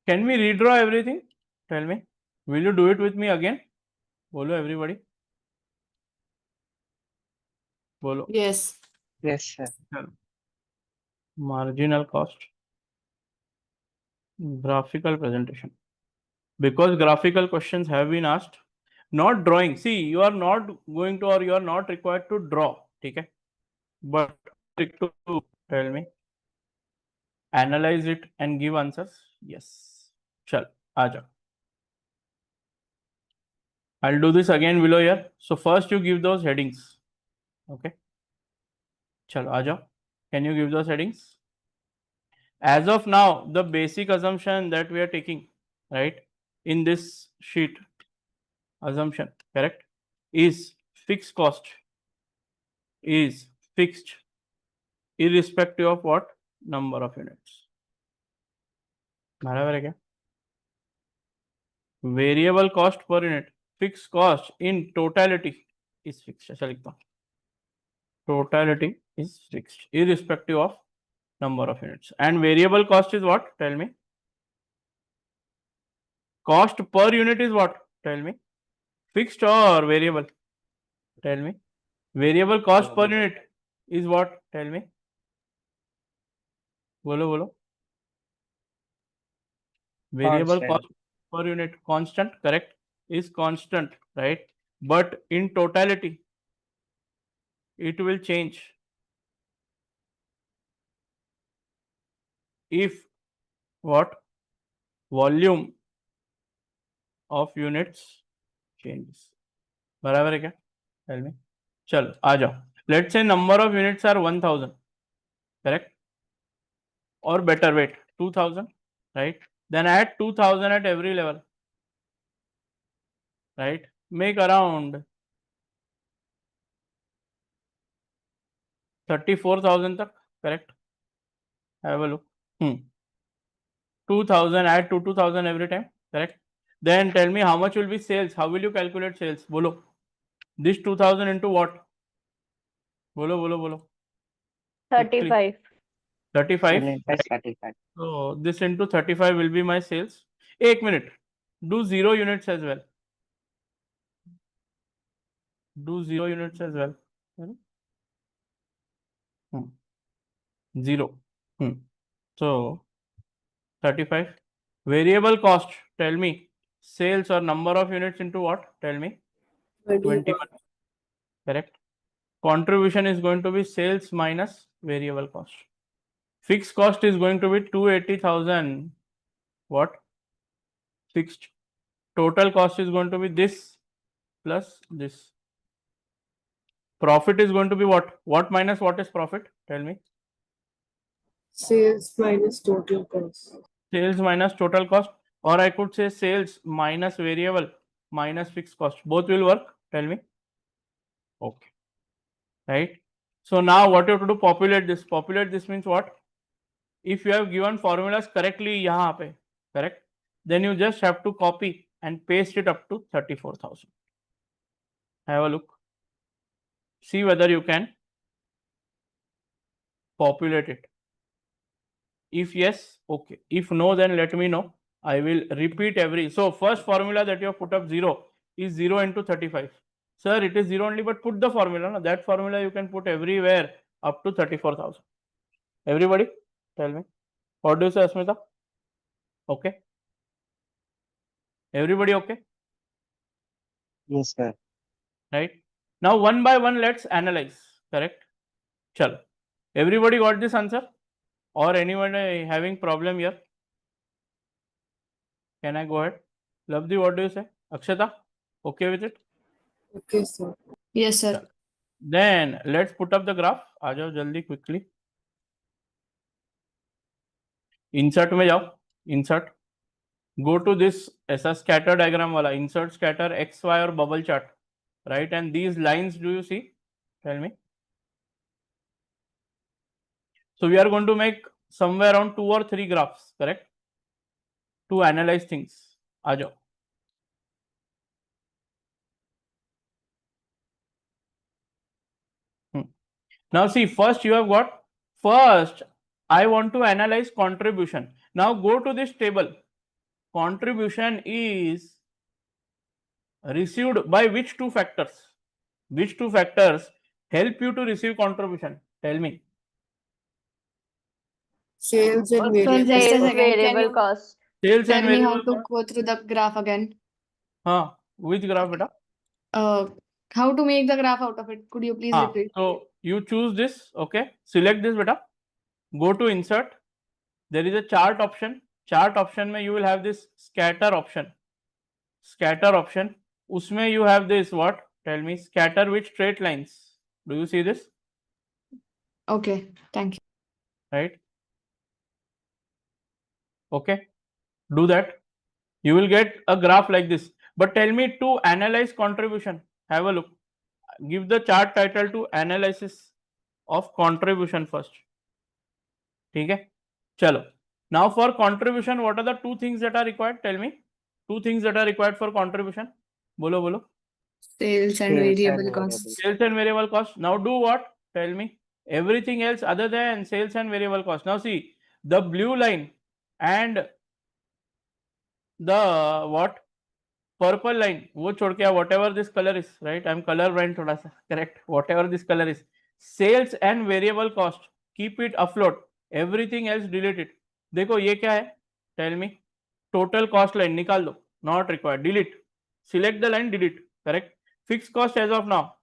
Can we redraw everything? Tell me. Will you do it with me again? Bolo everybody. Bolo. Yes. Yes, sir. Marginal cost. Graphical presentation. Because graphical questions have been asked. Not drawing. See, you are not going to or you are not required to draw. Okay? But to tell me. Analyze it and give answers. Yes. Chal. Aja. I'll do this again below here. So first you give those headings. Okay. Chalo, Aja. Can you give those headings? As of now, the basic assumption that we are taking, right, in this sheet, assumption, correct, is fixed cost is fixed irrespective of what number of units. बराबर है क्या? Variable cost per unit, fixed cost in totality is fixed. ऐसा लिखता हूँ. Totality is fixed irrespective of number of units. And variable cost is what? Tell me. Cost per unit is what? Tell me. Fixed or variable? Tell me. Variable cost per unit is what? Tell me. Bolo, bolo. Variable Constant. cost per unit, constant, correct, is constant, right? But in totality, it will change if what? Volume of units changes. बराबर है क्या? Tell me. चलो आ जाओ. Let's say number of units are 1000, correct? Or better wait, 2000, right? Then add 2000 at every level, right? Make around 34,000 tak, correct? Have a look. 2000, add to 2000 every time, correct? Then tell me how much will be sales. How will you calculate sales? Bolo. This 2000 into what? Bolo, bolo, bolo. Quickly. 35. 35. Unit by 35. So this into 35 will be my sales. 1 minute. Do 0 units as well. Do 0 units as well. 0. So 35. Variable cost. Tell me. Sales or number of units into what? Tell me. 21. Correct. Contribution is going to be sales minus variable cost. Fixed cost is going to be 280,000. What? Fixed. Total cost is going to be this plus this. Profit is going to be what? What minus what is profit? Tell me. Sales minus total cost. Sales minus total cost, or I could say sales minus variable minus fixed cost. Both will work. Tell me. Okay. Right. So now what you have to do? Populate this. Populate this means what? If you have given formulas correctly यहाँ पे, correct, then you just have to copy and paste it up to 34,000. Have a look. See whether you can populate it. If yes, okay. If no, then let me know. I will repeat every. So first formula that you have put up 0 is 0 into 35. Sir, it is 0 only, but put the formula. No? That formula you can put everywhere up to 34,000. Everybody, tell me. What do you say, Asmita? Okay. Everybody okay? Yes, sir. Right. Now one by one, let's analyze. Correct. Chalo. Everybody got this answer? Or anyone having problem here? Can I go ahead? Labdi, what do you say? Akshata, okay with it? Okay, sir. Yes, sir. Then let's put up the graph. आ जाओ जल्दी quickly. Insert में जाओ. Insert. Go to this ऐसा scatter diagram वाला. Insert scatter X, Y और bubble chart. Right, and these lines do you see? Tell me. So we are going to make somewhere around 2 or 3 graphs, correct? To analyze things. आ जाओ. Now see, first you have got, first I want to analyze contribution. Now go to this table. contribution is received by which two factors? Which two factors help you to receive contribution? Tell me. Sales and So variable just a cost. second, can variable you cost. Sales tell and me how variable to cost. go through the graph again? Which graph, beta? How to make the graph out of it? Could you please repeat? So you choose this, okay? Select this, beta. Go to insert. There is a chart option. Chart option mein you will have this scatter option. Scatter option. Usme you have this what? Tell me. Scatter with straight lines. Do you see this? Okay, thank you. Right? Okay. Do that. You will get a graph like this. But tell me to analyze contribution. Have a look. Give the chart title to analysis of contribution first. ठीक है चलो. Now for contribution, what are the two things that are required? Tell me. Two things that are required for contribution. बोलो बोलो. Sales and Sales and variable variable costs. Sales and variable cost. Now do what? Tell me. Everything else other than sales and variable cost. Now see the blue line and the what? Purple line. वो छोड़ के whatever this color is, right? I'm color blind थोड़ा सा. Correct. Whatever this color is. Sales and variable cost. Keep it afloat. Everything else delete it. देखो ये क्या है? Tell me. Total cost line निकाल दो. Not required. Delete. Select the line. Delete. Correct. Fixed cost as of now.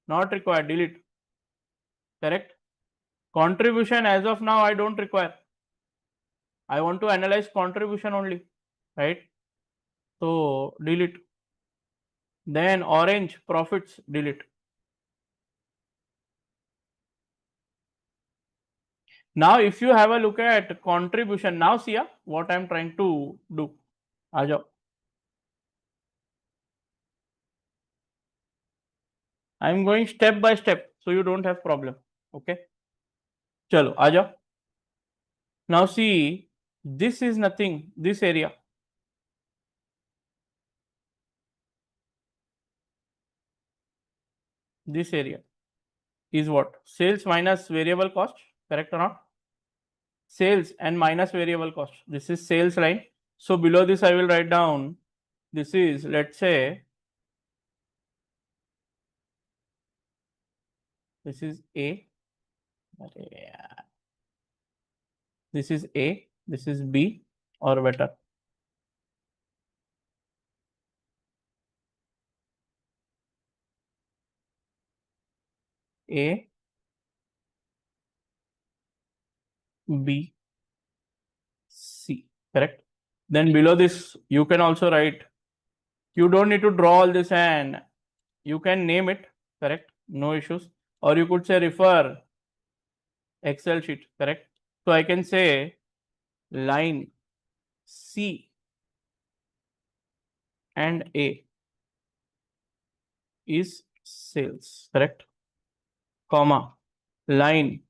Not required. Delete. Correct. Contribution as of now I don't require. I want to analyze contribution only. Right. So delete. Then orange profits, delete. Now if you have a look at contribution, now see what I am trying to do. Aajao. I am going step by step so you don't have problem. Okay. Chalo, aajao. Now see, this is nothing, this area. This area is what? Sales minus variable cost, correct or not? Sales and minus variable cost. This is sales line. So below this I will write down, this is, let's say, this is A. This is A, this is B, or better. A, B, C, correct? Then below this, you can also write, you don't need to draw all this and you can name it, correct? No issues. Or you could say refer Excel sheet, correct? So I can say line C and A is sales, correct? Comma, line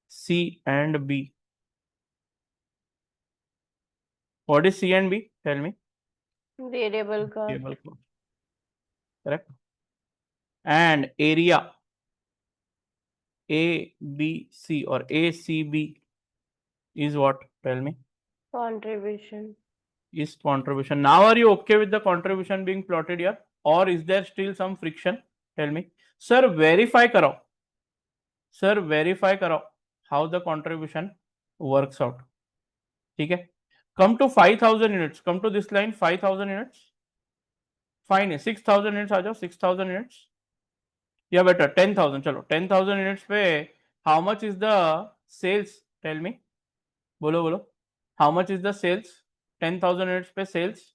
C and B. What is C and B? Tell me. Variable cost. Variable cost. Correct. And area ABC or ACB is what? Tell me. Contribution. Is contribution. Now are you okay with the contribution being plotted here? Or is there still some friction? Tell me. Sir, verify karo. Sir, verify karo how the contribution works out. Okay. Come to 5,000 units. Come to this line, 5,000 units. Fine. 6,000 units. 6,000 units. Yeah, better. 10,000. Chalo. 10,000 units pe how much is the sales? Tell me. Bolo bolo. How much is the sales? 10,000 units pe sales.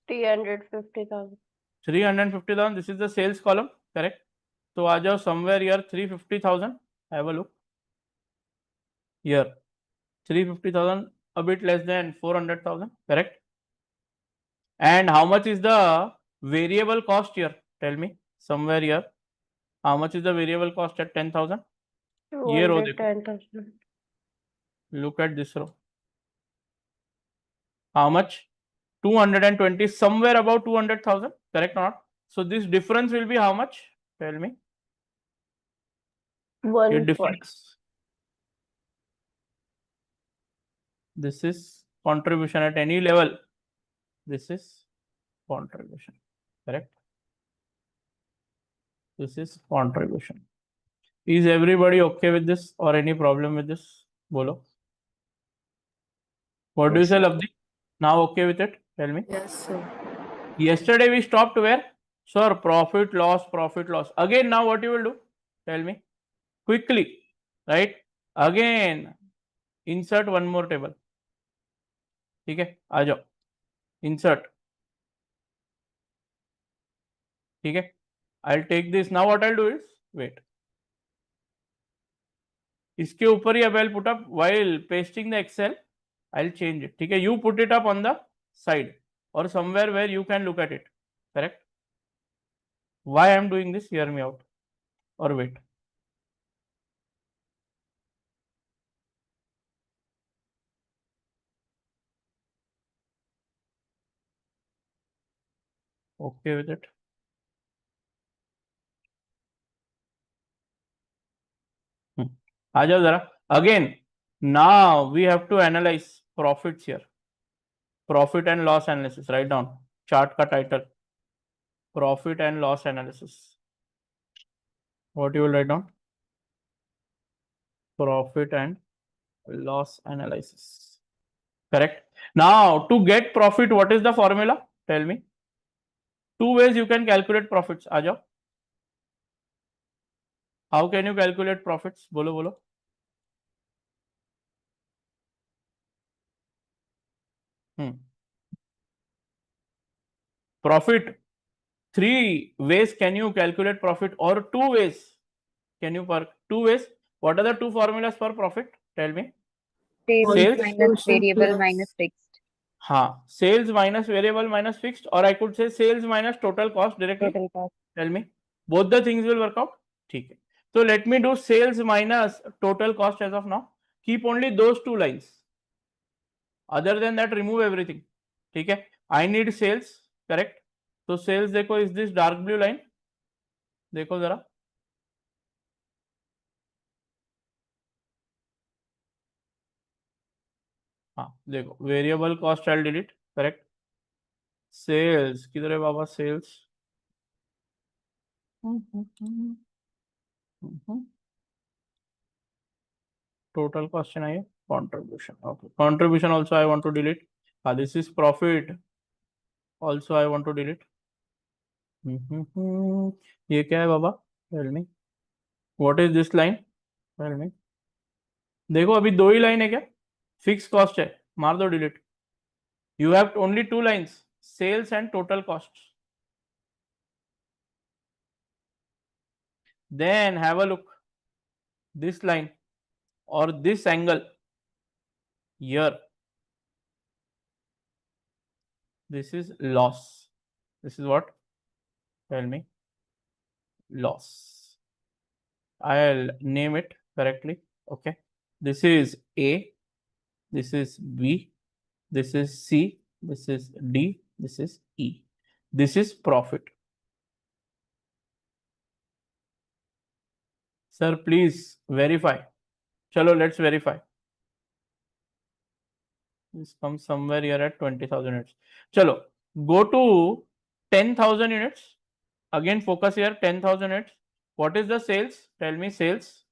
350,000. 350,000. This is the sales column. Correct. So aa jao somewhere here 350,000. Have a look. Here 350,000. A bit less than 400,000. Correct. And how much is the variable cost here? Tell me. Somewhere here. How much is the variable cost at 10,000? ये row देखो. 210,000. Look at this row. How much? 220, somewhere about 200,000. Correct or not? So this difference will be how much? Tell me. Your 140. difference. This is contribution at any level. This is contribution, correct? This is contribution. Is everybody okay with this or any problem with this? Bolo. What do you Yes, say, sir. Labdi? Now okay with it? Tell me. Yes, sir. Yesterday we stopped where? Sir, profit loss, profit loss. Again, now what you will do? Tell me quickly, right? Again, insert one more table. ठीक है, आ जाओ. Insert. ठीक है. I'll take this. Now what I'll do is wait. इसके ऊपर ही अब I'll put up while pasting the Excel. I'll change it. ठीक है. You put it up on the side or somewhere where you can look at it. Correct. Why I'm doing this? Hear me out. Or wait. Okay with it? आ जाओ जरा. Again, now we have to analyze profits here. Profit and loss analysis. Write down chart का title. Profit and loss analysis. What you will write down? Profit and loss analysis. Correct. Now to get profit, what is the formula? Tell me. Two ways you can calculate profits. आ जाओ. How can you calculate profits? बोलो बोलो. Profit. Three ways can you calculate profit, or two ways can you per two ways? What are the two formulas for profit? Tell me. Sales Sales minus variable plus. minus fixed. हाँ, sales minus variable minus fixed, or I could say sales minus total cost directly. Total cost. Tell me. Both the things will work out. ठीक है. So let me do sales minus total cost as of now. Keep only those two lines. Other than that, remove everything. ठीक है. I need sales. Correct. So sales देखो is this dark blue line. देखो जरा. हाँ देखो, variable cost I delete. Correct. Sales किधर है बाबा? सेल्स. टोटल कॉस्ट चाहिए. contribution. Okay, contribution also I want to delete. This is profit also I want to delete. ये क्या है बाबा? Tell me. What is this line? Tell me. देखो अभी दो ही लाइन है क्या? फिक्स कॉस्ट है, मार दो delete. You have only two lines, sales and total costs. Then have a look. This line or this angle here. This is loss. This is what? Tell me. Loss. I'll name it correctly. Okay. This is A. This is B. This is C. This is D. This is E. This is profit. Sir, please verify. Chalo, let's verify. This comes somewhere here at 20,000 units. Chalo, go to 10,000 units. Again, focus here, 10,000 units. What is the sales? Tell me sales.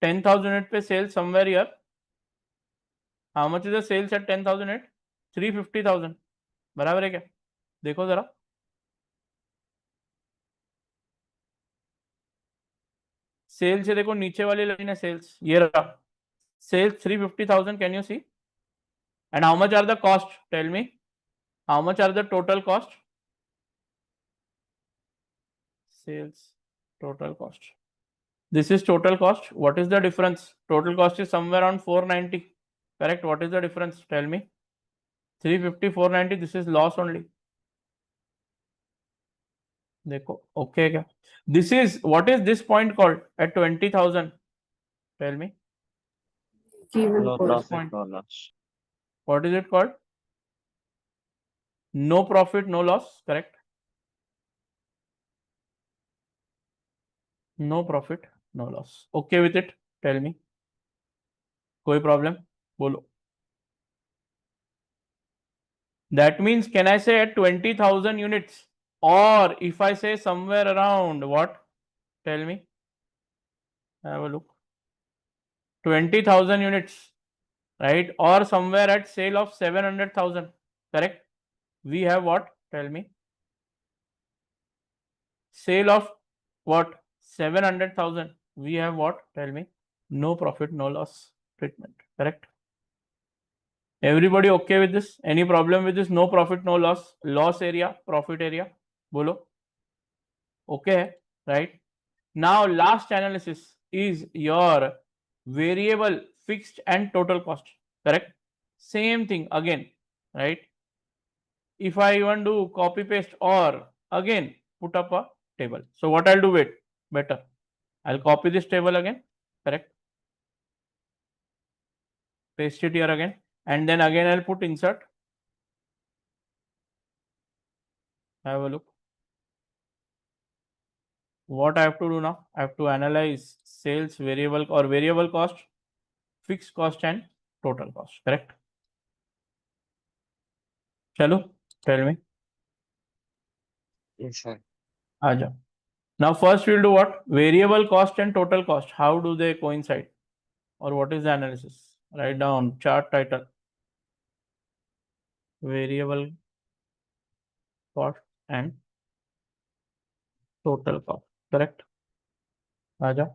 10,000 unit पे sales somewhere here. How much is the sales at 10,000 unit? 350,000. बराबर है क्या? देखो जरा. Cell से देखो नीचे वाली लाइन है सेल्स. ये रहा. Sales 350,000. Can you see? And how much are the cost? Tell me. How much are the total cost? Sales total cost. This is total cost. What is the difference? Total cost is somewhere around 490. Correct. What is the difference? Tell me. 350, 490. This is loss only. देखो okay क्या? This is what is this point called at 20,000? Tell me. Given No point. profit, point. no loss. What is it called? No profit, no loss. Correct. No profit, no loss. Okay with it? Tell me. कोई problem? बोलो. That means, can I say at 20,000 units? Or if I say somewhere around what? Tell me. Have a look. 20,000 units, right? Or somewhere at sale of 700,000, correct? We have what? Tell me. Sale of what? 700,000. We have what? Tell me. No profit, no loss treatment, correct? Everybody okay with this? Any problem with this? No profit, no loss. Loss area, profit area. Bolo. Okay, right? Now, last analysis is your variable, fixed, and total cost. Correct? Same thing again, right? If I even do copy paste or again put up a table. So what I'll do, wait, better. I'll copy this table again. Correct? Paste it here again, and then again I'll put insert. Have a look. What I have to do now? I have to analyze sales variable or variable cost, fixed cost, and total cost. Correct? Chalo, tell me. Yes, sir. Aja. Now first we'll do what? Variable cost and total cost. How do they coincide? Or what is the analysis? Write down chart title. Variable cost and total cost. Correct? Aja.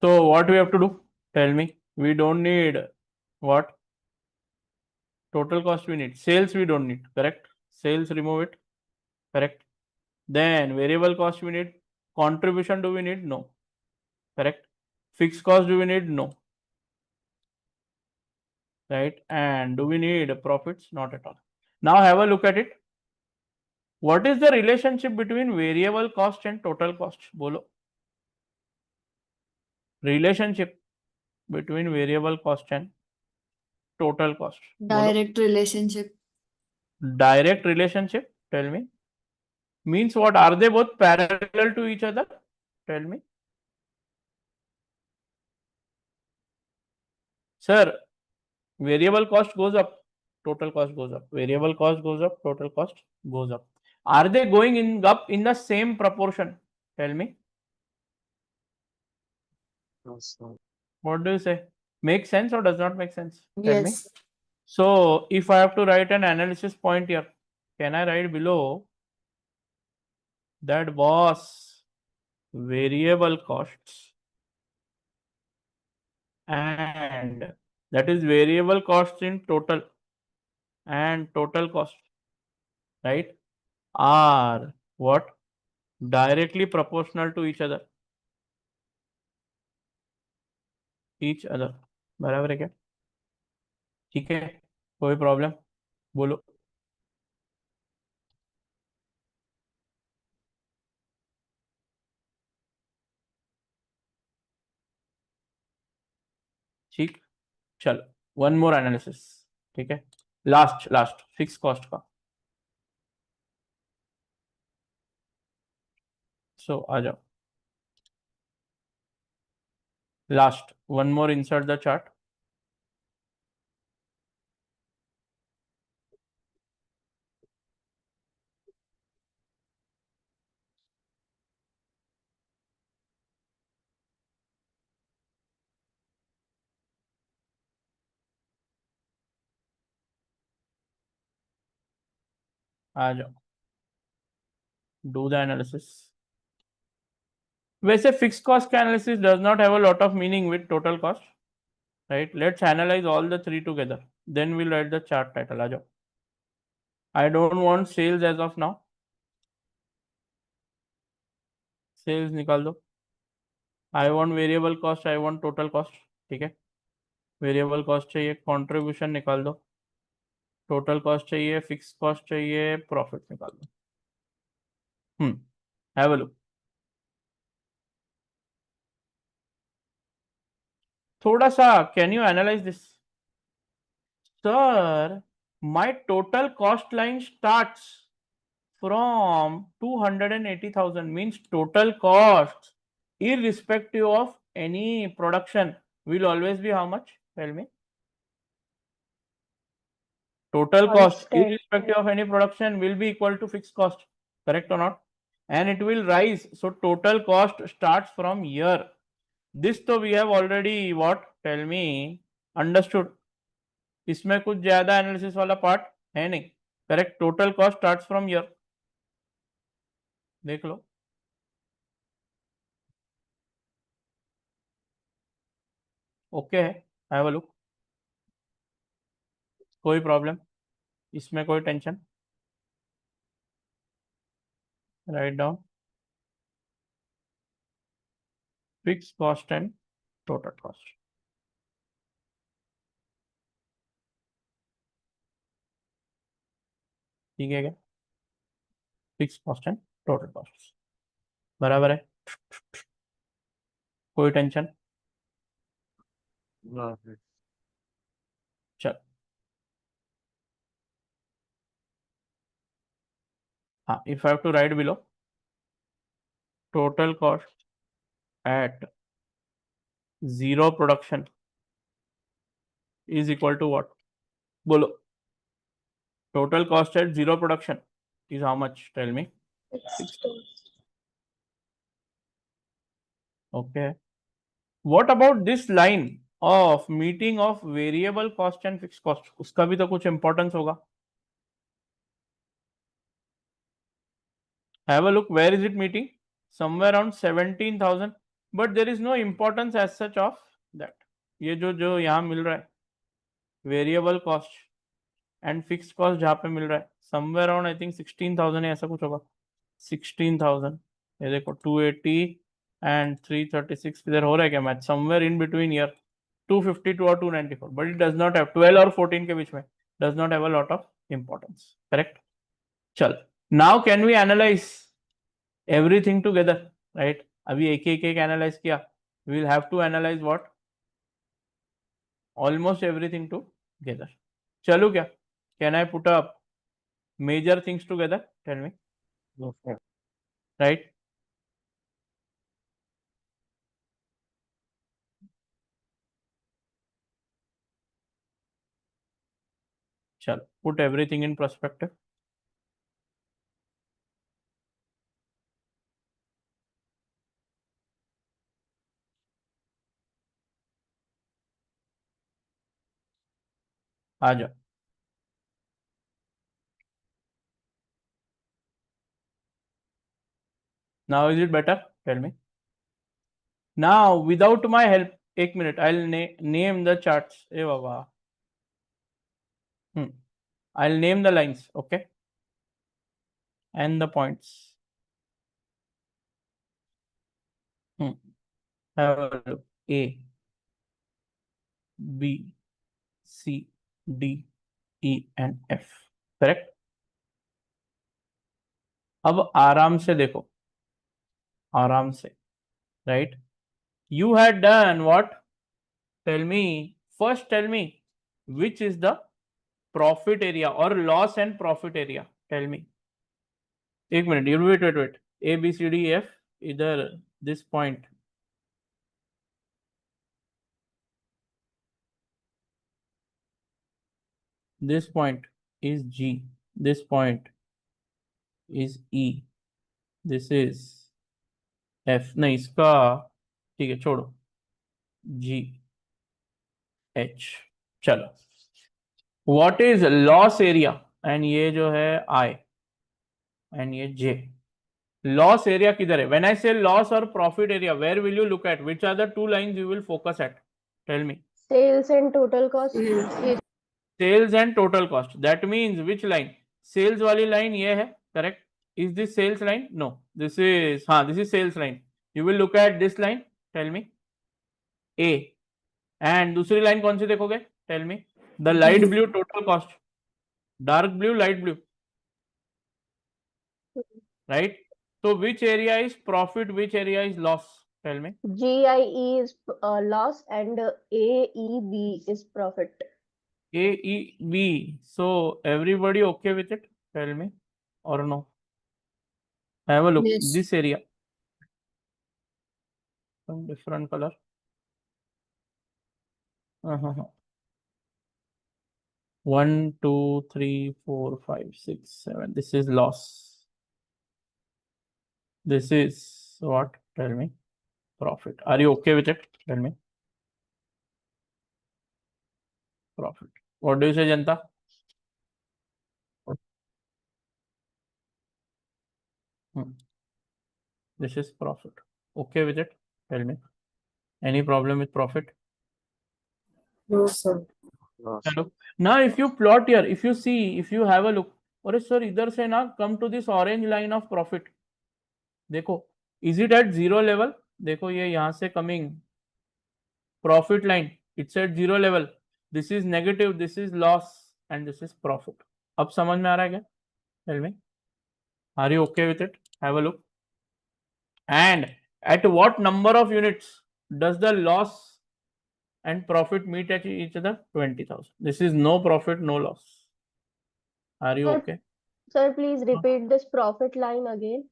So what we have to do? Tell me. We don't need what? Total cost we need. Sales we don't need. Correct? Sales remove it. Correct? Then variable cost we need. Contribution do we need? No. Correct? Fixed cost do we need? No. Right? And do we need profits? Not at all. Now have a look at it. What is the relationship between variable cost and total cost? Bolo. Relationship between variable cost and total cost. Bolo. Direct relationship. Direct relationship. Tell me. Means what? Are they both parallel to each other? Tell me. Sir, variable cost goes up, total cost goes up. Variable cost goes up, total cost goes up. Are they going in up in the same proportion? Tell me. No, sir. What do you say? Make sense or does not make sense? Tell me. Yes. So if I have to write an analysis point here, can I write below that boss variable costs and that is variable costs in total and total cost, right, are what? Directly proportional to each other. बराबर है क्या? ठीक है, कोई problem? बोलो. ठीक, चलो one more analysis. ठीक है, लास्ट फिक्स कॉस्ट का. सो आ जाओ. Last one more insert the chart. आ जाओ, डू द एनालिसिस. वैसे फिक्स कॉस्ट का analysis does not have a lot of meaning with total cost, right? Let's analyse all the three together, then will write the chart title. आ जाओ. I don't want sales as of now. Sales निकाल दो. I want variable cost, I want total cost. ठीक है, variable cost चाहिए, contribution निकाल दो, total cost चाहिए, फिक्स कॉस्ट चाहिए, प्रॉफिट निकाल दो. Have a look. थोड़ा सा can you analyse this? Sir, my total cost line starts from 280,000, means total cost irrespective of any production will always be how much? Tell me. Total cost, Constant. irrespective of any production, will be equal to fixed cost. Correct or not? And it will rise. So total cost starts from here. This तो we have already what? Tell me. Understood. इसमें कुछ ज्यादा analysis वाला part है नहीं. Correct. Total cost starts from year. देख लो. Okay है. Have a look. कोई प्रॉब्लम इसमें, कोई tension. Write down fix cost and total cost. ठीक है क्या? Fix cost and total cost बराबर है. कोई टेंशन. No, sir. चल. हाँ, if I have to write below, total cost at zero production is equal to what? बोलो. Total cost at zero production is how much? Tell me. Fixed. Okay. What about this line of meeting of variable cost and fixed cost? उसका भी तो कुछ importance होगा. Have a look. Where is it meeting? Somewhere around 17,000. But there is no importance as such of that. ये जो यहाँ मिल रहा है variable cost and fixed cost जहाँ पे मिल रहा है समवेयर अराउंड आई थिंक 16,000 है, ऐसा कुछ होगा. 16,000. ये देखो 280 एंड 336 इधर हो रहा है क्या match? Somewhere in between year 252 और 294. But it does not have 12 और 14 के बीच में does not have a lot of importance. Correct. चल. Now can we analyse everything together? Right. अभी एक एक एनालाइज किया. We will have to analyse what? Almost everything together. चलो क्या? Can I put up major things together? Tell me. No, sir. Right. चलो, put everything in perspective. आ जाओ. Now is it better? Tell me. Now without my help, एक minute, I'll name the charts. A Baba. I'll name the lines, okay, and the points. Have a look. A, B, C, D, E and F. Correct. अब आराम से देखो, आराम से. Right. You had done what? Tell me. First tell me which is the profit area or loss and profit area. Tell me. एक minute. You wait. A, B, C, D, F. इधर this point. This point is G. This point is E. This is F. नहीं, इसका ठीक है, छोड़ो. G, H. चलो. What is loss area? And ये जो है I. And ये J. Loss area किधर है? When I say loss or profit area, where will you look at? Which are the two lines you will focus at? Tell me. Sales and total cost. Sales and total cost. That means which line? Sales वाली line ये है. Correct. Is this sales line? No. This is this is sales line. You will look at this line. Tell me. A. And दूसरी line कौन सी देखोगे? Tell me. The light blue total cost. Dark blue, light blue. Right. So which area is profit? Which area is loss? Tell me. GIE is loss and AEB is profit. AEB. So everybody okay with it? Tell me. Or no? Have a look. Yes. This area. Some different color. 1, 2, 3, 4, 5, 6, 7. This is loss. This is what? Tell me. Profit. Are you okay with it? Tell me. Profit. What do you say, Janta? This is profit. Okay with it? Tell me. Any problem with profit? No, sir. No, sir. Hello. Now, if you plot here, if you see, if you have a look, और sir इधर से ना come to this orange line of profit. देखो, is it at zero level? देखो ये यहाँ से coming profit line. It's at zero level. This is negative. This is loss, and this is profit. अब समझ में आ रहा है क्या? Tell me. Are you okay with it? Have a look. And at what number of units does the loss and profit meet at each other? 20,000. This is no profit, no loss. Are you Sir, okay? sir, please repeat this profit line again.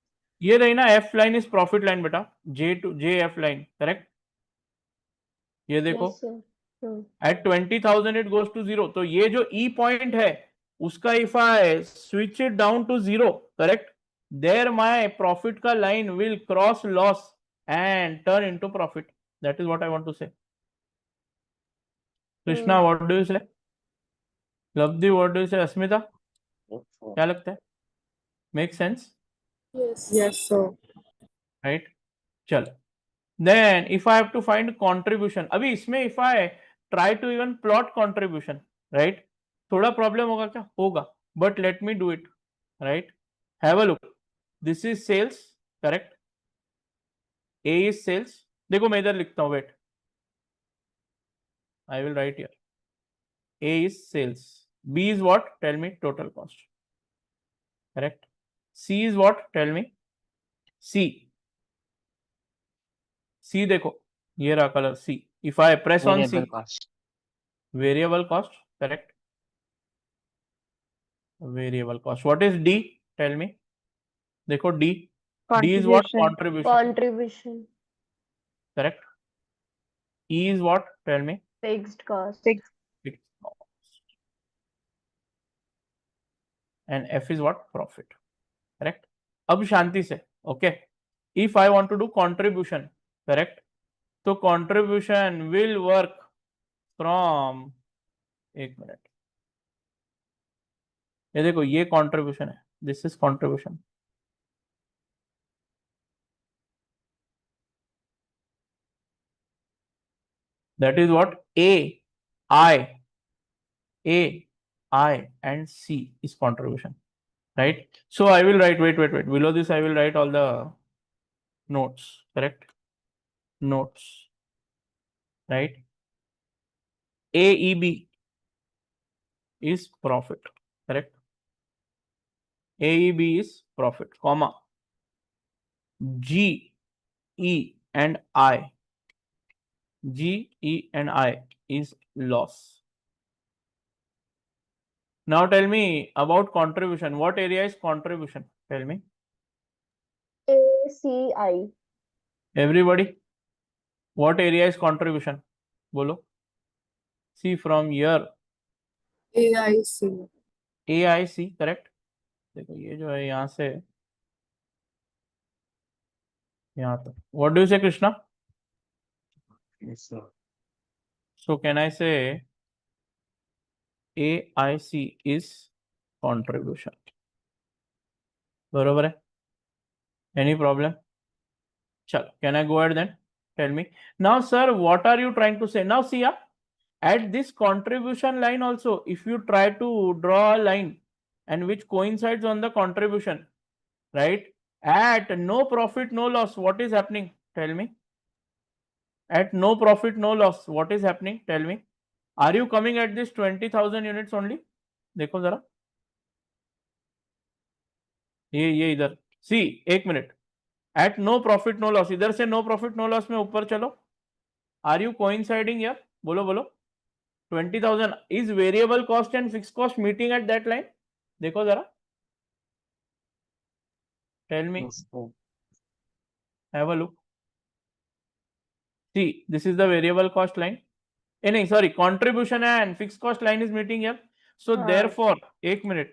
ये रही ना F line is profit line बेटा. J F line, correct? ये देखो. Yes, sir. At 20,000 it goes to zero. तो ये जो E point है उसका if I switch it down to zero, correct? There my profit का line will cross loss and turn into profit. That is what I want to say. Krishna, what do you say? Labdi, what do you say? Asmita, Yes, sir. क्या लगता है? Make sense? Yes. Yes, sir. Right? चल. Then if I have to find contribution, अभी इसमें if I try to even plot contribution, right? थोड़ा problem होगा क्या? होगा. But let me do it, right? Have a look. This is sales, correct? A is sales. देखो मैं इधर लिखता हूँ. Wait. I will write here. A is sales. B is what? Tell me total cost. Correct. C is what? Tell me. C. C देखो. ये रहा color C. If I press on Variable C. cost. Variable cost. Correct. Variable cost. What is D? Tell me. देखो D. D is what? Contribution. Contribution. Correct. E is what? Tell me. Fixed cost. Fixed. Fixed cost. And F is what? Profit. Correct. अब शांति से. Okay. If I want to do contribution, correct? So contribution will work from, एक minute, ये देखो ये contribution है. This is contribution. That is what? A, I, and C is contribution. Right? So I will write, wait. Below this I will write all the notes. Correct? Notes. Right? AEB is profit. Correct? AEB is profit, comma. G, E and I. G, E and I is loss. Now tell me about contribution. What area is contribution? Tell me. ACI. Everybody. What area is contribution? Bolo. See from here. AIC. AIC, correct? देखो ये जो है यहाँ से यहाँ तक. What do you say, Krishna? Yes, sir. So can I say AIC is contribution? बरोबर है? Any problem? चलो, can I go ahead then? Tell me. Now, sir, what are you trying to say? Now, see, at this contribution line also, if you try to draw a line and which coincides on the contribution, right? At no profit, no loss, what is happening? Tell me. At no profit, no loss, what is happening? Tell me. Are you coming at this 20,000 units only? देखो जरा. ये इधर. See, एक minute. At no profit, no loss. इधर से no profit, no loss में ऊपर चलो. Are you coinciding here? बोलो. 20,000 is variable cost and fixed cost meeting at that line? देखो जरा. Tell me. Yes, sir. Have a look. See, this is the variable cost line. नहीं, sorry, contribution and fixed cost line is meeting here. So हाँ. therefore, एक minute,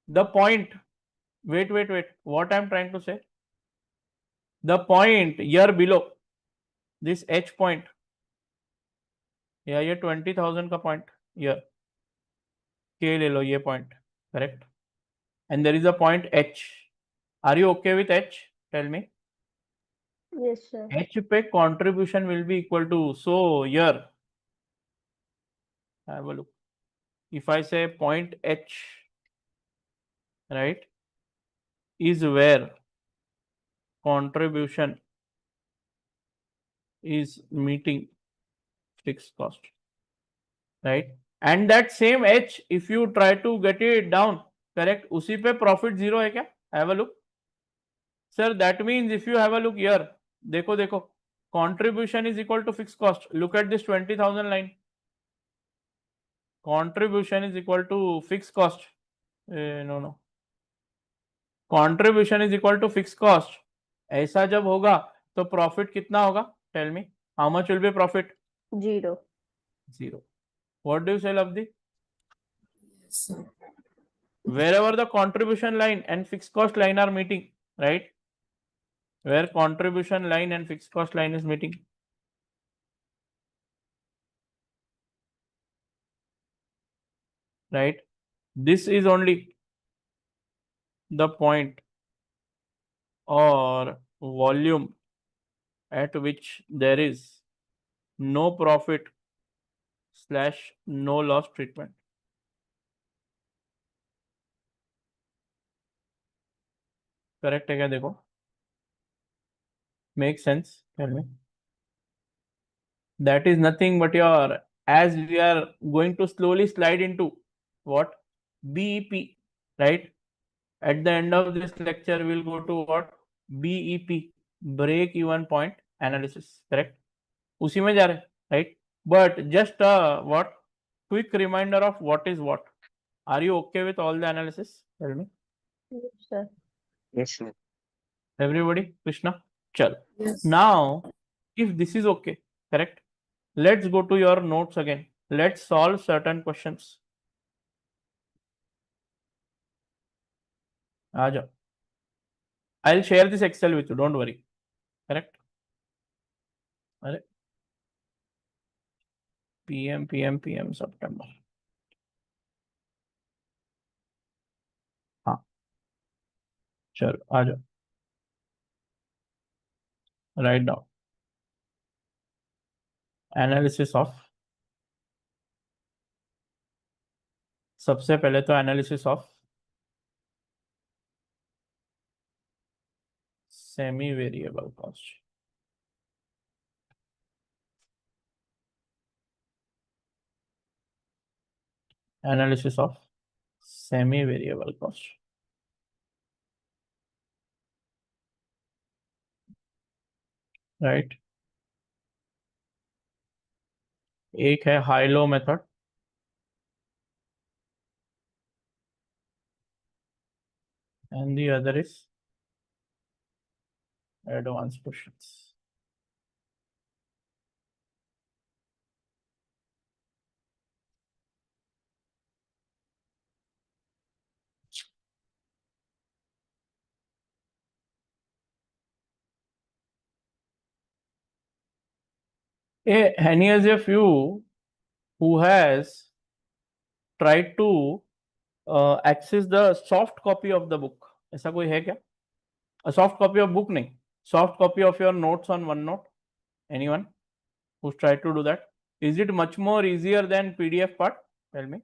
the point, wait, what I'm trying to say, the point here below, this H point, या ये 20,000 का point, here, K ले लो ये point, correct? And there is a point H. Are you okay with H? Tell me. Yes, sir. H पे contribution will be equal to, so here, have a look. If I say point H, right, is where contribution is meeting fixed cost, right? And that same H, if you try to get it down, correct, उसी पे profit zero है क्या? Have a look. Sir, that means if you have a look here, देखो, contribution is equal to fixed cost. Look at this 20,000 line. Contribution is equal to fixed cost. No. Contribution is equal to fixed cost. ऐसा जब होगा तो profit कितना होगा? Tell me. How much will be profit? 0. 0. What do you say, Lavdi? Yes, sir. Wherever the contribution line and fixed cost line are meeting, right? Where contribution line and fixed cost line is meeting, right? This is only the point or volume at which there is no profit / no loss treatment. Correct है क्या? देखो, make sense? Tell me. That is nothing but your, as we are going to slowly slide into what? BEP, right? At the end of this lecture, we'll go to what? BEP, break even point analysis, correct? उसी में जा रहे, right? But just what? Quick reminder of what is what. Are you okay with all the analysis? Tell me. Yes, sir. Yes, sir. Everybody, Krishna? Chal. Yes. Now, if this is okay, correct? Let's go to your notes again. Let's solve certain questions. Aja. I'll share this Excel with you. Don't worry. Correct? Arre. PM September. हाँ, चलो आ जाओ. Write down. Analysis of. सबसे पहले तो analysis of semi variable cost. Analysis of semi variable cost. Right? एक है high low method. And the other is advanced questions. Any as a few who has tried to access the soft copy of the book. ऐसा कोई है क्या? A soft copy of book नहीं. Soft copy of your notes on OneNote. Anyone who's tried to do that? Is it much more easier than PDF part? Tell me.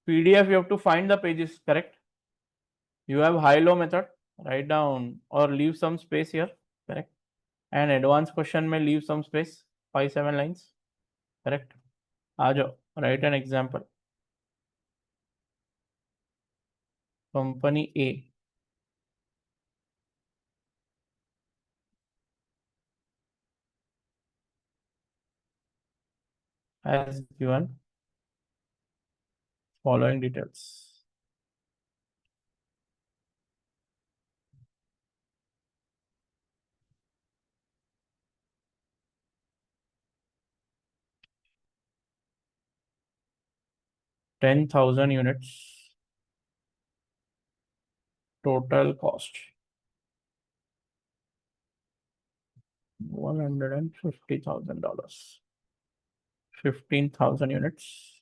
PDF you have to find the pages, correct? You have high-low method. Write down or leave some space here, correct? And advanced question may leave some space, 5-7 lines, correct? आ जाओ, write an example. Company A has given following details. 10,000 units total cost $150,000. 15,000 units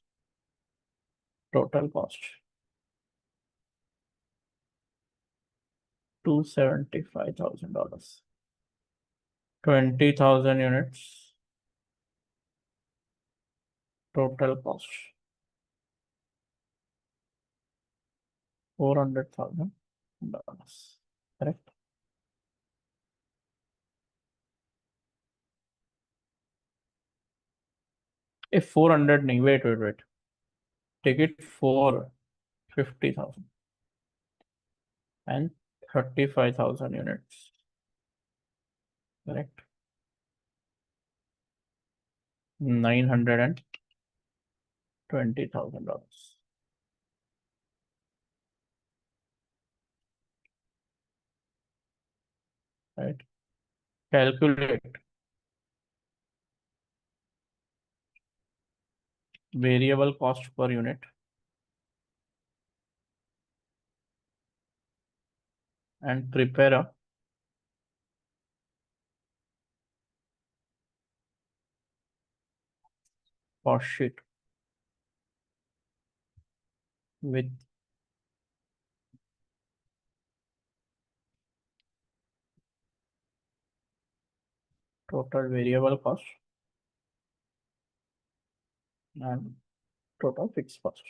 total cost $275,000. 20,000 units total cost $400,000. Correct? If 400 nahi, wait. Take it for 50,000 and 35,000 units. Correct? $920,000. Right? Calculate variable cost per unit and prepare a cost sheet with total variable cost and total fixed cost.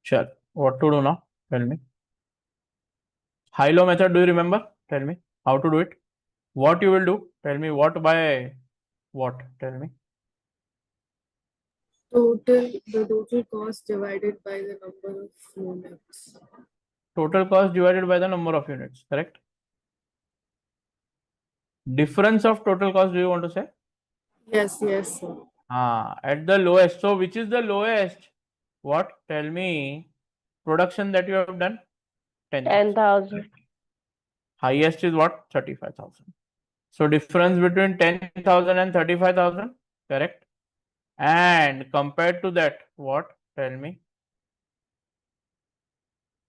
Sure. What to do now? Tell me. High-low method, do you remember? Tell me how to do it. What you will do? Tell me what by what? Tell me. The total cost divided by the number of units. Total cost divided by the number of units. Correct? Difference of total cost, do you want to say? Yes, sir. At the lowest. So which is the lowest? What? Tell me. Production that you have done? 10,000. 10,000. Highest is what? 35,000. So difference between 10,000 and 35,000. Correct? And compared to that, what? Tell me.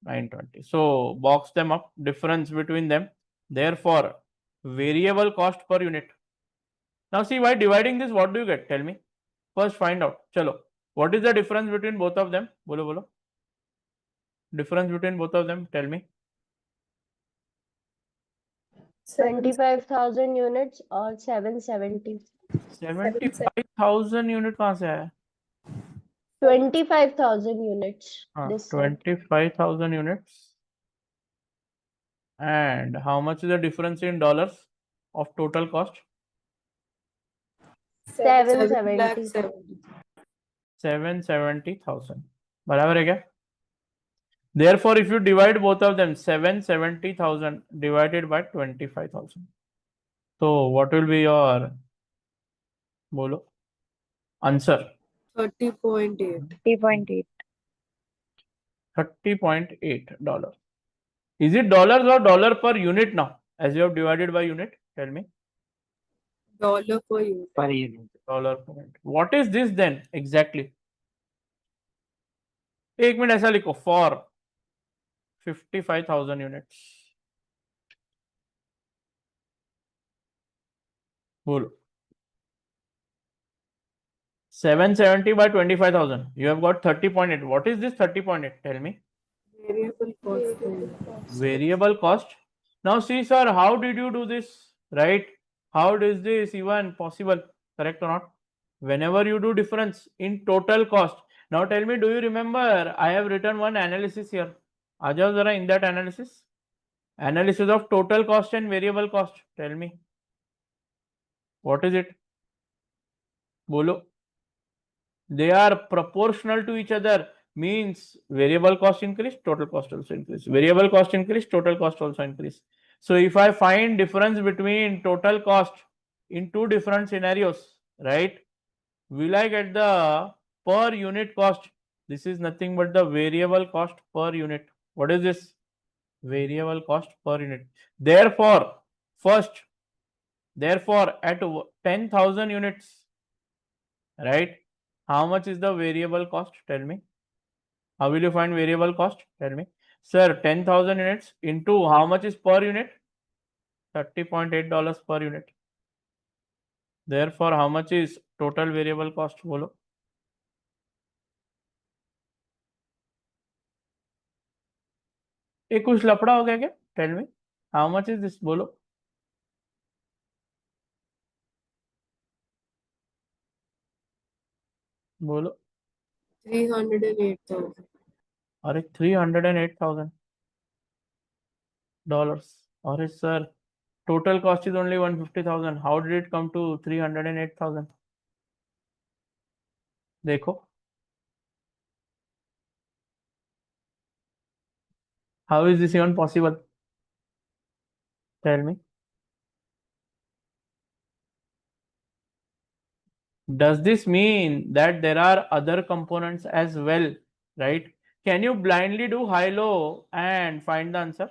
920. So box them up. Difference between them. Therefore, variable cost per unit. Now see, by dividing this, what do you get? Tell me. First find out. Chalo. What is the difference between both of them? Bolo. Difference between both of them. Tell me. 25,000 units or 770. 75,000 unit कहाँ से आया? 25,000 units. हाँ, This side. 25,000 units. And how much is the difference in dollars of total cost? 770. 770,000. बराबर है क्या? Therefore, if you divide both of them, 770,000 divided by 25,000. So what will be your bolo answer? 30.8. 3.8. $30.8. Is it dollars or dollar per unit now? As you have divided by unit, tell me. Dollar per unit. Per unit. Dollar per unit. What is this then exactly? एक minute ऐसा लिखो for 55,000 units. बोलो 770 by 25,000. You have got 30.8. What is this 30.8? Tell me. Variable cost per unit. Variable cost. Now see sir, how did you do this? Right? How is this even possible? Correct or not? Whenever you do difference in total cost. Now tell me, do you remember I have written one analysis here? आ जाओ जरा in that analysis. Analysis of total cost and variable cost. Tell me. What is it? Bolo. They are proportional to each other. Means variable cost increase, total cost also increase. Variable cost increase, total cost also increase. So if I find difference between total cost in two different scenarios, right? Will I get the per unit cost? This is nothing but the variable cost per unit. What is this? Variable cost per unit. Therefore, at 10,000 units, right? How much is the variable cost? Tell me. How will you find variable cost? Tell me. Sir, 10,000 units into how much is per unit? $30.8 per unit. Therefore, how much is total variable cost? बोलो. ये कुछ लफड़ा हो गया क्या? Tell me. How much is this? बोलो. बोलो. 308,000. अरे $308,000. अरे sir, total cost is only 150,000. How did it come to 308,000? देखो. How is this even possible? Tell me. Does this mean that there are other components as well, right? Can you blindly do high-low and find the answer?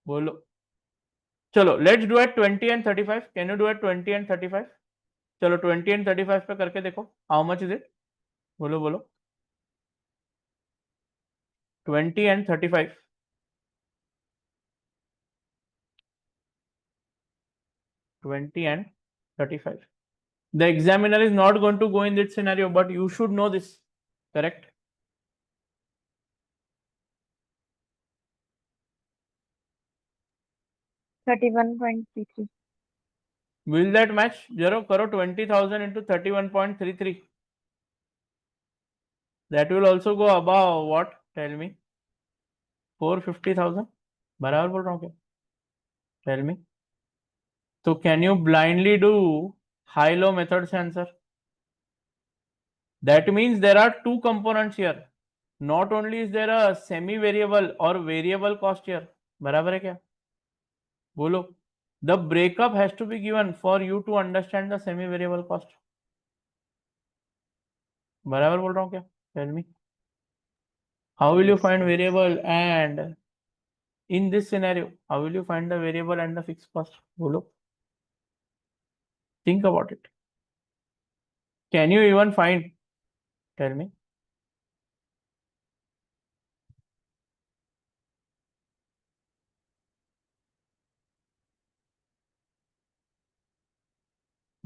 बोलो. चलो, let's do at 20 and 35. Can you do at 20 and 35? चलो 20 and 35 पे करके देखो. How much is it? बोलो बोलो. 20 and 35. 20 and 35. The examiner is not going to go in this scenario, but you should know this. Correct? $31.33. Will that match? जरो करो 20,000 into 31.33. That will also go above what? Tell me. 450,000. बराबर बोल रहा हूँ क्या? Tell me. So can you blindly do high-low methods answer? That means there are two components here. Not only is there a semi-variable or variable cost here. बराबर है क्या? बोलो. The breakup has to be given for you to understand the semi-variable cost. बराबर बोल रहा हूँ क्या? Tell me. How will you Yes, find sir. variable and in this scenario, how will you find the variable and the fixed cost? बोलो. Think about it. Can you even find? Tell me.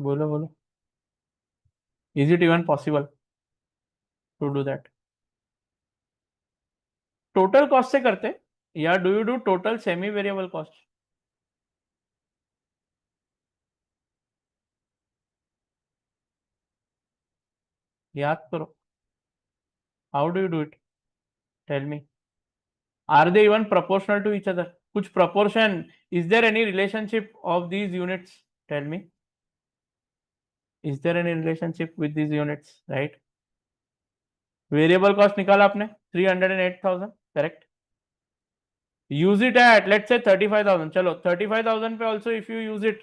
बोलो बोलो. Is it even possible to do that? Total cost से करते या do you do total semi variable cost? याद करो. How do you do it? Tell me. Are they even proportional to each other? कुछ proportion? Is there any relationship of these units? Tell me. Is there any relationship with these units? Right. Variable cost निकाला आपने 308,000. Correct. use it at let's say 35,000. चलो 35,000 पे also if you use it,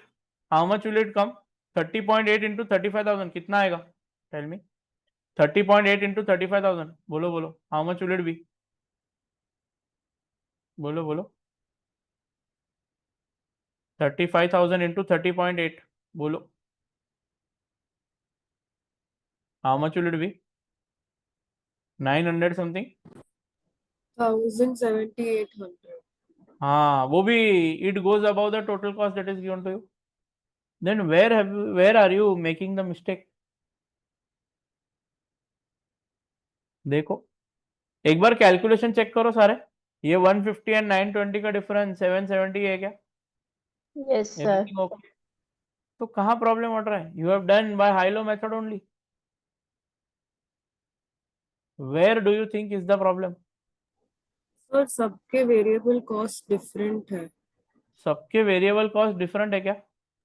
how much will it come? 30.8 into 35,000 कितना आएगा? Tell me. 30.8 into 35,000. बोलो बोलो. How much will it be? बोलो बोलो. 35,000 into 30.8. बोलो. How much will it be? 900 something. 1,7,800. हाँ, वो भी it goes above the total cost that is given to you. Then where are you making the mistake? देखो एक बार कैलकुलेशन चेक करो सारे. ये 150 एंड 920 का डिफरेंस 770 है क्या? Yes, sir. Everything okay? तो कहाँ प्रॉब्लम उठ रहा है? You have done by high low method only. Where do you think is the problem? Sir सबके वेरिएबल कॉस्ट डिफरेंट है. सबके वेरिएबल कॉस्ट डिफरेंट है क्या?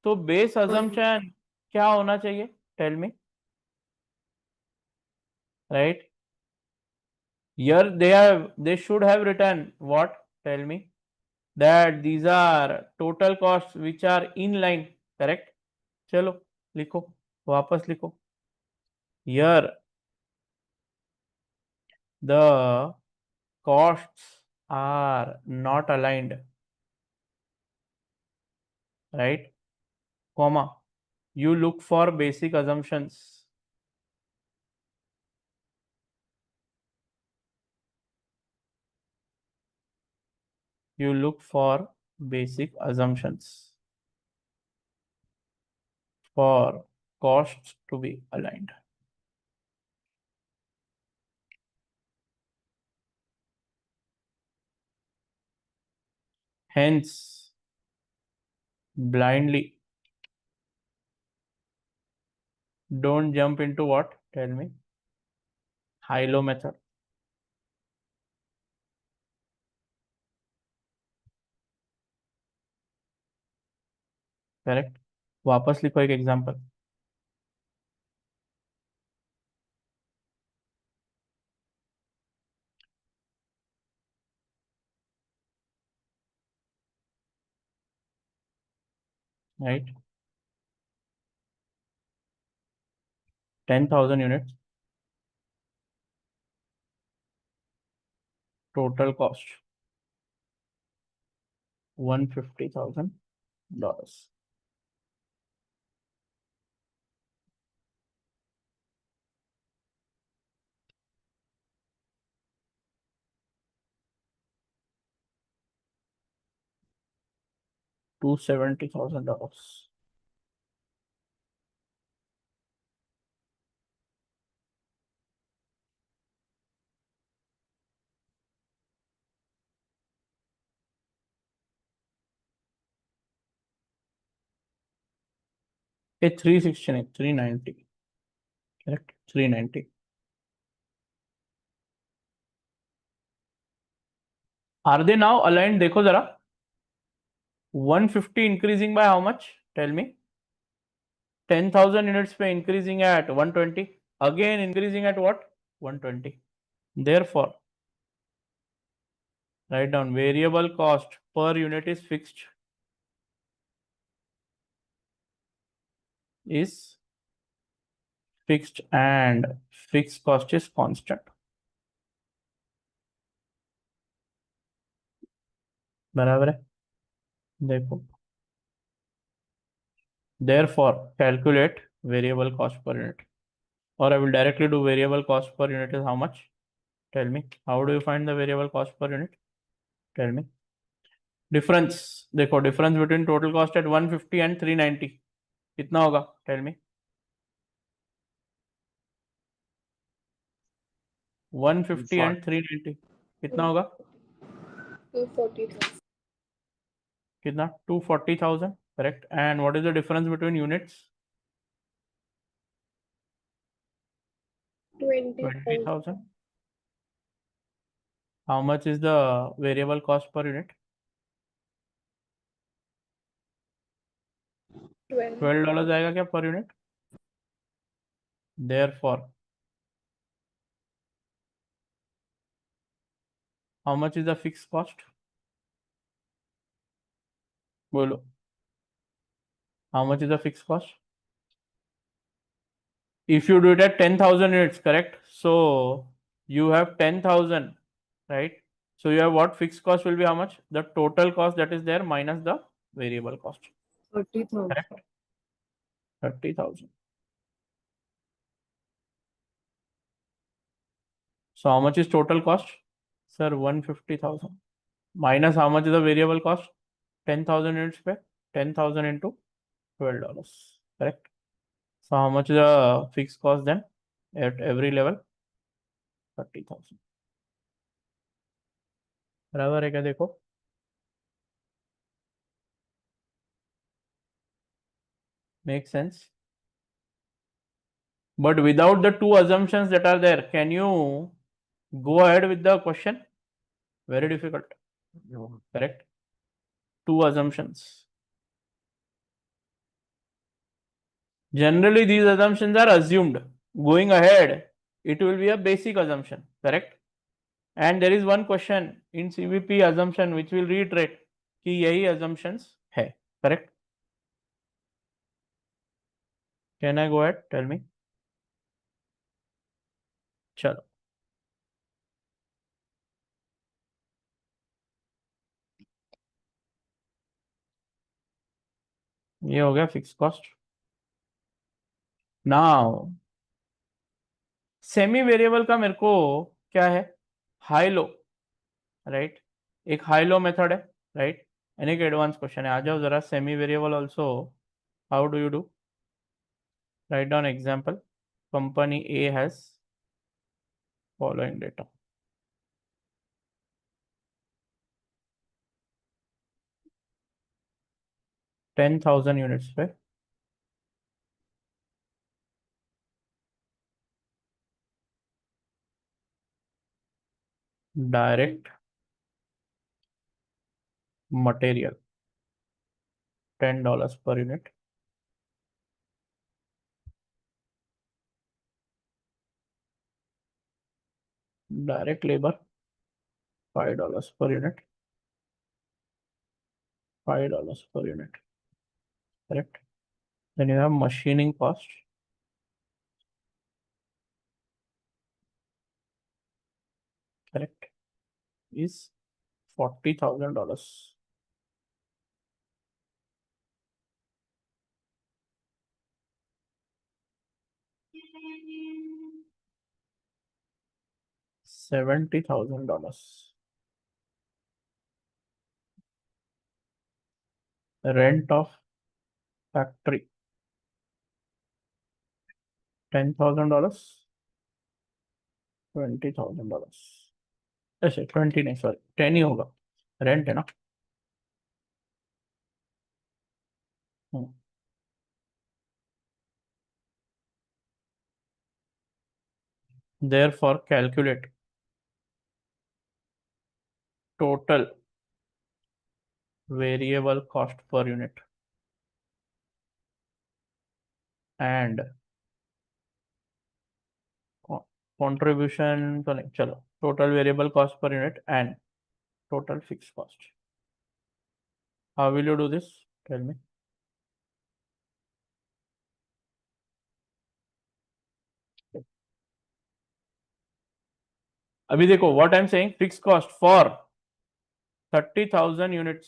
तो बेस अजम्पशन क्या होना चाहिए? Tell me. Right. Here they should have written what? Tell me. That these are total costs which are in line. Correct. चलो लिखो. वापस लिखो. Here the costs are not aligned. right? Comma, you look for basic assumptions. You look for basic assumptions for costs to be aligned. Hence, blindly don't jump into what? Tell me. High-low method. Correct. वापस लिखो एक example. Right. 10,000 units. Total cost $150,000. $270,000. A 360 नहीं 390. Correct. 390. Are they now aligned? देखो जरा. 150 increasing by how much? Tell me. 10,000 units पे increasing at 120. Again increasing at what? 120. Therefore, write down variable cost per unit is fixed. Is fixed and fixed cost is constant. बराबर है. देखो. Therefore, calculate variable cost per unit. Or I will directly do variable cost per unit is how much? Tell me. How do you find the variable cost per unit? Tell me. Difference. देखो difference between total cost at 150 and 390 कितना होगा? Tell me. 150 and 390 कितना होगा? 240,000. कितना? 240,000. Correct. And what is the difference between units? 20,000. How much is the variable cost per unit? $12 आएगा क्या per unit? Therefore, how much is the fixed cost? बोलो. How much is the fixed cost? If you do it at 10,000 units, correct? So you have 10,000, right? So you have what fixed cost will be how much? The total cost that is there minus the variable cost. 30,000. Correct? 30,000. So how much is total cost? Sir, 150,000. Minus how much is the variable cost? 10,000 units पे 10,000 into $12. Correct? So how much is the fixed cost then at every level? 30,000. बराबर है क्या? देखो. Makes sense. But without the two assumptions that are there, can you go ahead with the question? Very difficult. No. Correct? Two assumptions. Generally, these assumptions are assumed. Going ahead, it will be a basic assumption. Correct? And there is one question in CVP assumption which will reiterate कि यही assumptions है. Correct? Can I go ahead? Tell me. चलो. ये हो गया fix cost. Now semi variable का मेरे को क्या है, हाई लो, राइट. एक हाई लो मेथड है, राइट. एंड एक एडवांस क्वेश्चन है. आ जाओ जरा. Semi variable also how do you do. Right down example. Company A has following data. $10,000 units पे direct material $10 per unit. Direct labor $5 per unit. $5 per unit. Correct. Then you have machining cost. Correct. Is $40,000. $70,000. Rent of factory $10,000. $20,000. ऐसे 20 नहीं, sorry 10 ही होगा. Rent है ना. Therefore calculate total variable cost per unit and contribution तो नहीं, चलो total variable cost per unit and total fixed cost. How will you do this? Tell me. अभी देखो, what I'm saying, fixed cost for 30,000 units,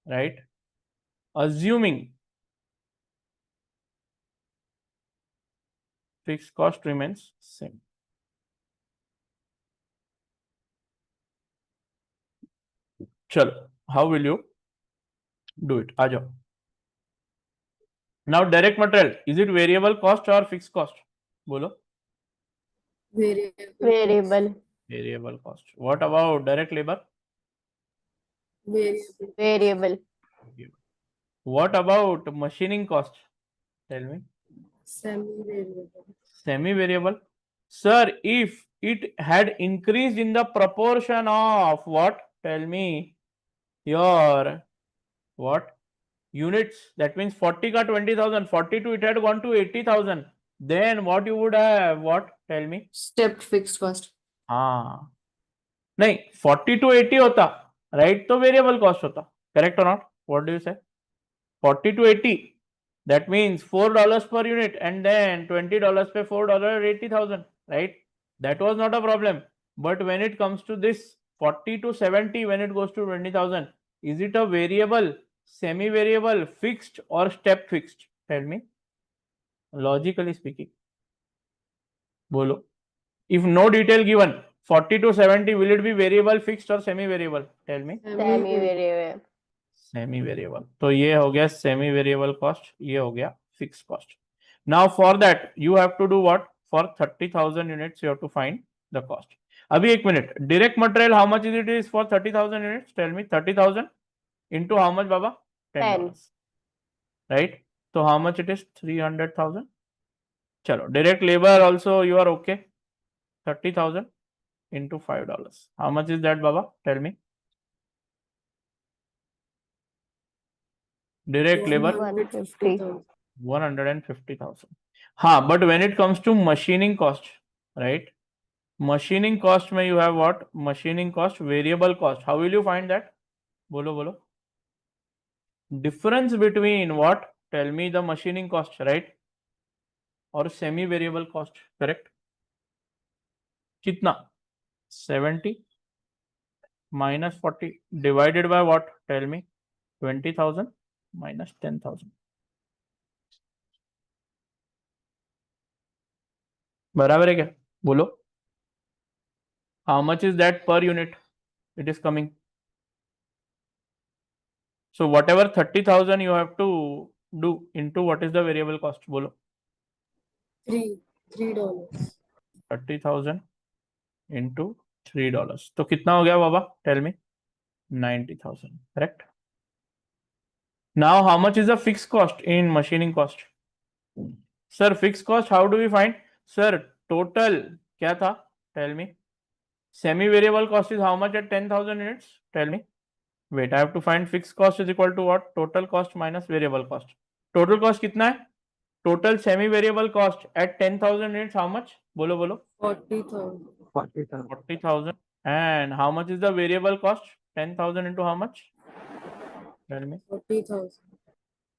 right? Assuming fixed cost remains same. चलो, how will you do it? आ जाओ. Now direct material, is it variable cost or fixed cost? बोलो. Variable. Variable. Variable cost. What about direct labor? Variable. Variable. What about machining cost? Tell me. Semi-variable. Semi-variable. Sir, if it had increased in the proportion of what? Tell me. Your what? Units. That means 40 ka 20,000. 42 it had gone to 80,000. Then what you would have? What? Tell me. Stepped fixed cost. हाँ नहीं, 40 to 80 होता, right. तो variable cost होता. Correct और not? What do you से? 40 to 80, that means $4 per unit, and then $20 per $4, 80,000, right? That was not a problem. But when it comes to this 40 to 70, when it goes to 20,000, is it a variable, semi-variable, fixed or step fixed? Tell me. Logically speaking, bolo. If no detail given, 40 to 70, will it be variable, fixed or semi-variable? Tell me. Semi-variable. Semi variable. तो ये हो गया semi variable cost, ये हो गया fix cost. Now for that you have to do what? For 30,000 units you have to find the cost. अभी एक minute. Direct material how much is it is for 30,000 units? Tell me. 30,000 into how much बाबा? $10, right. तो how much it is? 300,000. चलो, direct labour also you are okay. 30,000 into $5. How much is that, Baba? Tell me. Direct labor 150,000. 150,000. हाँ, but when it comes to machining cost, right? Machining cost में you have what? Machining cost, variable cost. How will you find that? बोलो बोलो. Difference between what? Tell me the machining cost, right? और semi variable cost, correct? कितना? 70 minus 40 divided by what? Tell me. 20,000. minus 10,000. बराबर है क्या? बोलो. How much is that per unit? It is coming. So whatever 30,000 you have to do into what is the variable cost? बोलो. $3. 30,000 into $3. तो कितना हो गया बाबा? Tell me. 90,000. Correct. Now how much is the fixed cost in machining cost? Sir, fixed cost how do we find? Sir, total क्या था? Tell me. Semi variable cost is how much at 10,000 units? Tell me. Wait, I have to find fixed cost is equal to what? Total cost minus variable cost. Total cost कितना है? Total semi variable cost at 10,000 units how much? बोलो बोलो. 40,000. 40,000. 40,000. And how much is the variable cost? 10,000 into how much? Tell me. 40,000.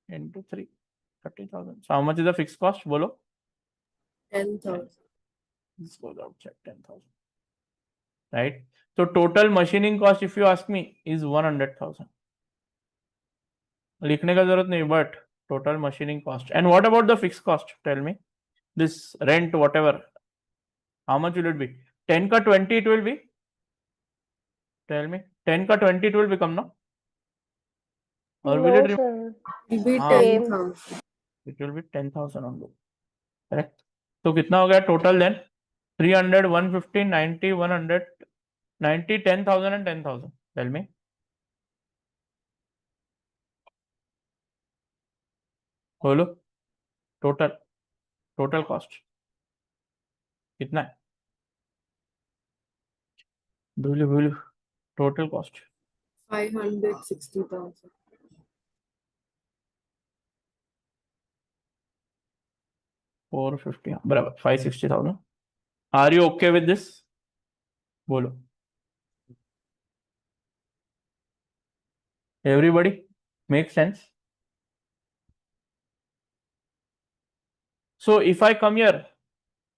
Into 3. 30,000. So how much is the fixed cost? बोलो. 10,000. This goes outside 10,000. Right? So total machining cost, if you ask me, is 100,000. लिखने का जरूरत नहीं, but total machining cost. And what about the fixed cost? Tell me. This rent, whatever. How much will it be? 10 ka 20 it will be? Tell me. 10 ka 20 it will become, no? Or will No, it sir. It'll be हाँ. 10,000. It will be 10,000 only. Correct? तो कितना हो गया total then? 300, 150, 90, 100, 90, 10,000 and 10,000. Tell me. बोलो. Total cost कितना है? बोलो. Total cost 560,000. 450 बराबर 560,000. Are you okay with this? बोलो. Everybody makes sense? So if I come here,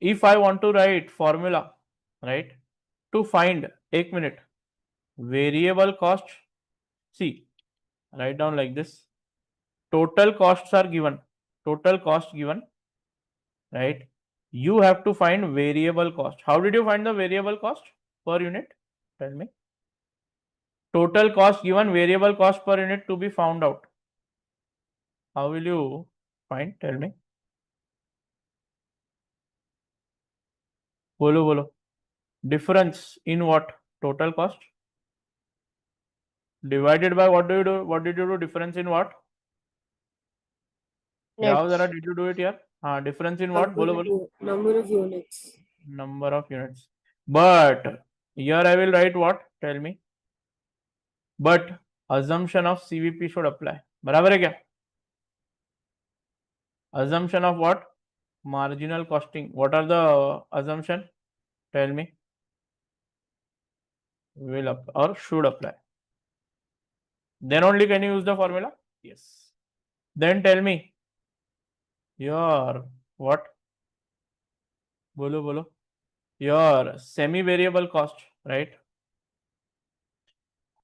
if I want to write formula, right, to find 1 minute variable cost, see, write down like this. Total costs are given. Total cost given, right? You have to find variable cost. How did you find the variable cost per unit? Tell me. Total cost given, variable cost per unit to be found out. How will you find? Tell me. बोलो. Difference in what? Total cost divided by what do you do? What did you do? Difference in what? Yeah, Units. did you do it here? Difference in what? बोलो. Number of units. Number of units. But here I will write what? Tell me. But assumption of CVP should apply. बराबर है क्या? Assumption of what? Marginal costing. What are the assumption? Tell me. Will apply or should apply. Then only can you use the formula? Yes. Then tell me. Your what? बोलो. Your semi-variable cost, right?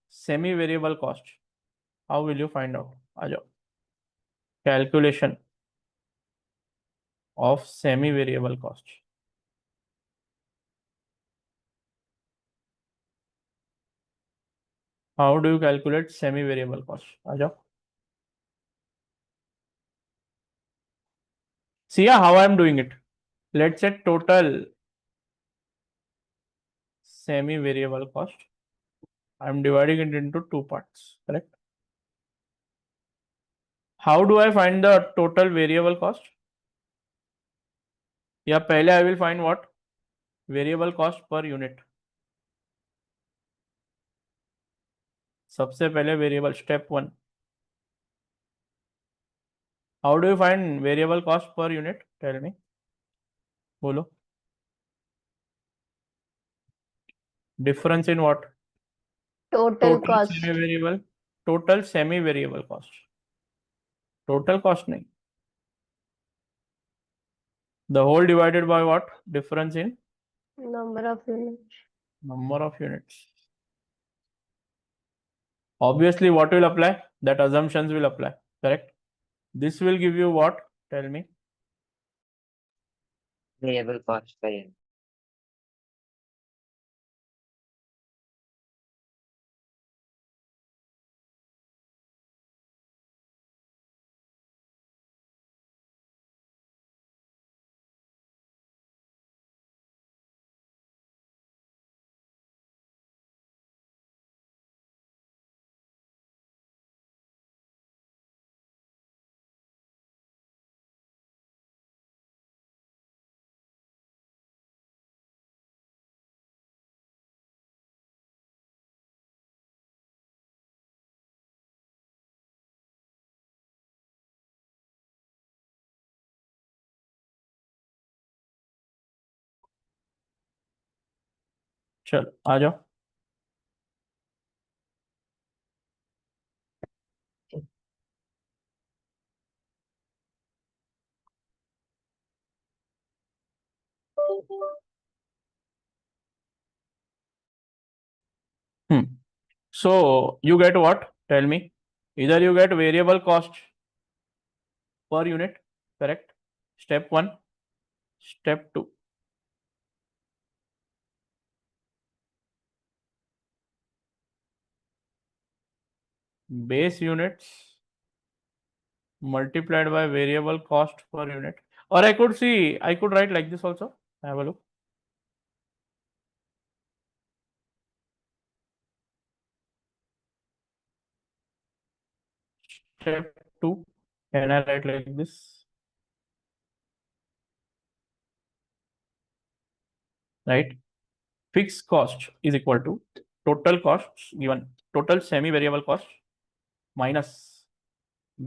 Semi-variable cost. How will you find out? आ जाओ. Calculation of semi-variable cost. How do you calculate semi-variable cost? आ जाओ. See how I am doing it. Let's say total semi-variable cost. I am dividing it into two parts. Correct? How do I find the total variable cost? Yeah, पहले I will find what? Variable cost per unit. सबसे पहले variable step 1. How do you find variable cost per unit? Tell me. बोलो. Difference in what? Total cost. Semi-variable. Total semi-variable cost. Total cost नहीं. The whole divided by what? Difference in Number of units. number of units. Obviously, what will apply? That assumptions will apply. correct? This will give you what? Tell me. Variable cost per unit. चलो आ जाओ. So you get what? Tell me. Either you get variable cost per unit, correct? Step 1. Step 2. Base units multiplied by variable cost per unit. Or I could write like this also. Have a look. Step 2. Can I write like this? Right? Fixed cost is equal to total costs given, total semi-variable cost minus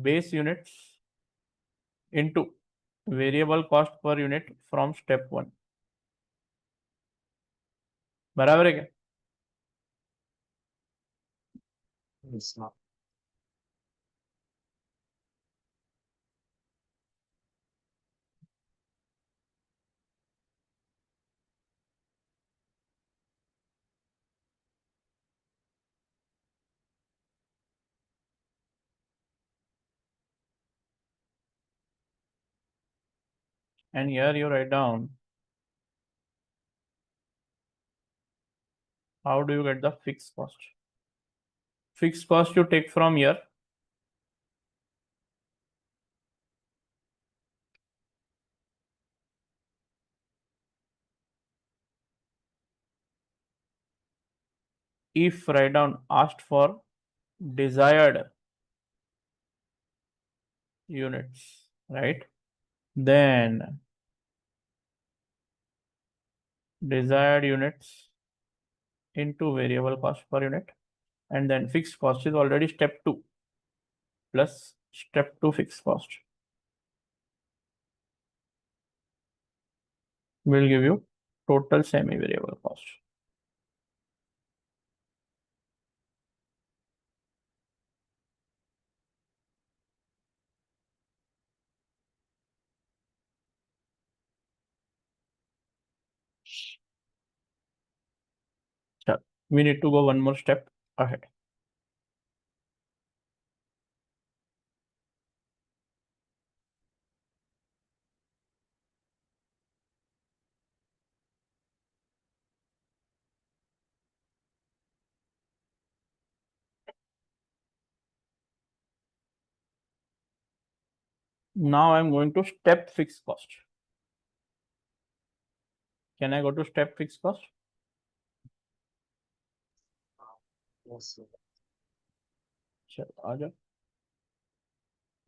base units into variable cost per unit from step 1. बराबर है क्या? It's not. And here you write down how do you get the fixed cost. Fixed cost you take from here. If write down asked for desired units, right? Then desired units into variable cost per unit, and then fixed cost is already step 2 plus step 2 fixed cost will give you total semi variable cost. So we need to go one more step ahead. Now I'm going to step fixed cost. Can I go to step fixed cost? Yes, sir. चलो आ जाओ.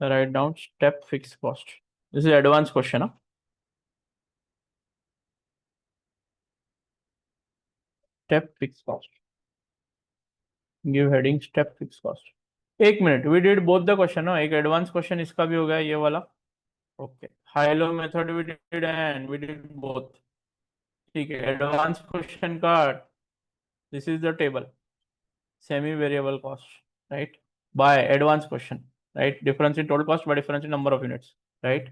Write down step fixed cost. This is advanced question. Huh? Step fixed cost. Give heading step fixed cost. एक minute, we did both the question. ना एक advanced question इसका भी हो गया ये वाला. Okay. High low method we did and we did both. ठीक है. Advanced question का this is the table. Semi variable cost, right? By advanced question, right? Difference in total cost by difference in number of units, right?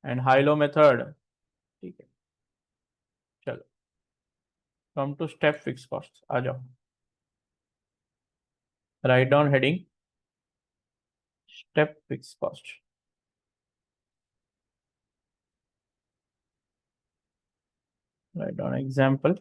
And high low method. ठीक है. चलो. Come to step fixed costs. आ जाओ. Write down heading step fixed cost. Write down example.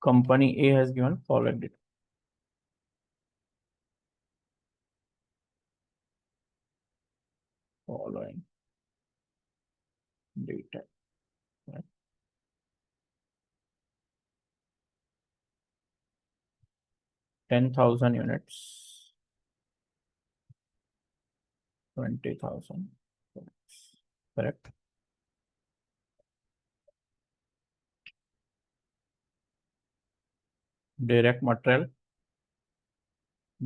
Company A has given following data. Following data. Right. 10,000 units. 20,000 units. Correct. Direct material,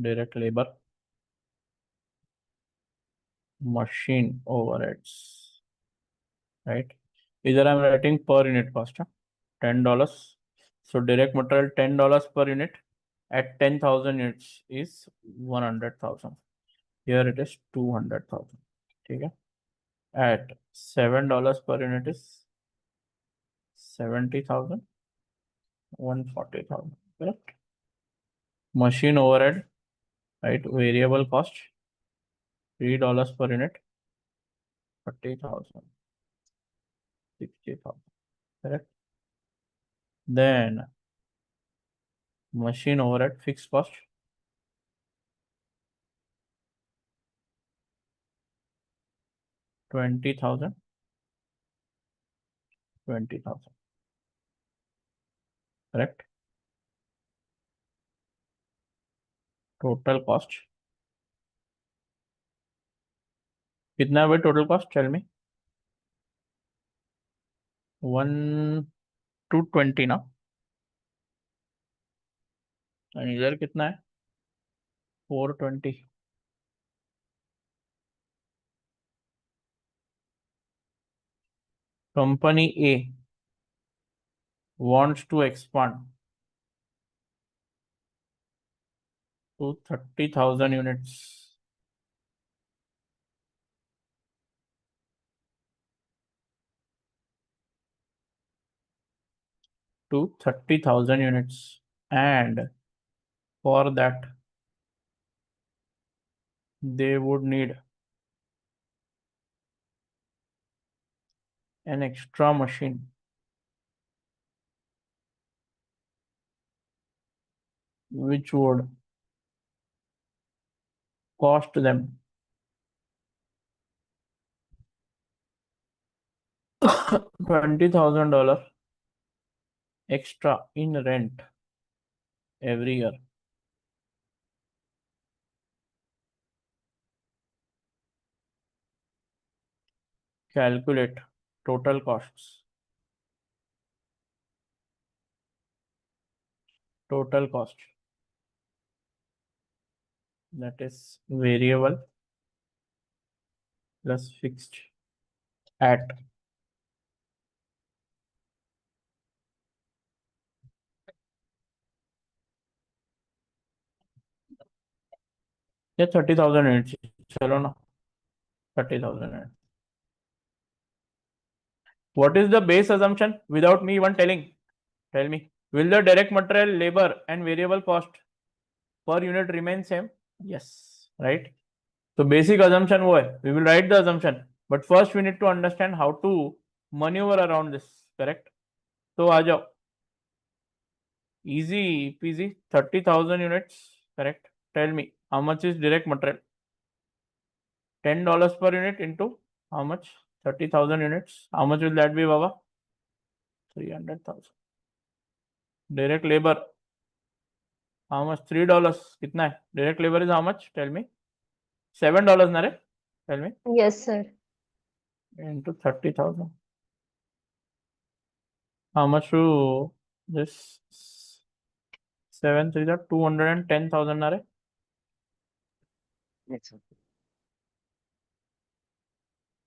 direct labor, machine overheads, right? Either I'm writing per unit cost, $10. So direct material $10 per unit at 10,000 units is 100,000. Here it is 200,000. Okay. At $7 per unit is 70,000, 140,000. Correct. Machine overhead, right? Variable cost $3 per unit, 30,000, 60,000. Correct. Then machine overhead fixed cost 20,000, 20,000. Correct. Total cost कितना है भाई total cost? Tell me. 1 to 20 ना, और इधर कितना है? 420. Company A wants to expand to 30,000 units. To 30,000 units, and for that they would need an extra machine which would cost them $20,000 extra in rent every year. Calculate total costs. Total cost, that is variable plus fixed, at yeah 30,000 units. चलो ना 30,000 units. What is the base assumption without me even telling? Tell me. Will the direct material, labor and variable cost per unit remain same? Yes, right? So basic assumption वो है. We will write the assumption, but first we need to understand how to maneuver around this. Correct? So आ जाओ. Easy peasy. 30,000 units. Correct? Tell me how much is direct material? $10 per unit into how much? 30,000 units. How much will that be, Baba? 300,000. Direct labor. How much? $3. कितना है? Direct labor is how much? Tell me. $7 ना रे? Tell me. Yes, sir. Into 30,000. How much to this? 7 3 are 210,000 ना रे? 100.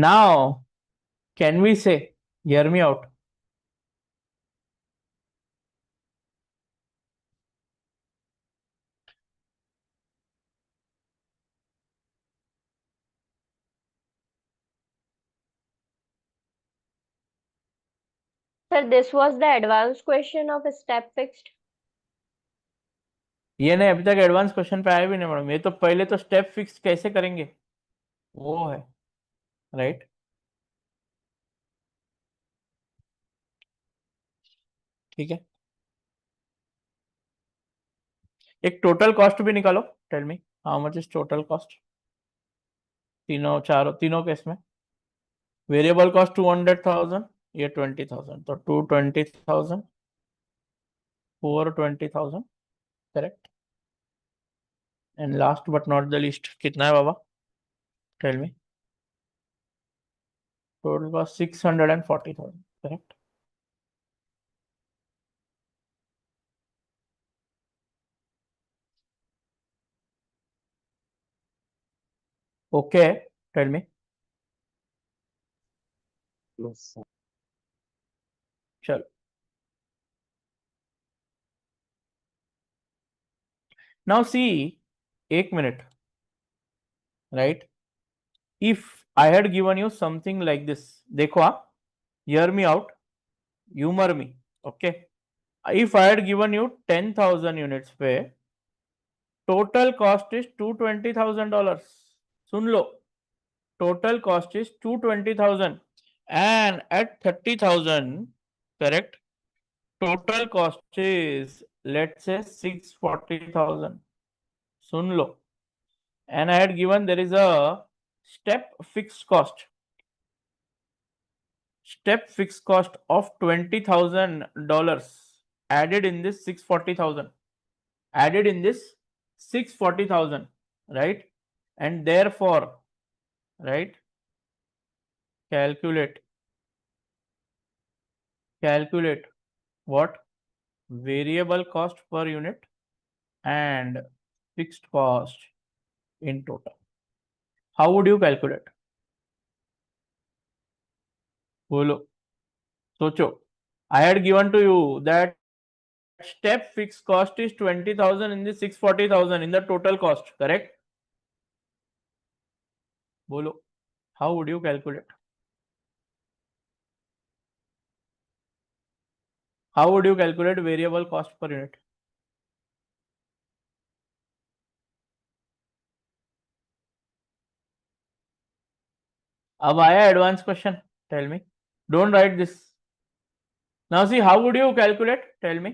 Now, can we say, hear me out. Sir, this was the advanced question of step fixed. ये नहीं, अभी तक advance question पे आया भी नहीं मैडम। ये तो पहले तो स्टेप फिक्स कैसे करेंगे वो है, राइट? ठीक है, एक टोटल कॉस्ट भी निकालो। Tell me how much is total cost तीनों केस में। वेरिएबल कॉस्ट 200,000, ये 20,000, तो 220,000, 420,000, correct. And last but not the least कितना है बाबा? Tell me. Total cost 640,000, correct. Okay, tell me. Yes, sir. चलो, नाउ सी, एक minute, right? If I had given you something like this, देखो hear me out, humour me, okay? If I had given you 10,000 units पे total cost is $220,000, soon low, total cost is 220,000 and at 30,000, correct, total cost is let's say 640,000, soon low, and I had given there is a step fixed cost of $20,000 added in this 640,000, right? And therefore, right, calculate what? Variable cost per unit and fixed cost in total. How would you calculate? Bolo, socho. I had given to you that step fixed cost is 20,000 in the 640,000 in the total cost, correct? Bolo, how would you calculate? How would you calculate variable cost per unit? अब आया advanced question. Tell me. Don't write this. Now see, how would you calculate? Tell me.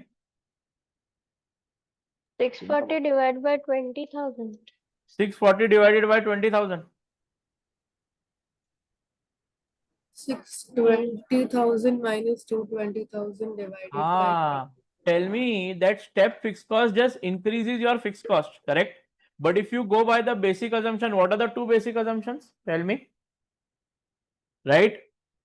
640 divided by 20,000. 640 divided by 20,000. 620,000 minus 220,000 divided by Tell me that step fixed cost just increases your fixed cost, correct? But if you go by the basic assumption, what are the two basic assumptions? Tell me. Right?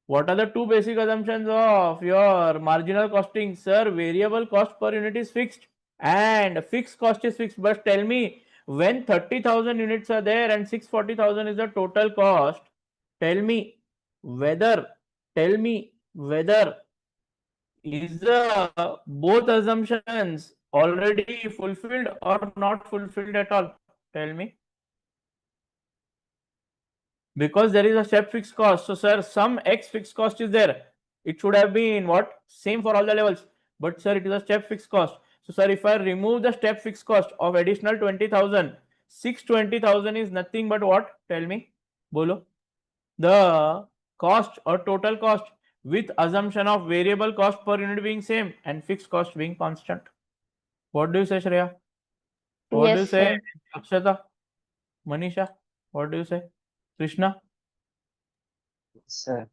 What are the two basic assumptions of your marginal costing? Sir, variable cost per unit is fixed and fixed cost is fixed. But tell me, when 30,000 units are there and 640,000 is the total cost, tell me whether is both assumptions already fulfilled or not fulfilled at all? Tell me. Because there is a step fixed cost. So sir, some X fixed cost is there. It should have been what? Same for all the levels. But sir, it is a step fixed cost. So sir, if I remove the step fixed cost of additional 20,000, 620,000 is nothing but what? Tell me. Bolo. The cost or total cost with assumption of variable cost per unit being same and fixed cost being constant. What do you say, Shreya? What do you Yes, say, sir. Akshata? Manisha? What do you say? Krishna? Yes, sir.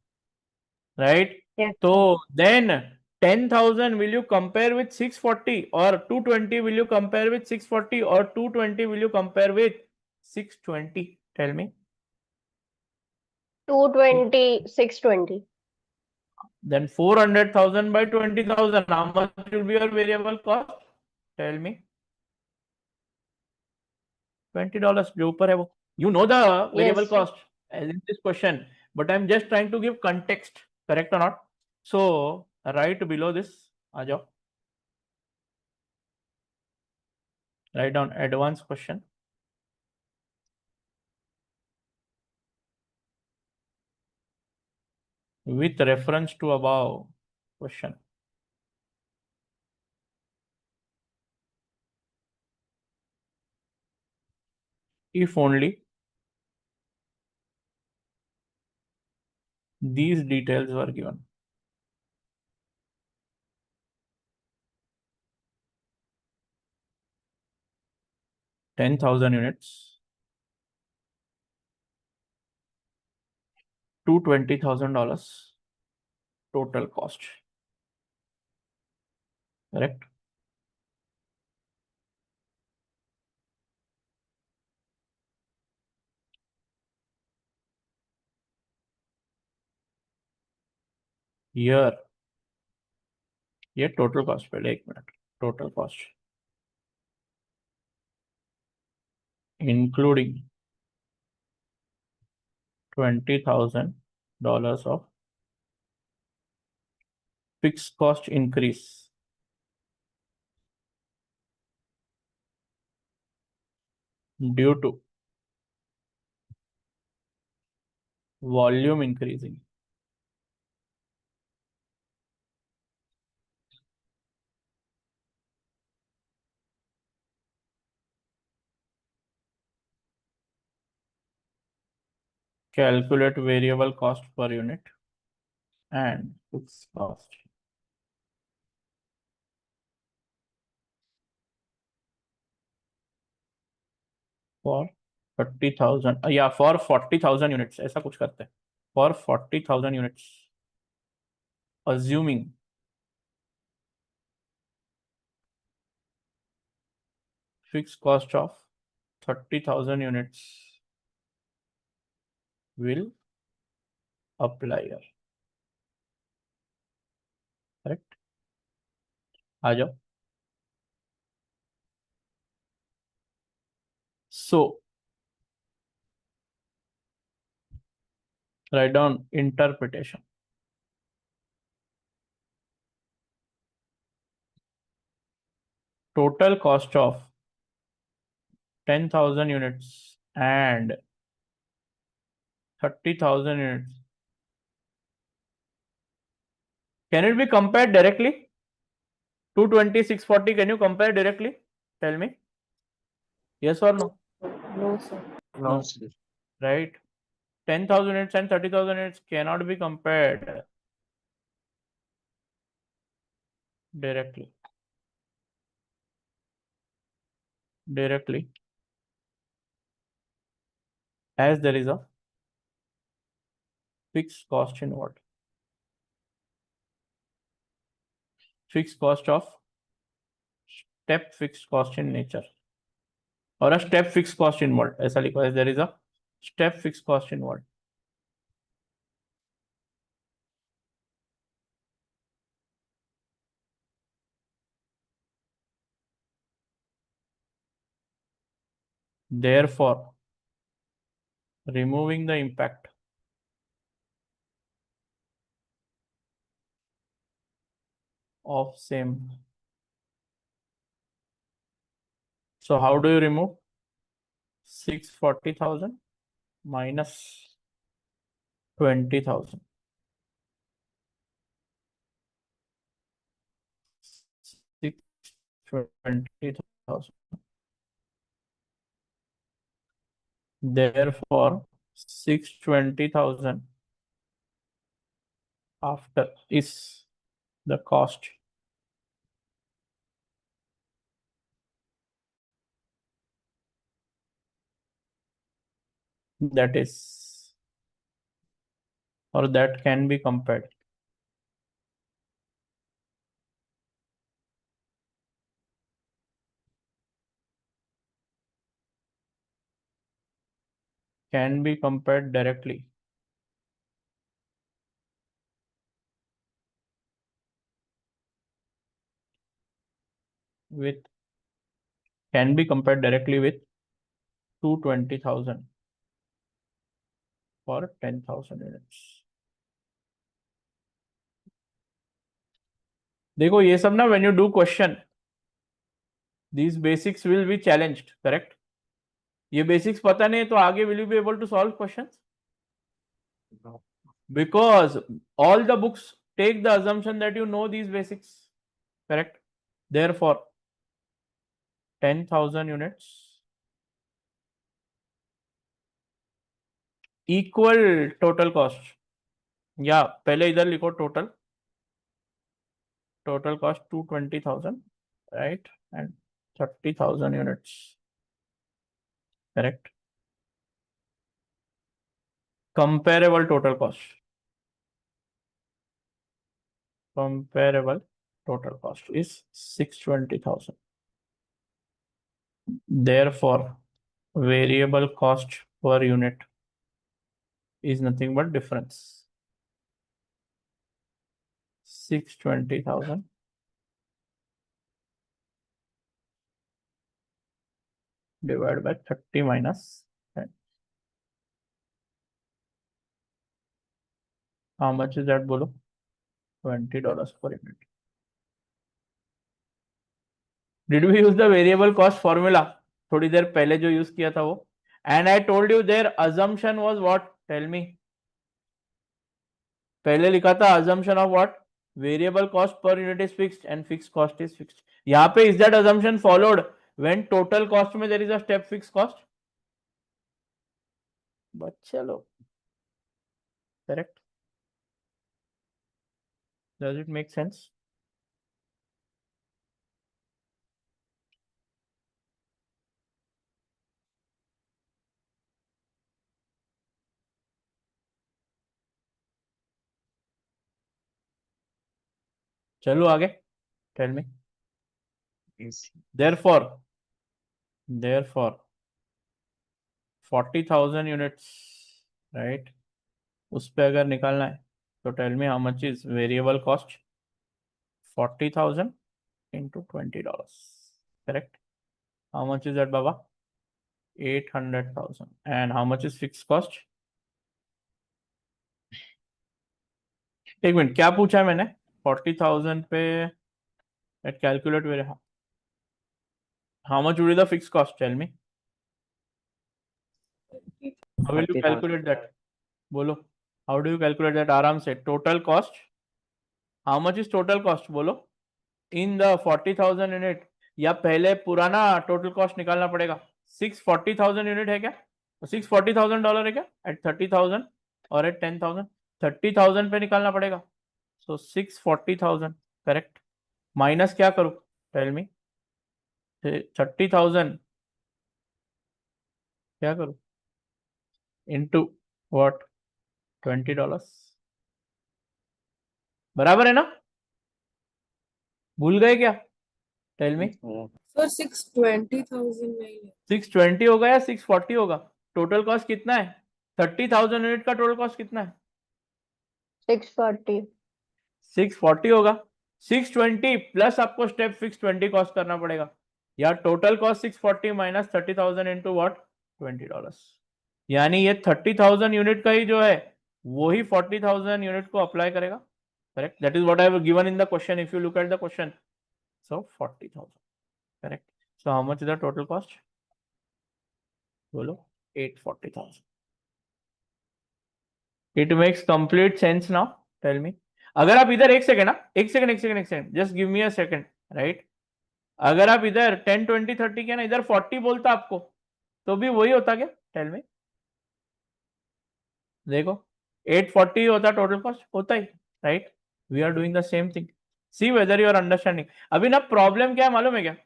Right? Yes. So then 10,000 will you compare with 640 or 220 will you compare with 640 or 220 will you compare with 620? Tell me. 220, 620. Then 400,000 by 20,000, how much will be your variable cost? Tell me. $20 जो ऊपर है वो. You know the variable Yes, sir. cost as in this question. but I'm just trying to give context, correct or not? So right below this, Ajo, write down advanced question. With reference to above question. If only these details were given. $10,000 units to $20,000 total cost. Correct? Here, ये total cost पहले एक minute. Total cost including $20,000 of fixed cost increase due to volume increasing. Calculate variable cost per unit and fixed cost. For 30,000, yeah, for 40,000 units, ऐसा कुछ करते हैं. For 40,000 units, assuming fixed cost of 30,000 units will apply here. Correct? आ जाओ. So write down interpretation. Total cost of 10,000 units and 30,000 units. Can it be compared directly? 220, 640, can you compare directly? Tell me. Yes or no? No, sir. No, No. sir. Right? 10,000 units and 30,000 units cannot be compared directly. As there is a fixed cost involved. Fixed cost of step fixed cost in nature. Or a step fixed cost involved. ऐसा लिखो, as there is a step fixed cost involved. Therefore, removing the impact of same. So how do you remove? 640,000 minus 20,000. 620,000. Therefore, 620,000 after is the cost that is, or that can be compared. Can be compared directly with, can be compared directly with 220,000 for 10,000 units. देखो ये सब ना when you do question, these basics will be challenged, correct? ये basics पता नहीं है तो आगे will you be able to solve questions? No. Because all the books take the assumption that you know these basics, correct? Therefore 10,000 units equal total cost, या पहले इधर लिखो total cost 220,000, right? And 30,000 units, correct? Comparable total cost is 620,000. Therefore variable cost per unit is nothing but difference, 620,000 divided by 30 minus 10. How much is that, bolo? $20 per unit. Did we use the variable cost formula? थोड़ी देर पहले जो use किया था वो. And I told you their assumption was what? Tell me. पहले लिखा था assumption of what? Variable cost per unit is fixed and fixed cost is fixed. यहाँ पे is that assumption followed when total cost में there is a step fixed cost? But चलो, correct? Does it make sense? चलो आगे. Tell me. Yes. Therefore 40,000 units, right? उस पे अगर निकालना है तो tell me how much is variable cost? 40,000 into $20, correct? How much is that, Baba? 800,000. And how much is fixed cost? एक minute, क्या पूछा है मैंने? 40,000 पे at calculate where how much would be the fixed cost? Tell me. How will you 30,000. calculate that? बोलो. How do you calculate that? आराम से. Total cost. How much is total cost? बोलो. In the 40,000 unit, या पहले पुराना total cost निकालना पड़ेगा. 640,000 unit है क्या? $640,000 है क्या? At 30,000 और at 10,000? 30,000 पे निकालना पड़ेगा. So 640,000, correct? Minus क्या करूँ? Tell me. 30,000 क्या करूँ? Into what? $20. बराबर है ना? भूल गए क्या? Tell me. सर 620,000 नहीं है. 620 होगा या 640 होगा? टोटल कॉस्ट कितना है? 30,000 यूनिट का टोटल कॉस्ट कितना है? 640. 640 होगा. 620 प्लस आपको स्टेप फिक्स 20 कॉस्ट करना पड़ेगा, या total cost 640 minus 30,000 into what? $20. यानी ये 30,000 यूनिट का ही जो है वो ही 40,000 यूनिट को अप्लाई करेगा, correct? That is what I have given in the question. If you look at the question, so 40,000, correct? So how much is the total cost? बोलो. 840,000. It makes complete sense now. Tell me. अगर आप इधर एक second just give me a second, right? अगर आप इधर 10 20 30 के ना इधर 40 बोलता आपको तो भी वही होता क्या? Tell me. देखो 840 होता टोटल कॉस्ट, होता ही, right? We are doing the same thing. See whether you are understanding. अभी ना प्रॉब्लम क्या है मालूम है क्या?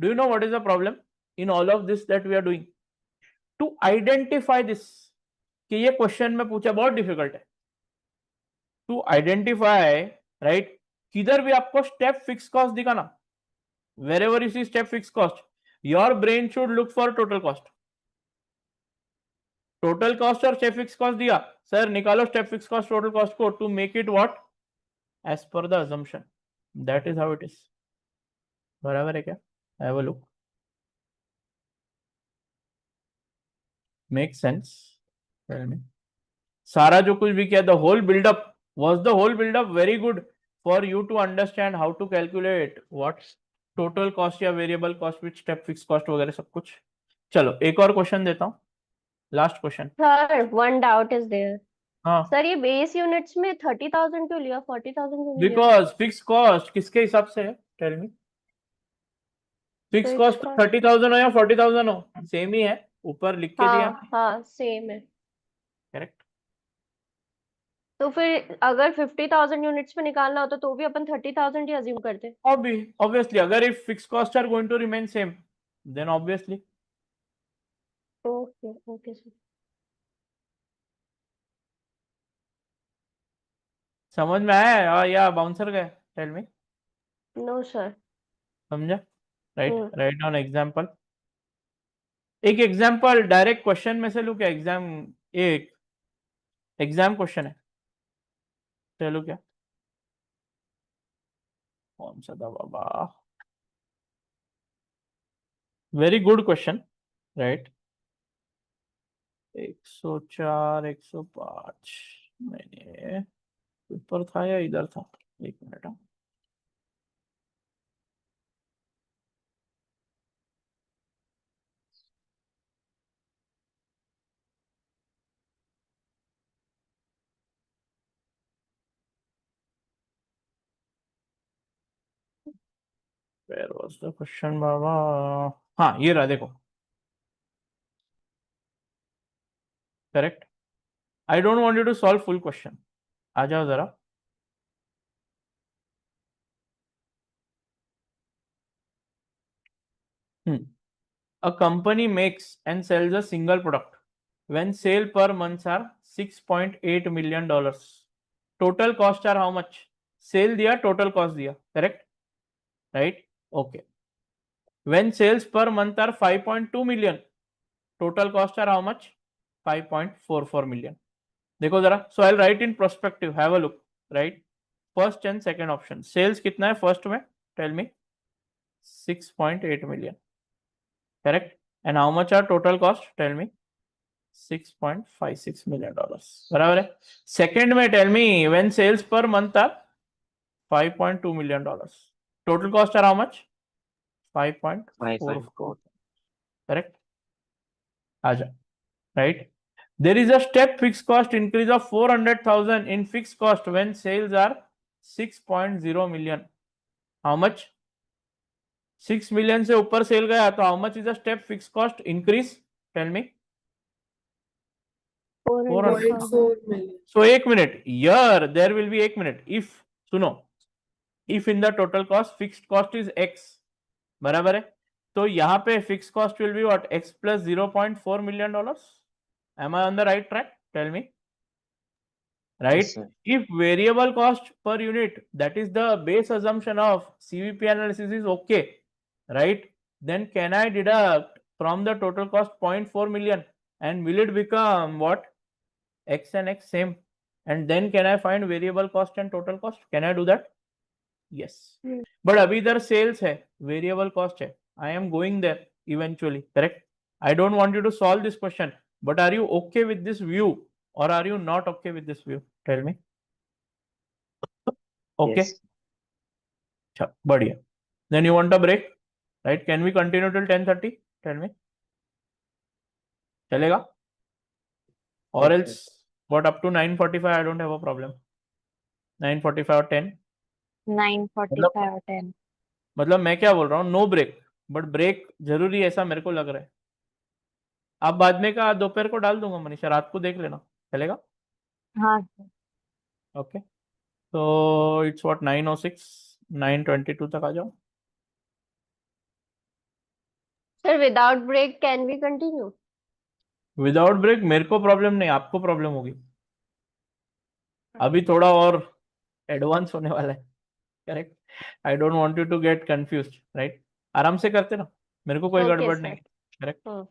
Do you know what is the problem in all of this that we are doing? To identify this कि ये question में पूछा बहुत डिफिकल्ट है. To identify, right? किधर भी आपको स्टेप फिक्स कॉस्ट दिखा ना, wherever you see step fixed cost, your brain should look for total cost. total cost और step fixed cost दिया, सर निकालो step fixed cost total cost को, to make it what? As per the assumption. That is how it is. बराबर है क्या? Have a look. Make sense? Tell me. सारा जो कुछ भी किया, the whole buildup, was the whole build-up very good for you to understand how to calculate what's total cost या variable cost with step fixed cost वगैरह सब कुछ. चलो एक और क्वेश्चन देता हूँ, last question. Sir, one doubt is there. हाँ, सर ये बेस यूनिट्स में 30,000 क्यों लिया, 40,000 क्यों नहीं लिया? बिकॉज फिक्स कॉस्ट किसके हिसाब से है, tell me. Fix Fixed cost cost. 30,000 हो या 40,000 हो, सेम ही है, ऊपर लिख के दिया. हाँ सेम है. करेक्ट. तो फिर अगर 50,000 यूनिट्स में निकालना होता तो भी अपन 30,000 ही अज्यूम करते. Obviously, अगर if fixed costs are going to remain same, then obviously. Okay okay sir. समझ में आया या बाउंसर गए, टेल मी. No sir. समझा. Right, write down example. एक एग्जाम्पल डायरेक्ट क्वेश्चन में से लू क्या, एग्जाम, एक एग्जाम क्वेश्चन है, चलो क्या, कौन सा था बाबा, वेरी गुड क्वेश्चन, राइट. 104 105 मैंने ऊपर था या इधर था, एक minute. Where was the question बाबा. हाँ ये रहा, देखो. Correct. I don't want you to solve full question, आ जाओ जरा. A company makes and sells a single product when sale per months are $6.8 million. Total cost are how much? Sale दिया, total cost दिया, correct, right? Okay. When sales per month are 5.2 million, total cost are how much? 5.44 million. देखो जरा. So I'll write in perspective, have a look, right? First and second option. Sales कितना है first में? Tell me. 6.8 million. Correct. And how much are total cost? Tell me. $6.56 million. बराबर है. Second में tell me, when sales per month are $5.2 million, total cost are how much? 5.44. Correct. आ जा. Right. There is a step fix cost increase of 400,000 in fix cost when sales are 6.0 million. How much? 6 million से ऊपर sale गया तो how much is a step fix cost increase, tell me. 400,000. 0.4 million. So एक minute, here there will be, एक minute, if, सुनो, if in the total cost fixed cost is x, बराबर है, तो यहाँ पे fixed cost will be what? X plus $0.4 million. Am I on the right track? Tell me. Right? Yes, sir. If variable cost per unit, that is the base assumption of CVP analysis, is okay, right? Then can I deduct from the total cost 0.4 million and will it become what? X and X same, and then can I find variable cost and total cost? Can I do that? Yes. But अभी इधर sales है, variable cost है. I am going there eventually, correct? I don't want you to solve this question, but are you okay with this view or are you not okay with this view? Tell me. Okay. Yes. अच्छा, बढ़िया. Then you want a break, right? Can we continue till 10:30? Tell me. चलेगा? Or Yes, else sir. what, up to 9:45 I don't have a problem. 9:45 or 10. 9:45 और 10. मतलब मैं क्या बोल रहा हूँ, नो ब्रेक, बट ब्रेक जरूरी है ऐसा मेरे को लग रहा है. आप बाद में का दोपहर को डाल दूंगा मनीषा, रात को देख लेना, चलेगा? हाँ ओके. तो इट्स व्हाट 9:06, 9:22 तक आ जाओ. Sir, without break, can we continue? Without break मेरे को प्रॉब्लम नहीं, आपको प्रॉब्लम होगी. अभी थोड़ा और एडवांस होने वाला है, correct. I don't want you to get confused, right. आराम से करते ना, मेरे को कोई Okay, गड़बड़ sir. नहीं, correct. Hmm.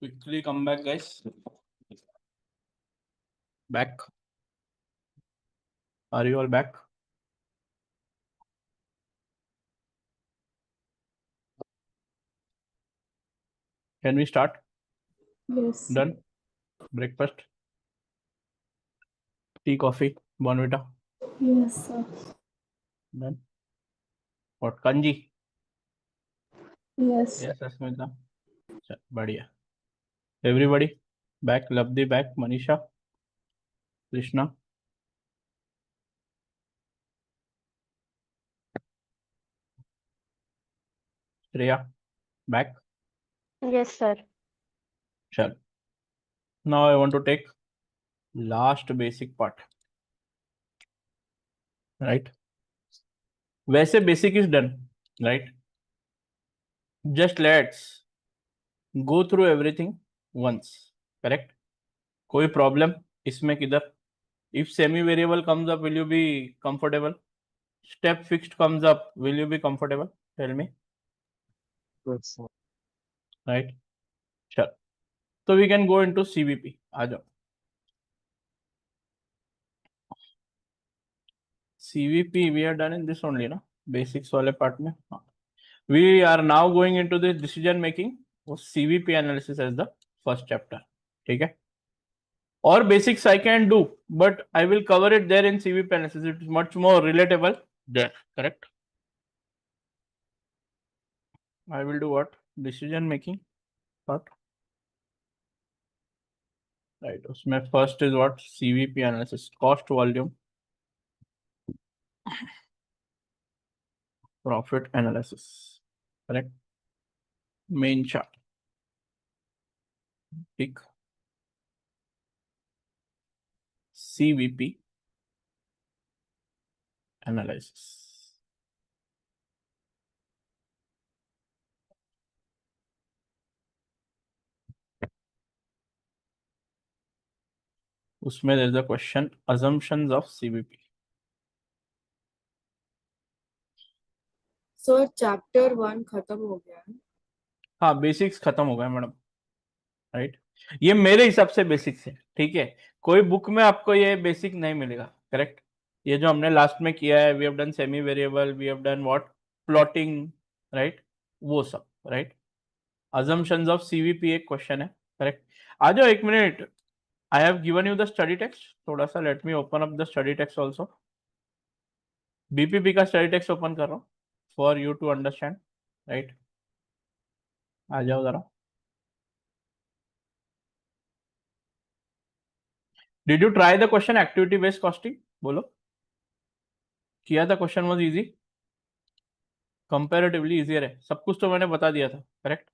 Quickly come back, guys. Back. Are you all back? Can we start? Yes. Done? Breakfast? Tea, coffee, Bonvita? Yes, sir. Done? What? Kanji? Yes. Yes, Asmita. Badhiya. Everybody? Back. Labdi back. Manisha? Krishna? Shreya? Back? Yes, sir. Chal. Now I want to take last basic part. Right? वैसे basic is done. Right? Just let's go through everything once. Correct? कोई problem इसमें किधर? If semi variable comes up, will you be comfortable? Step fixed comes up, will you be comfortable? Tell me. Good, sir. Right? Sure. So we can go into CVP. आ जाओ. CVP we are done in this only, ना? Basics वाले part में. हाँ. We are now going into the decision making or CVP analysis as the first chapter. ठीक है? Or basics I can do, but I will cover it there in CVP analysis. It is much more relatable there. Correct? I will do what? Decision making part. Right. उसमें first is what? CVP analysis. Cost volume. Profit analysis. Correct? Main chart. Pick CVP analysis. उसमें there is a question assumptions of CVP. Sir chapter 1 खत्म हो गया है. हाँ basics खत्म हो गए मैडम. राइट. ये मेरे हिसाब से बेसिक्स है. ठीक है. कोई बुक में आपको ये बेसिक नहीं मिलेगा. करेक्ट. ये जो हमने लास्ट में किया है we have done semi variable we have done what plotting. Right. वो सब. राइट. assumptions of CVP एक क्वेश्चन है. करेक्ट. आ जाओ एक minute. I have given you the study text. थोड़ा सा let me open up the study text also. BPP का study text open कर रहा हूँ for you to understand. Right. आ जाओ जरा. Did you try the question activity based costing? बोलो. किया था. Question was easy. Comparatively easier है. सब कुछ तो मैंने बता दिया था. करेक्ट.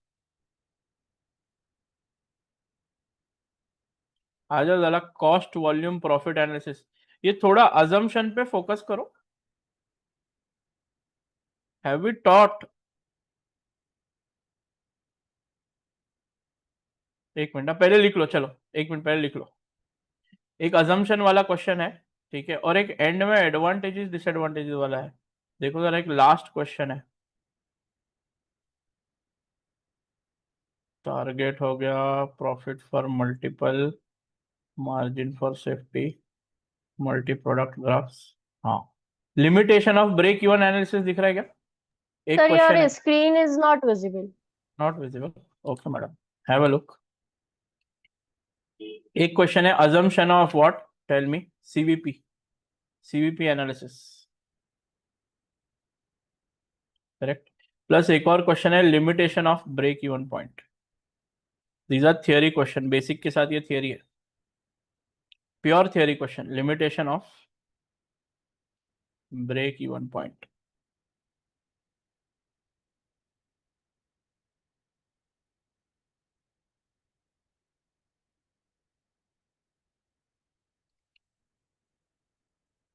आ जाओ जरा. Cost volume profit analysis. ये थोड़ा अजम्पशन पे फोकस करो. Have we taught. एक मिनट पहले लिख लो. चलो एक मिनट पहले लिख लो. एक अजम्पशन वाला क्वेश्चन है. ठीक है. और एक एंड में एडवांटेजेस डिसएडवांटेजेस वाला है. देखो जरा. एक लास्ट क्वेश्चन है. टारगेट हो गया. Profit for multiple. Margin for safety. Multi product graphs. हाँ. Limitation of break even analysis दिख रहा है क्या? एक Sir, क्वेश्चन your है. screen is not visible. Not visible. Okay madam. Have a look. एक क्वेश्चन है assumption of what. Tell me. CVP analysis. Correct. Plus एक और क्वेश्चन है limitation of break even point. These are theory question. Basic के साथ ये theory है. Pure theory question. Limitation of break even point.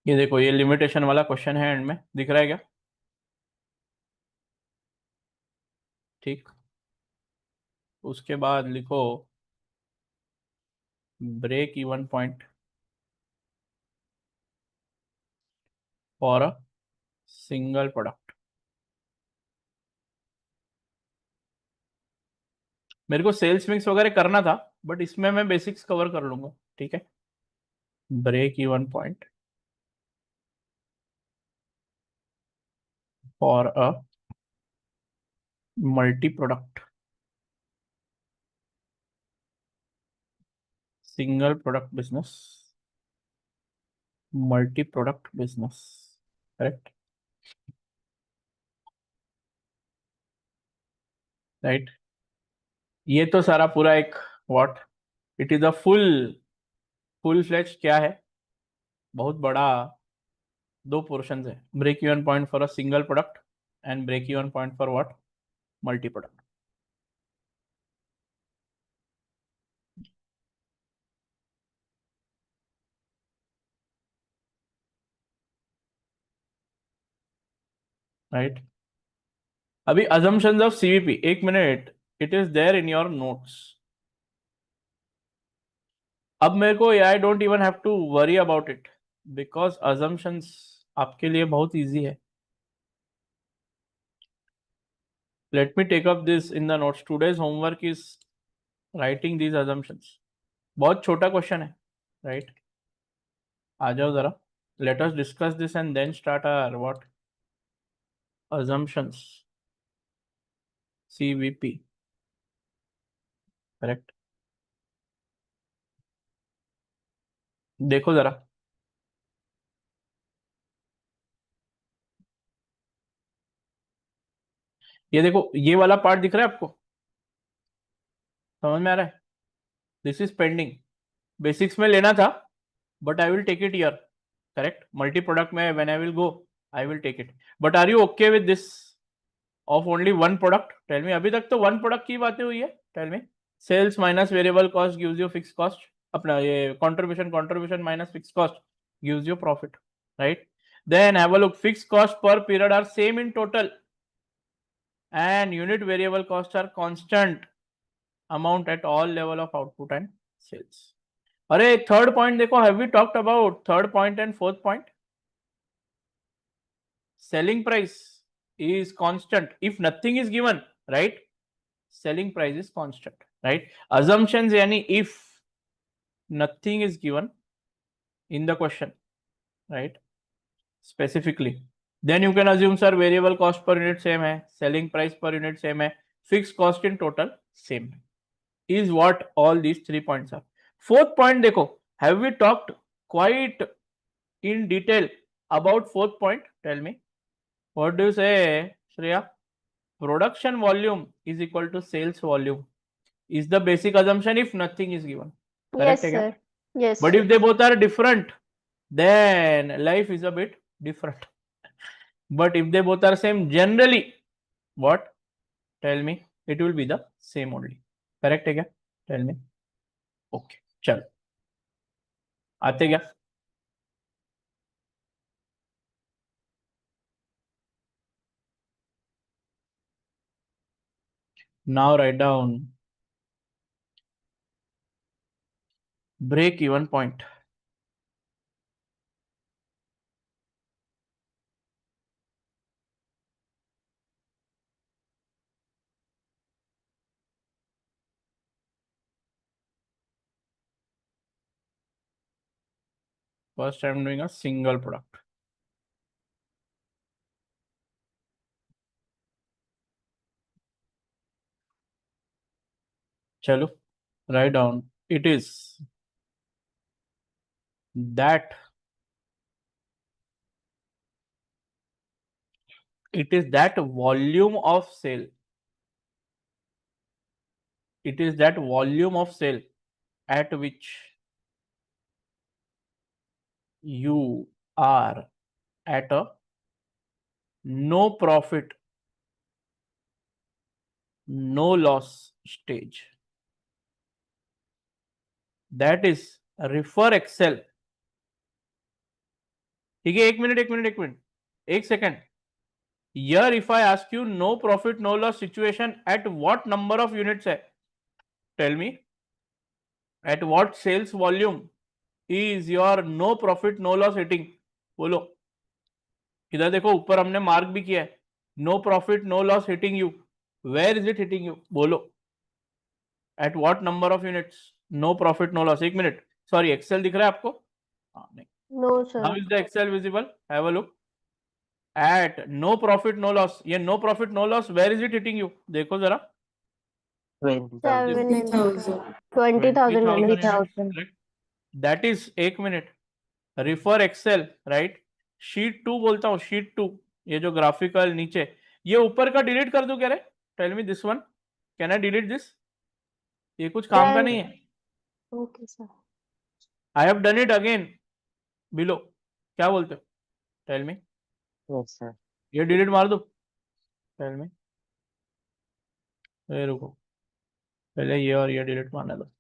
ये देखो. ये लिमिटेशन वाला क्वेश्चन है. एंड में दिख रहा है क्या? ठीक. उसके बाद लिखो break even point for a single product. मेरे को सेल्स मिक्स वगैरह करना था, बट इसमें मैं बेसिक्स कवर कर लूंगा, ठीक है। Break even point for a multi product single product business, multi product business, correct, right. ये तो सारा पूरा एक what, it is a full fledge क्या है, बहुत बड़ा दो पोर्शन है। Break even point for a single product and break even point for what, multi product. Right. अभी assumptions ऑफ सीवीपी, एक minute, it is there in your notes. अब मेरे को I don't even have to worry about it because assumptions आपके लिए बहुत easy है। Let me take up this in the notes. Today's homework is writing these assumptions। बहुत छोटा question है, राइट। आ जाओ जरा, let us discuss this and then start our what, assumptions CVP, correct. देखो जरा, ये देखो, ये वाला पार्ट दिख रहा है आपको, समझ में आ रहा है? दिस इज पेंडिंग, बेसिक्स में लेना था, but I will take it here, correct. Multi product में when I will go I will take it, but are you okay with this of only one product? Tell me, अभी तक तो one product की बातें हुई है। Tell me, sales minus variable cost gives you fix cost, अपना ये contribution minus fix cost gives you profit, right. Then have a look, fix cost पर period are same in total and unit variable costs are constant amount at all level of output and sales. अरे third point देखो, have we talked about third point and fourth point? Selling price is constant if nothing is given, right? Selling price is constant, right? Assumptions यानी if nothing is given in the question, right? Specifically, then you can assume sir variable cost per unit same है, selling price per unit same है, fixed cost in total same है, is what all these 3 points are. Fourth point देखो, have we talked quite in detail about fourth point? Tell me, what do you say, Shreya? Production volume is equal to sales volume is the basic assumption if nothing is given, correct? Yes, sir. Yes. But if they both are different, then life is a bit different. But if they both are same, generally what, tell me, it will be the same only, correct है क्या? Tell me. Okay, चलो आते क्या? Now write down break even point. First I'm doing a single product. चलो write down, it is that volume of sale, it is that volume of sale at which you are at a no profit no loss stage, that is refer Excel. ठीक है, एक minute, एक second. Here if I ask you no profit no loss situation, at what number of units है? Tell me, at what sales volume is your no profit no loss hitting? बोलो, इधर देखो ऊपर हमने मार्क भी किया है, no profit no loss hitting you, where is it hitting you? बोलो, At what number of units? No profit, no loss. एक मिनट, sorry, Excel दिख रहा है आपको? हाँ, नहीं. No, sir. How is the Excel visible? Have a look. At no profit, no loss. ये no profit, no loss. Where is it hitting you? देखो जरा. 20,000. 20,000. 20,000 units. 20,000. Correct. That is, एक minute. Refer Excel, right? Sheet 2 बोलता हूँ, sheet 2. ये जो graphical नीचे, ये ऊपर का delete कर दूं क्या रे? Tell me this one. Can I delete this? ये कुछ काम का Then- नहीं है. Okay, sir. I have done it again. Below. क्या बोलते हो? Tell me. Yes, sir. ये डिलीट मार दो. Tell me. ये रुको, पहले ये और ये डिलीट मारने दो.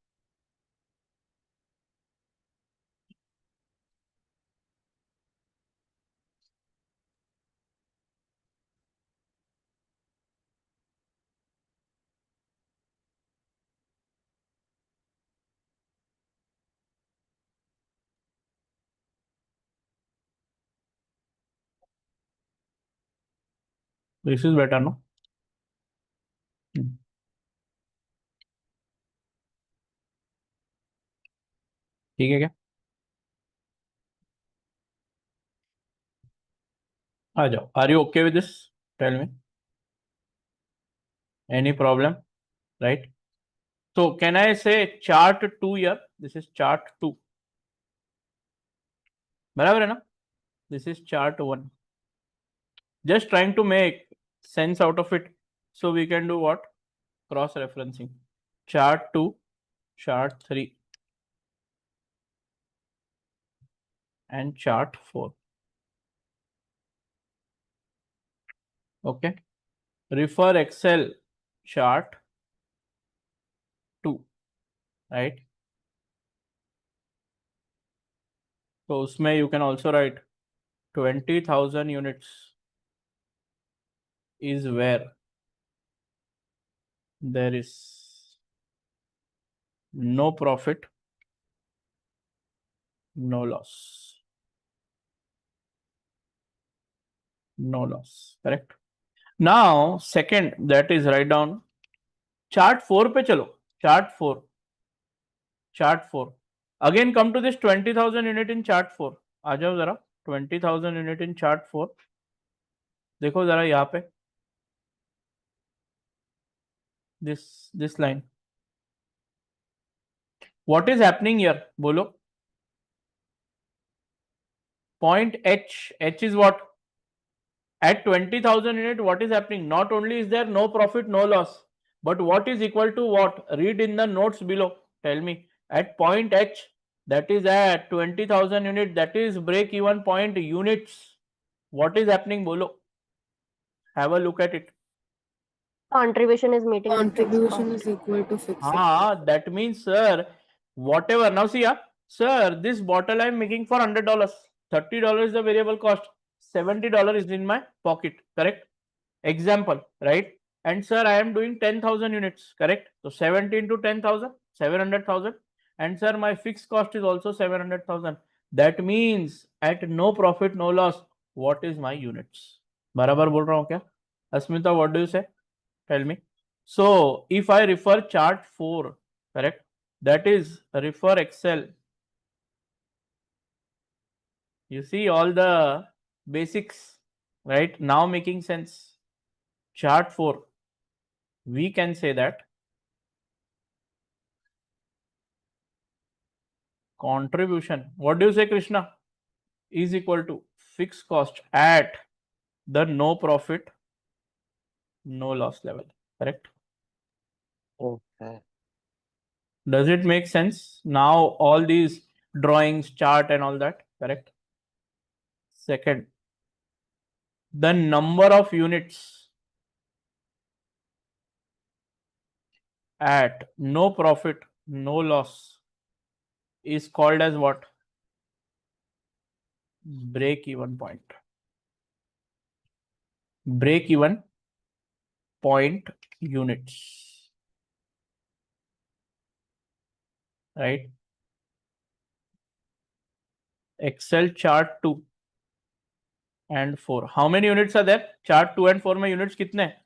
This is better no. ठीक है क्या? आ जाओ. Are you okay with this? Tell me. Any problem? Right. So can I say chart 2 here? This is chart 2. बराबर है ना? This is chart 1. Just trying to make sense out of it. So we can do what? Cross referencing. Chart 2, chart 3, and chart 4. Okay. Refer Excel chart 2. Right. So usme you can also write 20,000 units is where there is no profit, no loss. No loss. Correct. Now second, that is write down chart 4 पे चलो. Chart 4. Chart 4. Again come to this 20,000 unit in chart 4. आ जाओ जरा. 20,000 unit in chart 4. देखो जरा यहाँ पे. This line. What is happening here? बोलो. Point H. H is what? At 20,000 unit, what is happening? Not only is there no profit, no loss, but what is equal to what? Read in the notes below. Tell me. At point H, that is at 20,000 unit, that is break even point units. What is happening? Bolo. Have a look at it. Contribution is meeting the fixed Contribution cost. is equal to fixed cost. Ah, that means, sir, whatever. Now see, sir, this bottle I am making for $100. $30 is the variable cost. $70 is in my pocket. Correct? Example, right? And sir, I am doing 10,000 units. Correct? So 70 into 10,000, 700,000. And sir, my fixed cost is also 700,000. That means at no profit, no loss, what is my units? बराबर बोल रहा हूँ क्या? Asmita, what do you say? Tell me. So if I refer chart 4, correct? That is refer Excel. You see all the basics, right? Now making sense. Chart 4. We can say that contribution, what do you say, Krishna, is equal to fixed cost at the no profit, no loss level. Correct? Okay. Does it make sense? Now all these drawings, chart and all that. Correct? Second, the number of units at no profit, no loss is called as what? Break even point. Break even point units. Right? Excel chart 2 and 4. How many units are there? Chart 2 and 4 में units कितने हैं?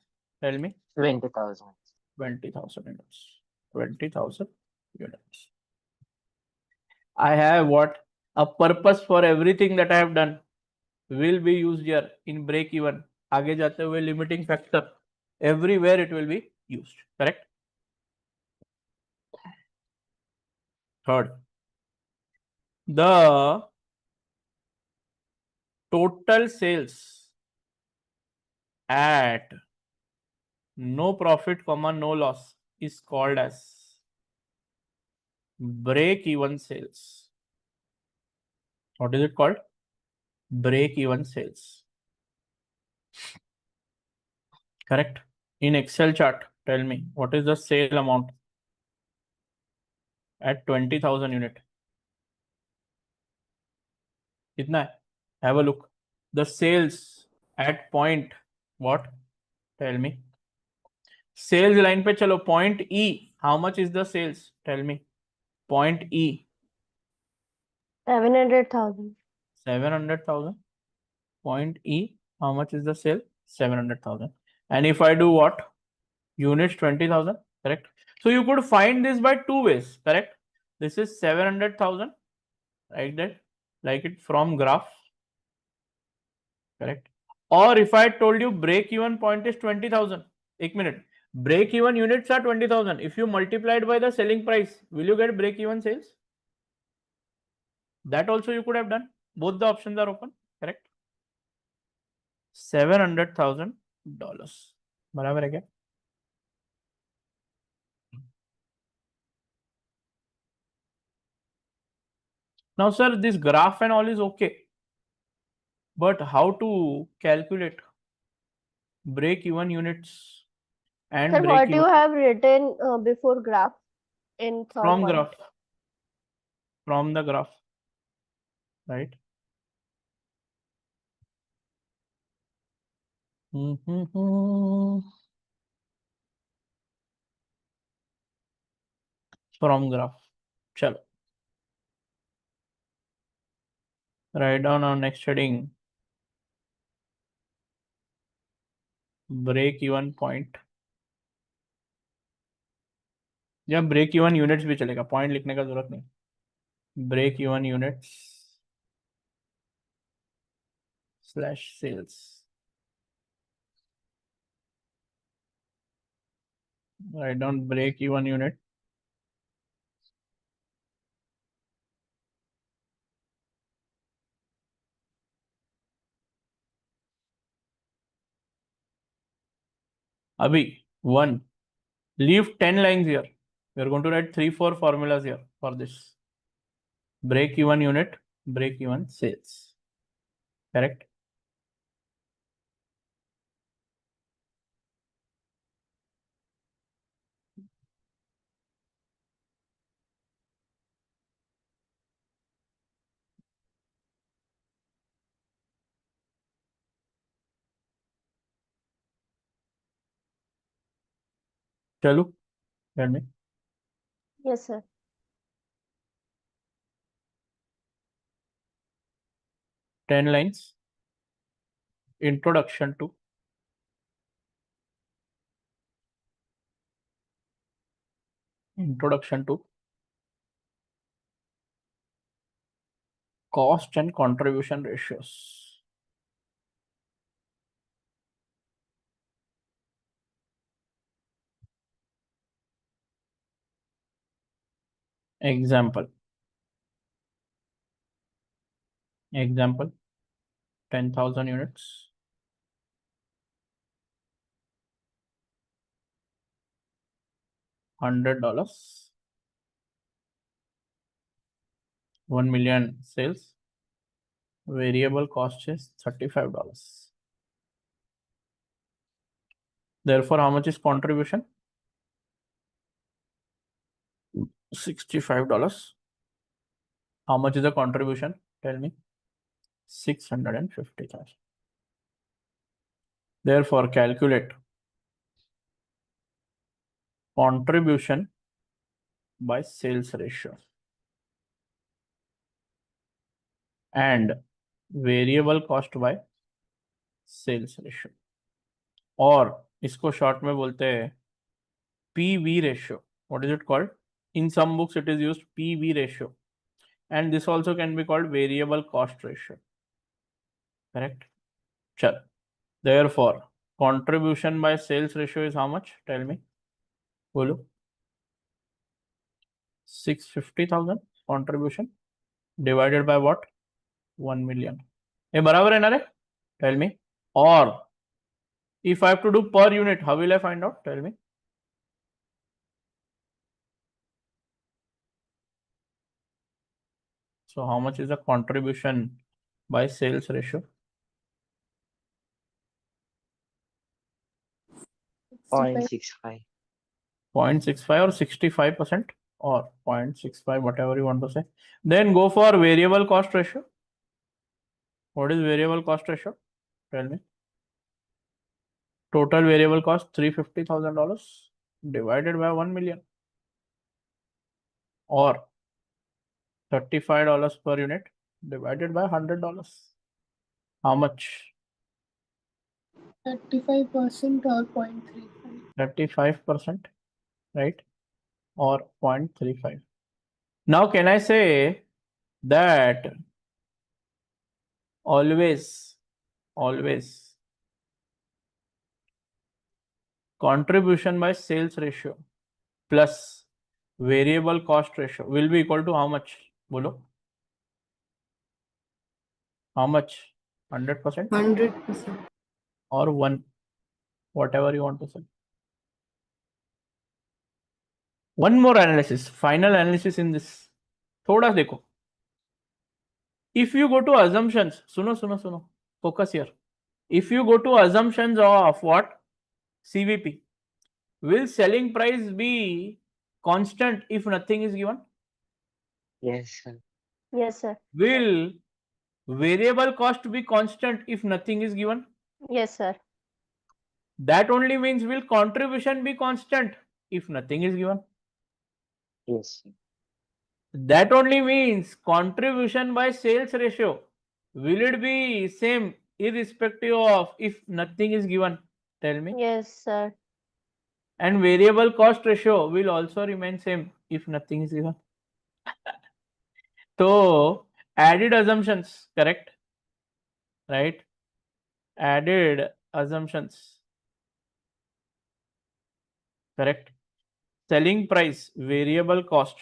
Tell me. 20,000. 20,000 units. 20,000 units. I have what? A purpose for everything that I have done will be used here in break even. आगे जाते हुए limiting factor. Everywhere it will be used. Correct? Third, the total sales at no profit, no loss is called as break even sales. What is it called? Break even sales. Correct? In Excel chart, tell me what is the sale amount at 20,000 unit? कितना है? Have a look. The sales at point what? Tell me. Sales line पे चलो. Point E. How much is the sales? Tell me. Point E. 700,000. 700,000. Point E. How much is the sale? 700,000. And if I do what? Units 20,000. Correct. So you could find this by two ways. Correct. This is 700,000. Like that. Like it from graph. Correct. Or if I told you break even point is 20,000. 1 minute. Break even units are 20,000. If you multiply it by the selling price, will you get break even sales? That also you could have done. Both the options are open. Correct. $700,000. बराबर है क्या? Now, sir, this graph and all is okay. But how to calculate break even units and Sir, break what even you have written before graph in third from point? graph? From the graph, right? From graph. Chalo. Write down our next heading. Break even point. या break even units भी चलेगा, point लिखने का जरूरत नहीं. Break even units slash sales. Write down break even unit अभी 1. Leave 10 lines here. We are going to write 3-4 formulas here for this. Break even unit, break even sales. Correct? Chalu, tell me. Yes, sir. 10 lines. Introduction to cost and contribution ratios. Example 10,000 units. $100. 1 million sales. Variable cost is $35. Therefore, how much is contribution? $65. How much is the contribution? Tell me. 650,000. Therefore, calculate contribution by sales ratio and variable cost by sales ratio. और इसको short में बोलते हैं PV ratio. What is it called? In some books, it is used PV ratio. And this also can be called variable cost ratio. Correct? Sure. Therefore, contribution by sales ratio is how much? Tell me. Bolo. 650,000 contribution divided by what? 1 million. ये बराबर है ना रे? Tell me. Or if I have to do per unit, how will I find out? Tell me. So how much is the contribution by sales ratio? 0.65. 0.65 or 65% or 0.65, whatever you want to say. Then go for variable cost ratio. What is variable cost ratio? Tell me. Total variable cost $350,000 divided by 1 million or $35 per unit divided by $100. How much? 35% or 0.35. 35%, right? Or 0.35. Now, can I say that always contribution by sales ratio plus variable cost ratio will be equal to how much? Bolo? How much? 100% 100%. or 1, whatever you want to say. One more analysis, final analysis in this. थोड़ा देखो. If you go to assumptions, सुनो, focus here. If you go to assumptions of what? CVP. Will selling price be constant if nothing is given? Yes, sir. Yes, sir. Will variable cost be constant if nothing is given? Yes, sir. That only means will contribution be constant if nothing is given? Yes, sir. That only means contribution by sales ratio will it be same irrespective of if nothing is given? Tell me. Yes, sir. And variable cost ratio will also remain same if nothing is given. So added assumptions, correct? Right? Added assumptions, correct? Selling price, variable cost,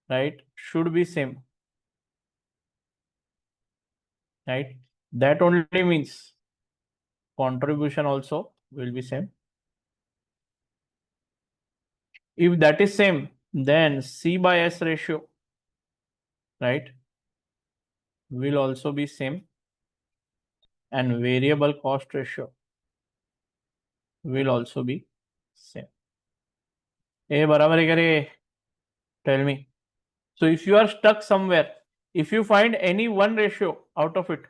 right, should be same, right? That only means contribution also will be same. If that is same, then C by S ratio, right, will also be same, and variable cost ratio will also be same. A barabar hai kare? Tell me. So if you are stuck somewhere, if you find any one ratio out of it,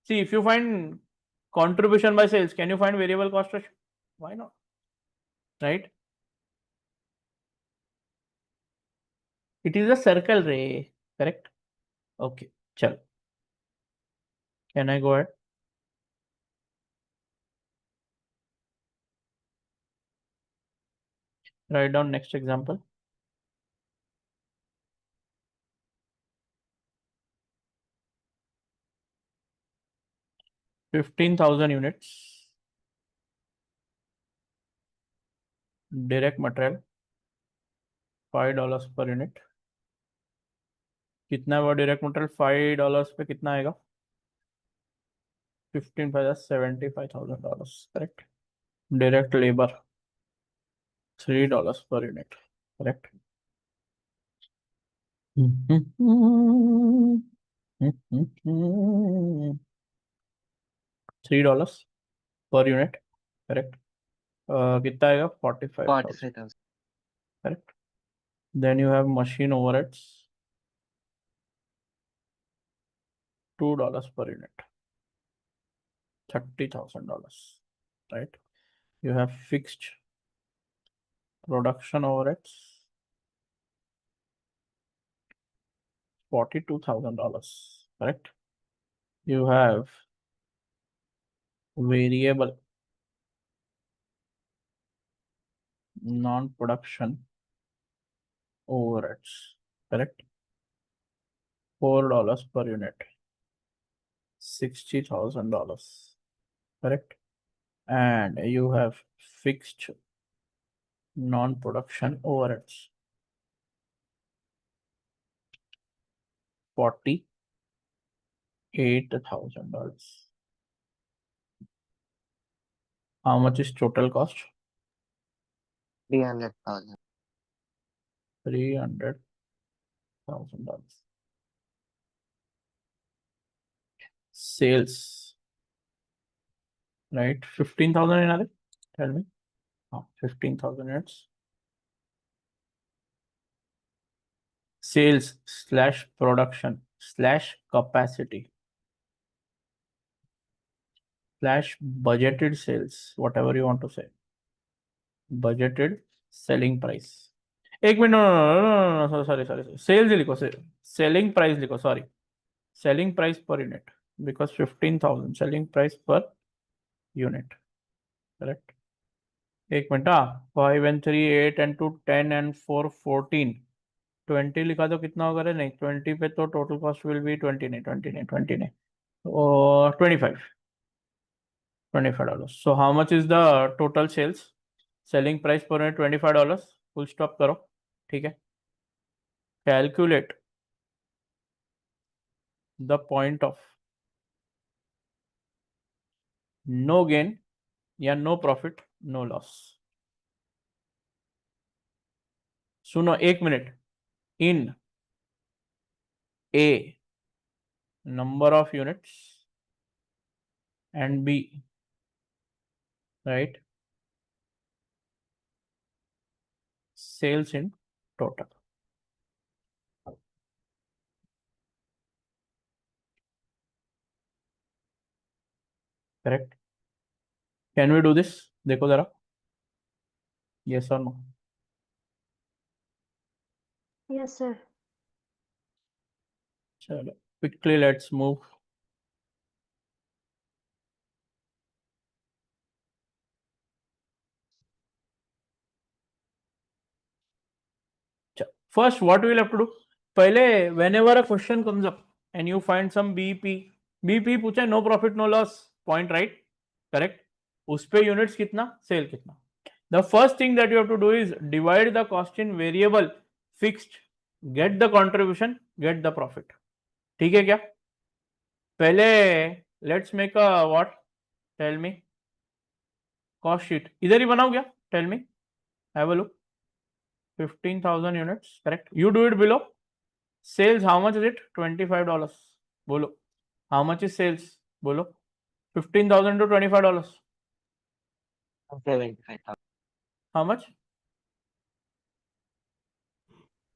see, if you find contribution by sales, can you find variable cost ratio? Why not? Right? It is a circle, Ray. Correct? Okay. Chal. Can I go ahead? Write down next example. $15,000 units. Direct material. $5 per unit. कितना हुआ direct material? $5 पे कितना आएगा? 15 by $75,000. Correct? Direct labor. $3 per unit. Correct? $3 per unit. Correct? कितना आएगा? 45,000. 45,000. Correct? Then you have machine overheads. $2 per unit. $30,000. Right? You have fixed production overheads. $42,000. Correct? You have variable non-production overheads, correct? $4 per unit, $60,000, correct? And you have fixed non-production overheads, $48,000. How much is total cost? 300,000. $300,000. Sales, right? 15,000 in other. Tell me. 15,000 units. Sales slash production slash capacity slash budgeted sales, whatever you want to say. Budgeted selling price. एक minute, no, sorry. Sales लिखो, selling price लिखो, sorry. Selling price per unit, because 15,000 selling price per unit, correct? एक minute, 5 and 3 8 and 2 10 and 4 14 20 लिखा तो कितना होगा रे? नहीं, 20 पे तो टोटल कॉस्ट विल बी 20 नहीं, और $25. So how much is the total sales? Selling price per unit $25. Full stop करो, ठीक है? Calculate the point of no gain या no profit, no loss. सुनो एक minute. In A, number of units, and B, right, sales in total. Correct? Can we do this? देखो जरा. Yes or no? Yes, sir. चलो, quickly let's move. First, what we will have to do? पहले, whenever a question comes up and you find some BP पूछे, no profit no loss, point, right? Correct? उस पे units कितना, sale कितना. The first thing that you have to do is divide the cost in variable, fixed, get the contribution, get the profit. ठीक है क्या? पहले let's make a what? Tell me. Cost sheet. इधर ही बनाओ क्या? Tell me. Have a look. 15,000 units, correct? You do it below. Sales, how much is it? $25. Bolo. How much is sales? Bolo. 15,000 to $25. 75,000. How much?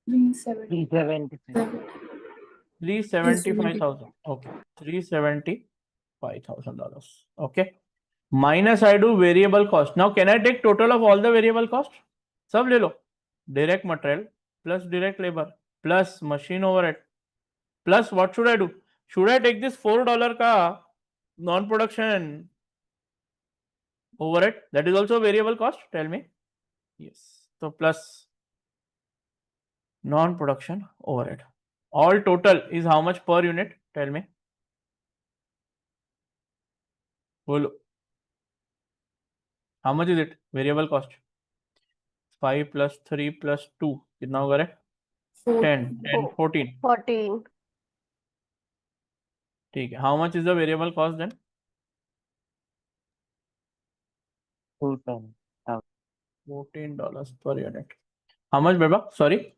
370. 375. 375,000. Okay. $375,000. Okay. Minus I do variable cost. Now can I take total of all the variable cost? सब ले लो. Direct material plus direct labor plus machine overhead plus what should I do? Should I take this $4 का non-production overhead? That is also variable cost. Tell me. Yes. So plus non-production overhead. All total is how much per unit? Tell me. Bolo. How much is it? Variable cost. 5 plus 3 plus 2. कितना होगा रे? 10, 10, 14. 14. ठीक है. How much is the variable cost then? 210,000. $14 per unit. How much, Beba? Sorry?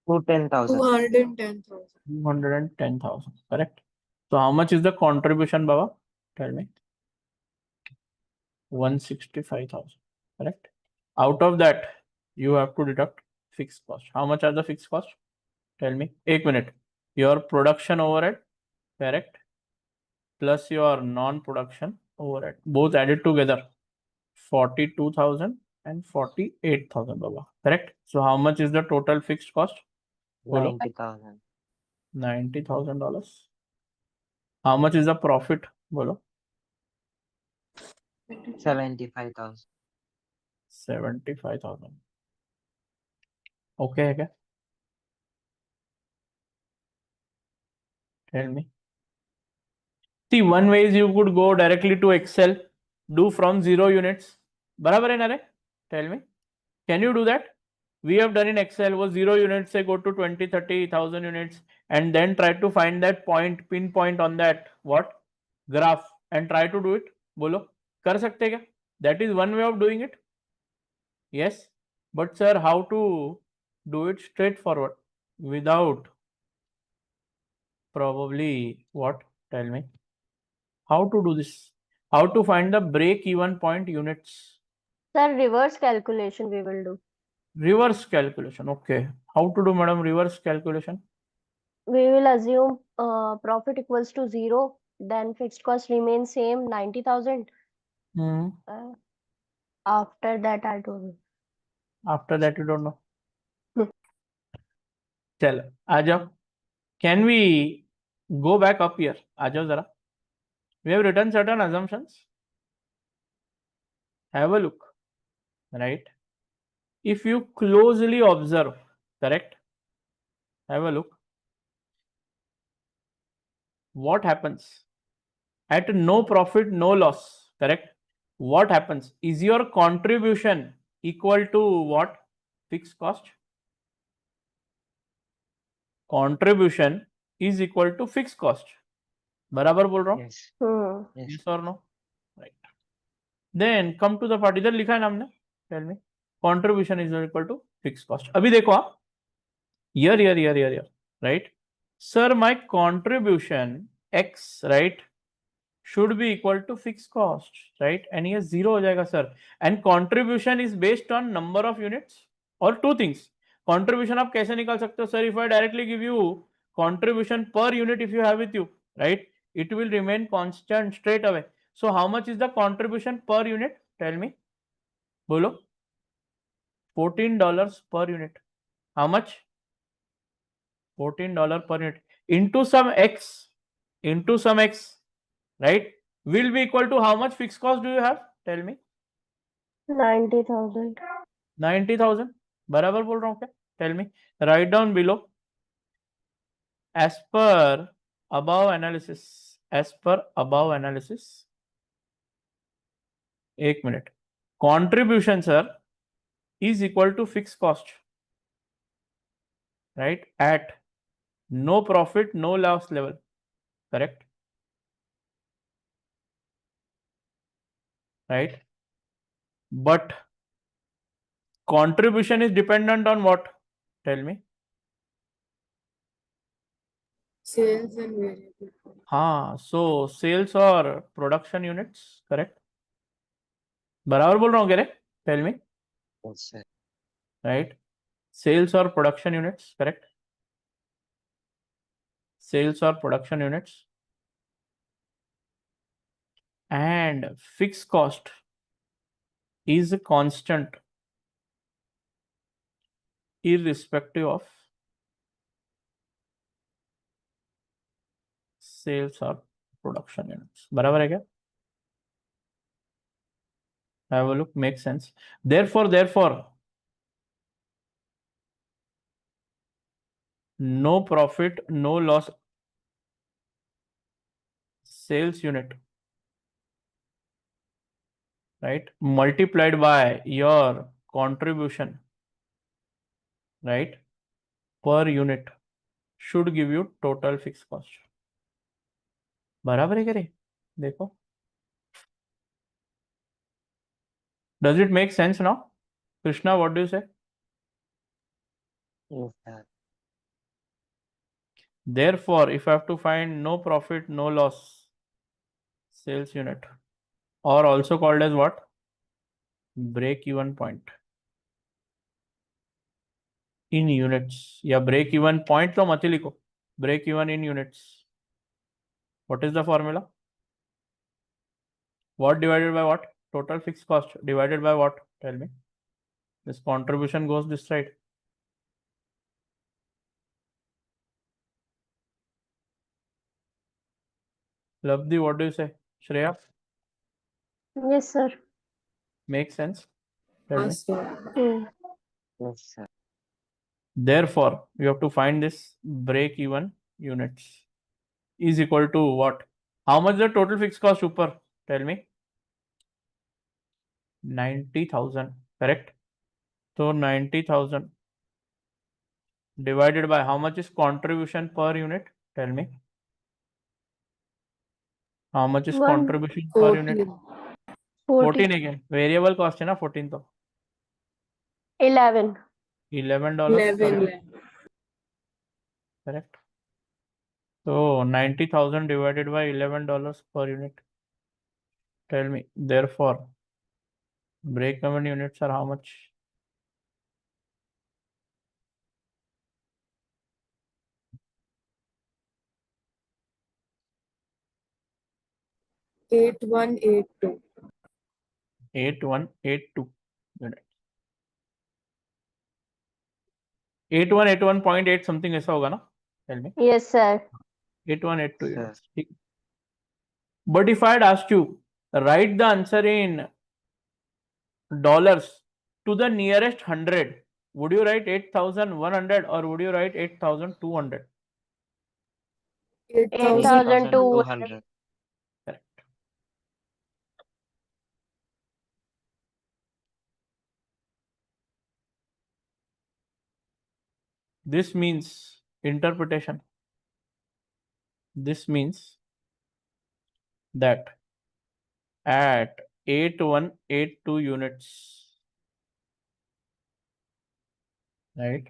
210,000. 210,000. 210,000. Correct. So how much is the contribution, Baba? Tell me. 165,000. Correct. Out of that, you have to deduct fixed cost. How much are the fixed costs? Tell me. 1 minute. Your production overhead, correct, plus your non-production overhead, both added together, 42,000 and 48,000, Baba. Correct. So how much is the total fixed cost? Bolo. 90,000. $90,000. How much is the profit? Bolo. 75,000. 75,000. Okay है क्या? Tell me. See, one way is you could go directly to Excel, do from 0 units. बराबर है ना रे? Tell me. Can you do that? We have done in Excel was 0 units, say go to 20, 30,000 units and then try to find that point, pinpoint on that what? Graph and try to do it. बोलो कर सकते क्या? That is one way of doing it. Yes. But sir, how to do it straightforward without probably what? Tell me. How to do this? How to find the break-even point units? Sir, reverse calculation we will do. Reverse calculation. Okay. How to do, madam, reverse calculation? We will assume profit equals to 0, then fixed cost remains same 90,000. Hmm. After that, I don't know. After that, you don't know. चलो आ जाओ. Can we go back up here? आ जाओ जरा. We have written certain assumptions. Have a look. Right? If you closely observe, correct? Have a look. What happens? At no profit, no loss, correct? What happens? Is your contribution equal to what? Fixed cost? Contribution is equal to fixed cost. बराबर बोल रहा हूँ? Yes. Yes. Yes or no? Right. Then come to the part. इधर लिखा है ना हमने? Tell me. Contribution is equal to fixed cost. अभी देखो आप. Here. Right? Sir, my contribution X, right, should be equal to fixed cost, right? And ये zero हो जाएगा sir. And contribution is based on number of units or two things. Contribution आप कैसे निकाल सकते हो sir? If I directly give you contribution per unit, if you have with you, right, it will remain constant straight away. So how much is the contribution per unit? Tell me. बोलो. $14 per unit. How much? $14 per unit into some x, right, will be equal to how much fixed cost do you have? Tell me. 90,000. 90,000. बराबर बोल रहा हूँ क्या? Tell me. Write down below. As per above analysis. एक minute. Contribution, sir, is equal to fixed cost. Right? At no profit, no loss level. Correct? Right? But contribution is dependent on what? Tell me. Sales and variable cost. हाँ, so sales or production units, correct? बराबर बोल रहा हूँ क्या रे? Tell me. Yes, sir. Right? Sales or production units, correct? Sales or production units. And fixed cost is a constant irrespective of sales or production units. बराबर है क्या? Have a look, makes sense. Therefore, no profit, no loss sales unit, right, multiplied by your contribution, right, per unit should give you total fixed cost. बराबर है क्या रे? देखो. Does it make sense now? Krishna, what do you say? Yes, sir. Therefore, if I have to find no profit, no loss sales unit, or also called as what? Break even point in units. या break even point तो मत ही लिखो. Break even in units. What is the formula? What divided by what? Total fixed cost divided by what? Tell me. This contribution goes this side. Labdi, what do you say? Shreya? Yes, sir. Makes sense. Tell me. Yes, sir. Yes, sir. Therefore, you have to find this break-even units is equal to what? How much the total fixed cost super? Tell me. 90,000. Correct. So 90,000 divided by how much is contribution per unit? Tell me. How much is One contribution per unit? 14. 14 again. Variable cost है ना 14 तो 11. $11 per 11 unit. lakh. Correct. So 90,000 divided by $11 per unit. Tell me. Therefore, break-even units are how much? Eight one eight two. 8182 units. 8181.8 something ऐसा होगा ना? Tell me. Yes, sir. 8182 Sir. units. ठीक. But if I had asked you, write the answer in dollars to the nearest 100, would you write 8,100 or would you write 8,200? 8,000. 8,200. Correct. This means interpretation. This means that at 8182 units, right?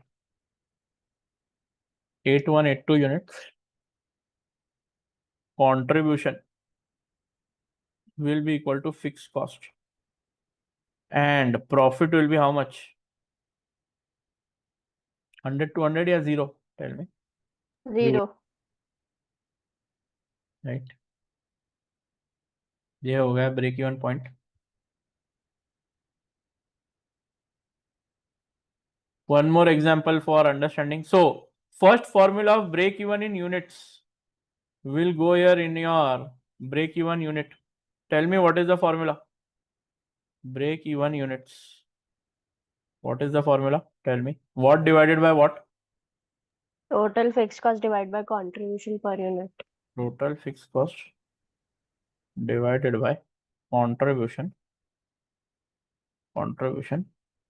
8182 units, contribution will be equal to fixed cost and profit will be how much? 100 to 100 or 0? Tell me. 0. Right. ये हो गया break even point. One more example for understanding. So first formula of break even in units will go here in your break even unit. Tell me what is the formula? Break even units. What is the formula? Tell me. What divided by what? Total fixed cost divided by contribution per unit. Total fixed cost divided by contribution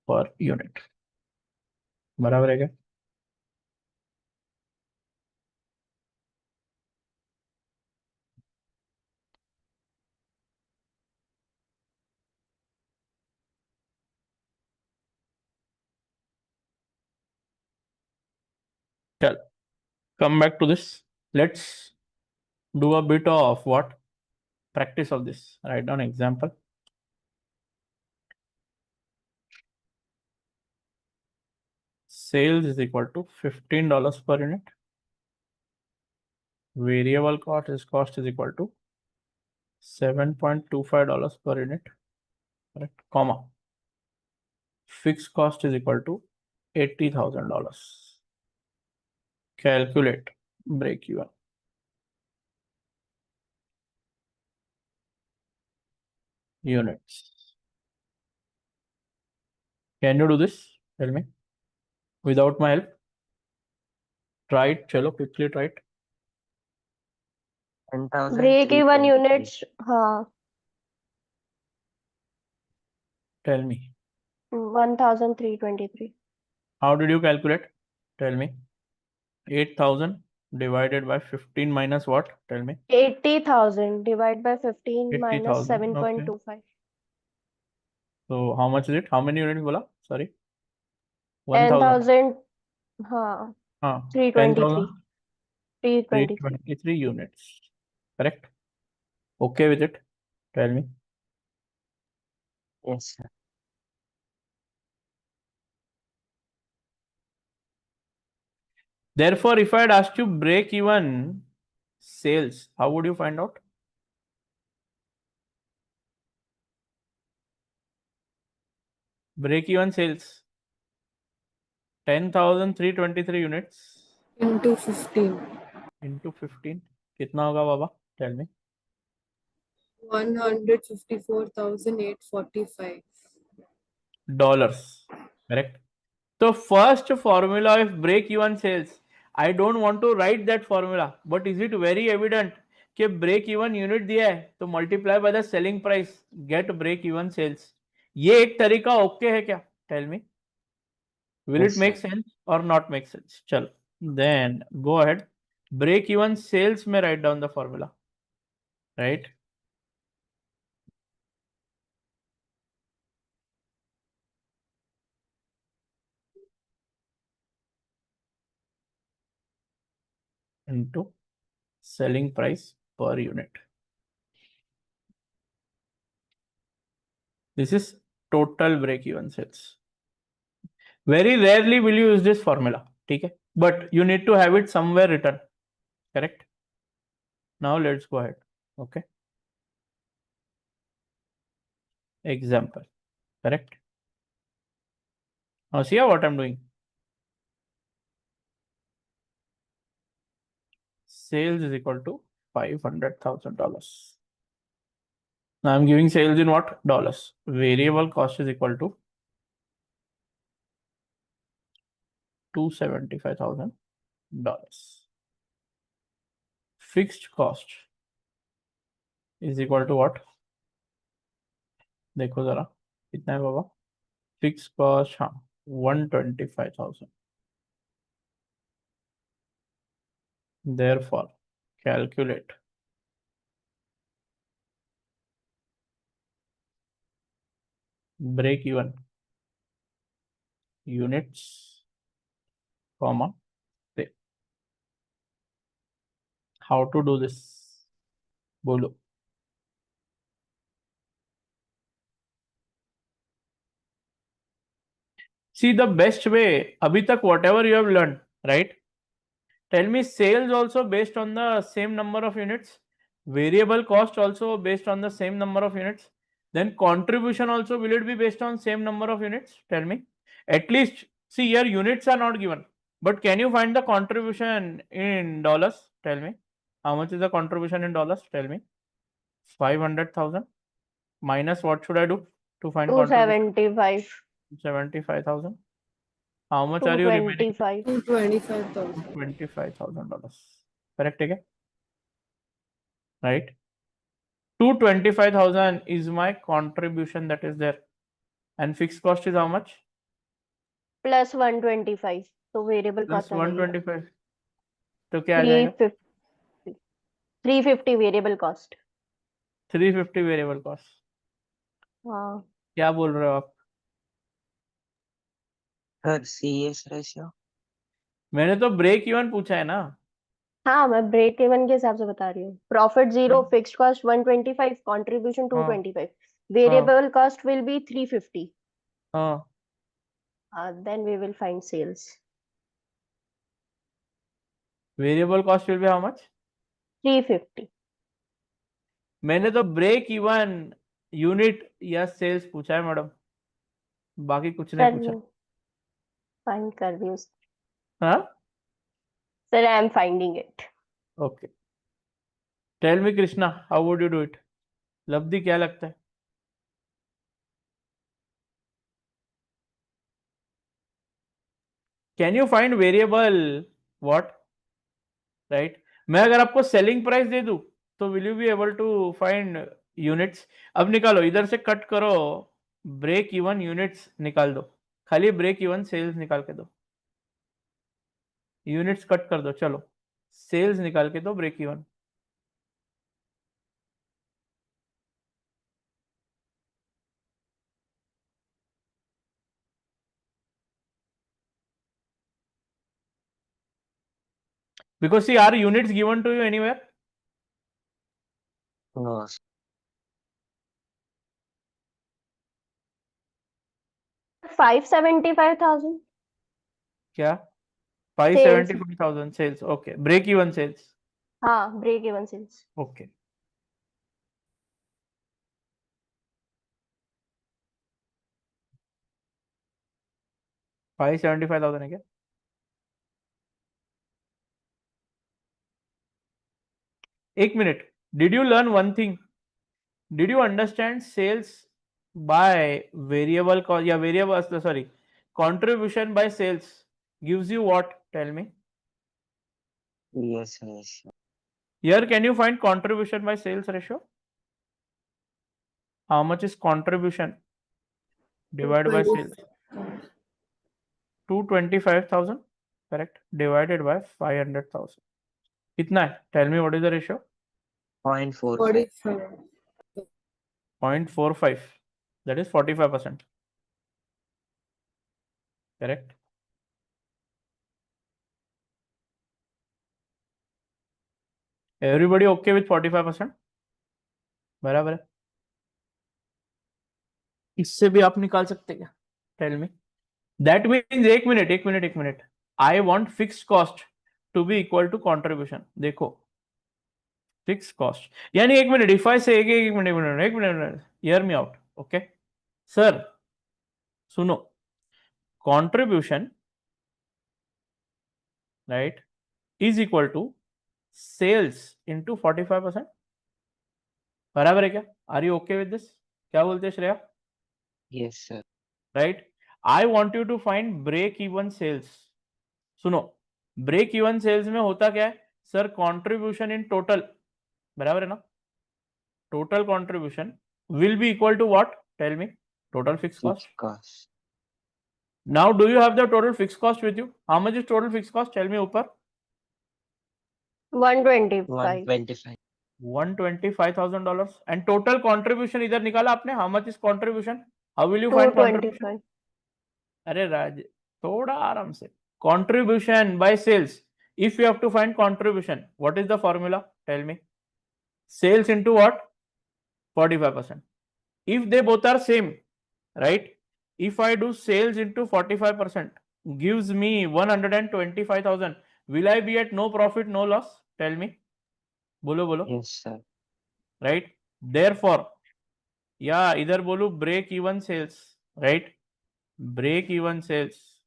per unit. बराबर है क्या? चल, come back to this. Let's do a bit of what? Practice of this. Write down example. Sales is equal to $15 per unit. Variable cost is equal to $7.25 per unit. Correct. Comma. Fixed cost is equal to $80,000. Calculate break even. Units. Can you do this? Tell me. Without my help. Try it. Chalo, quickly try it. 10,000. Break even units. हाँ. Tell me. 1,323. How did you calculate? Tell me. 8,000 divided by 15 minus what? Tell me. 80,000 divided by 15 minus 80,000. Okay. 7.25. So how much is it? How many units bola? Sorry. 1,000. 10,000. हाँ. हाँ. 323. 10,000. 323. 323 units. Correct? Okay with it? Tell me. Yes, sir. Therefore, if I had asked you break even sales, how would you find out? Break even sales. 10,323 units Into 15. into 15. कितना होगा बाबा? Tell me. 154,845. dollars. Correct. So first formula of break even sales, I don't want to write that formula, but is it very evident कि break even unit दिया है तो multiply by the selling price get break even sales. ये एक तरीका okay है क्या? Tell me. Will Yes, it make sir. sense or not make sense? चलो, then go ahead. Break even sales में write down the formula, right? Into selling price per unit. This is total break even sales. Very rarely will you use this formula, ठीक है? But you need to have it somewhere written, correct? Now let's go ahead. Okay. Example, correct? Now see what I'm doing. Sales is equal to $500,000. Now I'm giving sales in what? Dollars. Variable cost is equal to $275,000. Fixed cost is equal to what? देखो जरा कितना है बाबा? Fixed cost, हाँ, 125,000. Therefore, calculate break even units, comma, say. How to do this? बोलो. See the best way. अभी तक whatever you have learned, right? Tell me sales also based on the same number of units, variable cost also based on the same number of units, then contribution also will it be based on same number of units? Tell me. At least see here units are not given, but can you find the contribution in dollars? Tell me. How much is the contribution in dollars? Tell me. 500,000 minus what should I do to find contribution? 275. 75,000. How much are you remaining? 225. $225,000. $25,000. Correct again? Right? 225,000 is my contribution that is there. And fixed cost is how much? Plus 125. तो variable Plus cost आ जाएगी 125. तो क्या आ जाएगा? 350. 350 variable cost. 350 variable cost. हाँ. क्या बोल रहे हो आप? Sir, CS ratio. मैंने तो ब्रेक इवन पूछा है ना. हाँ, मैं ब्रेक इवन के हिसाब से बता रही हूँ. Profit 0, fixed cost 125, contribution 225, variable cost will be 350. हाँ. Then we will find sales. Variable cost will be how much? 350. मैंने तो ब्रेक इवन यूनिट या सेल्स पूछा है मैडम, बाकी कुछ नहीं पूछा. फाइंड कर रही हूँ. हाँ. Sir, I am finding it. Okay. Tell me Krishna, how would you do it? Labdhi क्या लगता है? Can you find variable what? Right. मैं अगर आपको सेलिंग प्राइस दे दूं तो will you be able to find units? अब निकालो, इधर से कट करो, ब्रेक इवन यूनिट्स निकाल दो, खाली ब्रेक इवन सेल्स निकाल के दो. यूनिट्स कट कर दो, चलो सेल्स निकाल के दो, break even. Because see, are units given to you anywhere? No, sir. 575,000. क्या? 575,000 sales. Okay. Break even sales. हाँ, ब्रेक इवन सेल्स. Okay. $575,000 है क्या? एक minute. Did you learn one thing? Did you understand sales by variable cost, yeah, variable, sorry, contribution by sales gives you what? Tell me. CS ratio. Here, can you find contribution by sales ratio? How much is contribution divided by sales? 225,000, correct, divided by 500,000. कितना है? Tell me what is the ratio? 0.45. 45. 0.45. That is 45%. Correct. Everybody okay with 45%? बराबर है. इससे भी आप निकाल सकते क्या? Tell me. That means एक minute. I want fixed cost to be equal to contribution. देखो, fixed cost. यानी एक मिनट. If I say एक minute. Hear me out. Okay. Sir, सुनो. Contribution, right, is equal to sales into 45%. बराबर है क्या? Are you okay with this? क्या बोलते हैं Shreya? Yes, sir. Right. I want you to find break even sales. सुनो, break even sales में होता क्या है? Sir, contribution in total, बराबर है ना? Total contribution will be equal to what? Tell me. Total fixed cost. Fixed cost. Now, do you have the total fixed cost with you? How much is total fixed cost? Tell me ऊपर. 125. 125. $125,000. And total contribution इधर निकाला आपने. How much is contribution? How will you find contribution? 225. अरे राज, थोड़ा आराम से. Contribution by sales. If you have to find contribution, what is the formula? Tell me. Sales into what? 45%. If they both are same, right? If I do sales into 45%, gives me 125,000. Will I be at no profit, no loss? Tell me. बोलो. Yes, sir. Right? Therefore, yeah, either बोलू break even sales, right? Break even sales,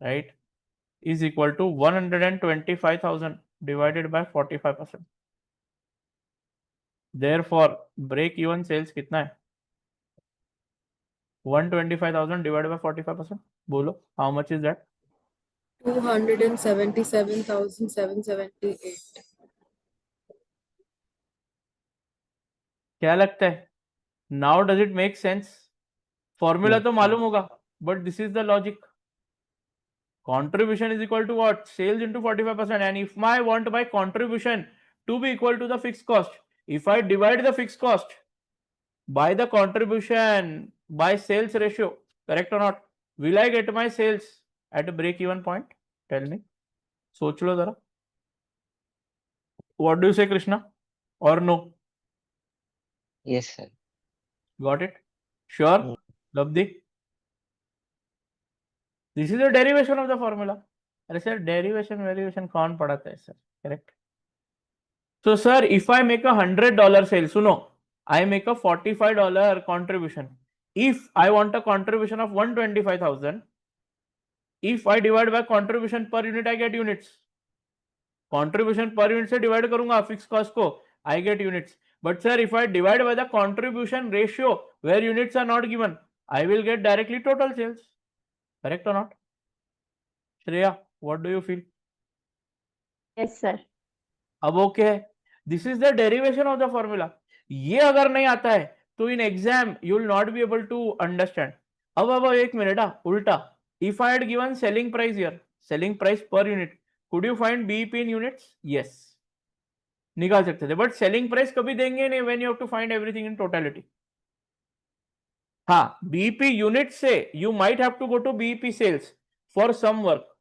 right, is equal to 125,000 divided by 45%. Therefore, break even sales कितना है? 125,000 divided by 45%. बोलो, how much is that? 277,778. क्या लगता है? Now does it make sense? Formula Yes, तो sir. मालूम होगा, but this is the logic. Contribution is equal to what? Sales into 45%. And if I want my contribution to be equal to the fixed cost, if I divide the fixed cost by the contribution by sales ratio, correct or not, will I get my sales at a break even point? Tell me. सोच लो जरा. What do you say, Krishna? Or no? Yes, sir. Got it? Sure? Mm. Labdi? This is a derivation of the formula. अरे sir derivation कौन पढ़ाता है sir? Correct? So sir, if I make $100 sale, सुनो, I make a $45 contribution. If I want a contribution of 125,000, if I divide by contribution per unit, I get units. Contribution per unit से divide करूंगा fixed cost को, I get units. But sir, if I divide by the contribution ratio where units are not given, I will get directly total sales. Correct or not? Shreya, what do you feel? Yes, sir. अब okay है. This is the derivation of the formula. ये अगर नहीं आता है तो in exam you will not be able to understand. अब एक मिनट, उल्टा. If I had given selling price here, selling price per unit, could you find BEP in units? Yes, निकाल सकते थे. बट सेलिंग प्राइस कभी देंगे नहीं when you have to find everything in totality. हाँ, बीईपी यूनिट से you might have to go to BEP sales for some work.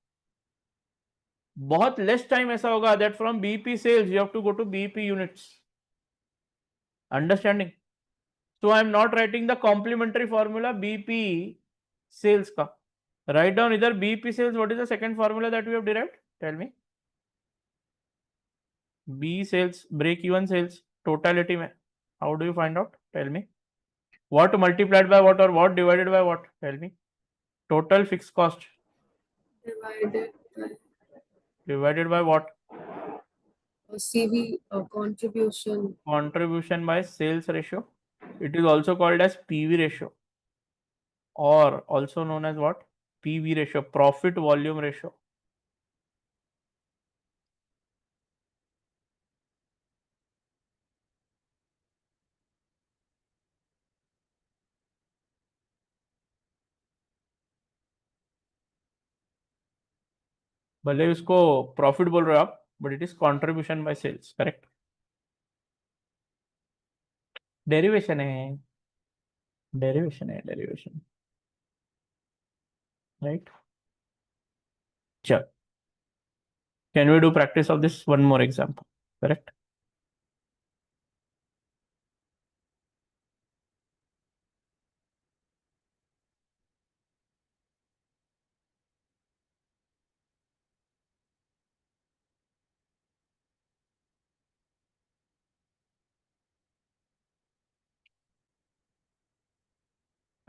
बहुत less time ऐसा होगा that from BEP sales you have to go to BEP units. Understanding? So I am not writing the complementary formula BEP sales का. Write down इधर BEP sales. What is the second formula that we have derived? Tell me. B sales, break even sales, totality में how do you find out? Tell me. What multiplied by what और what divided by what? Tell me. Total fix cost Divided divided by by what? CV contribution. Contribution by sales ratio. It is also called as PV ratio, or also known as what? PV ratio, profit volume ratio. भले उसको profit बोल रहे हो आप, but it is contribution by sales, correct? Derivation है, derivation, right? चल, can we do practice of this one more example, correct?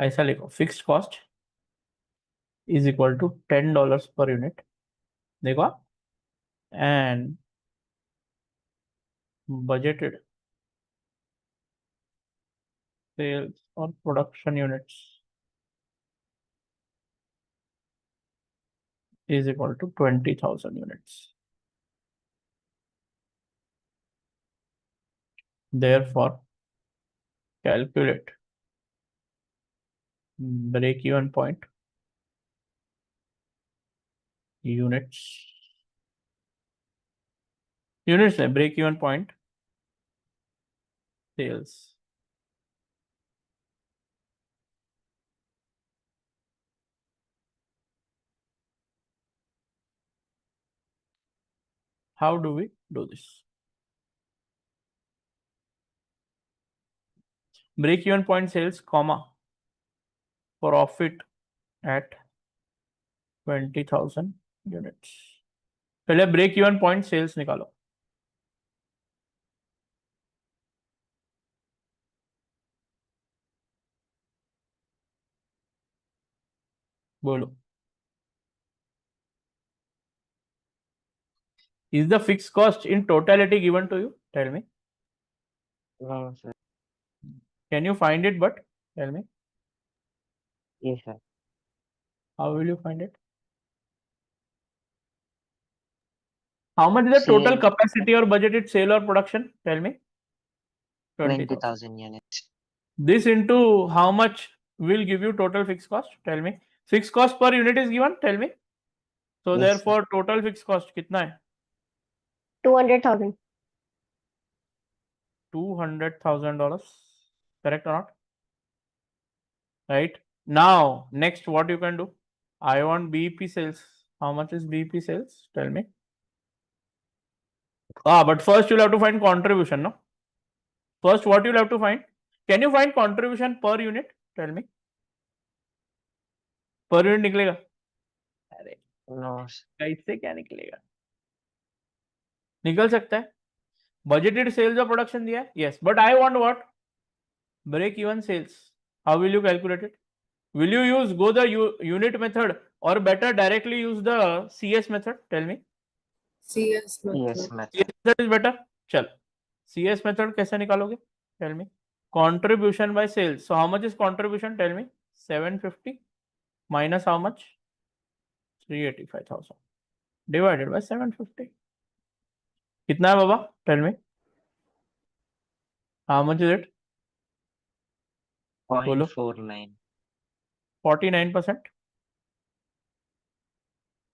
ऐसा लिखो, fixed cost is equal to $10 per unit, देखो, and budgeted sales or production units is equal to 20,000 units. Therefore, calculate break-even point units break-even point sales. How do we do this? Break-even point sales, comma, profit at 20,000 units. पहले break-even point sales निकालो, बोलो. Is the fixed cost in totality given to you? Tell me. No, sir. Can you find it? But tell me, Yes, sir. how will you find it? How much is the total Sale. capacity or budgeted sale or production? Tell me. 20,000. 20,000 units. This into how much will give you total fixed cost? Tell me. Fixed cost per unit is given. Tell me. So Yes, therefore, total fixed cost कितना है? 200,000. $200,000. Correct or not? Right. Now, next, what you can do? I want BEP sales. How much is BEP sales? Tell me. But first you'll have to find contribution, no? First, what you'll have to find? Can you find contribution per unit? Tell me. Per unit निकलेगा? अरे No, sir. कैसे क्या निकलेगा? निकल सकता है. Budgeted sales or production दिया है? Yes, but I want what? Break even sales. How will you calculate it? Will you go the unit method, or better directly use the CS method? Tell me. CS Yes, method. method. CS method is better. चल, CS method कैसे निकालोगे? Tell me. Contribution by sales. So how much is contribution? Tell me. 750 minus how much? 385,000 divided by 750. कितना है बाबा? Tell me. How much is it? बोलो. 0.49. 49%.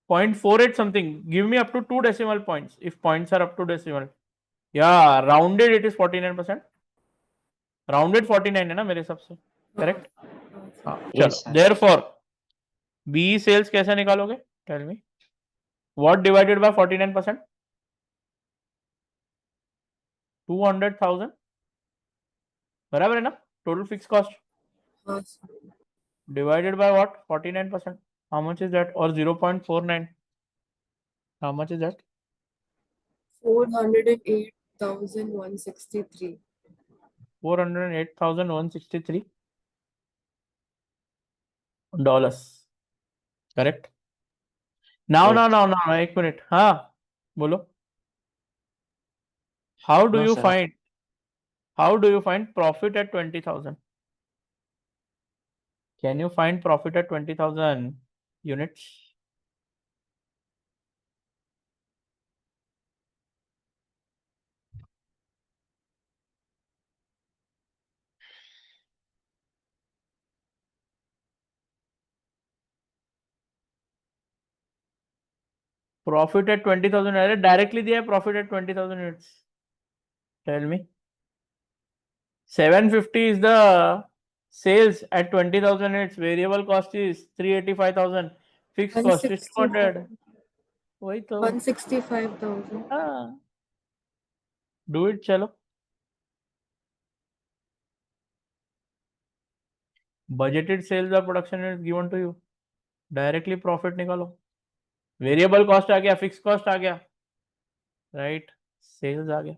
0.48 something. Give me up to 2 decimal points if points are up to decimal. Yeah, rounded it is 49%. Rounded 49 है ना मेरे हिसाब से, correct? हाँ, Yes, चलो. sir. Therefore, BE sales कैसे निकालोगे? Tell me. What divided by 49%? 200,000. बराबर है ना? Total fixed cost हाँ, divided by what? 49%. How much is that? Or 0.49. How much is that? 408,163. 408,163 dollars. Correct? Now, Yes. एक मिनट. हाँ, बोलो. How do No, you sir. find? How do you find profit at 20,000? Can you find profit at 20,000 units? Profit at 20,000 directly दिया है profit at 20,000 units. Tell me. 750 is the sales at 20,000 units. Variable cost is 385,000. Fixed cost is 200. वही तो. 165,000. हाँ. Do it चलो. Budgeted sales or production units given to you. Directly profit निकालो. Variable cost आ गया, fixed cost आ गया. Right? Sales आ गया.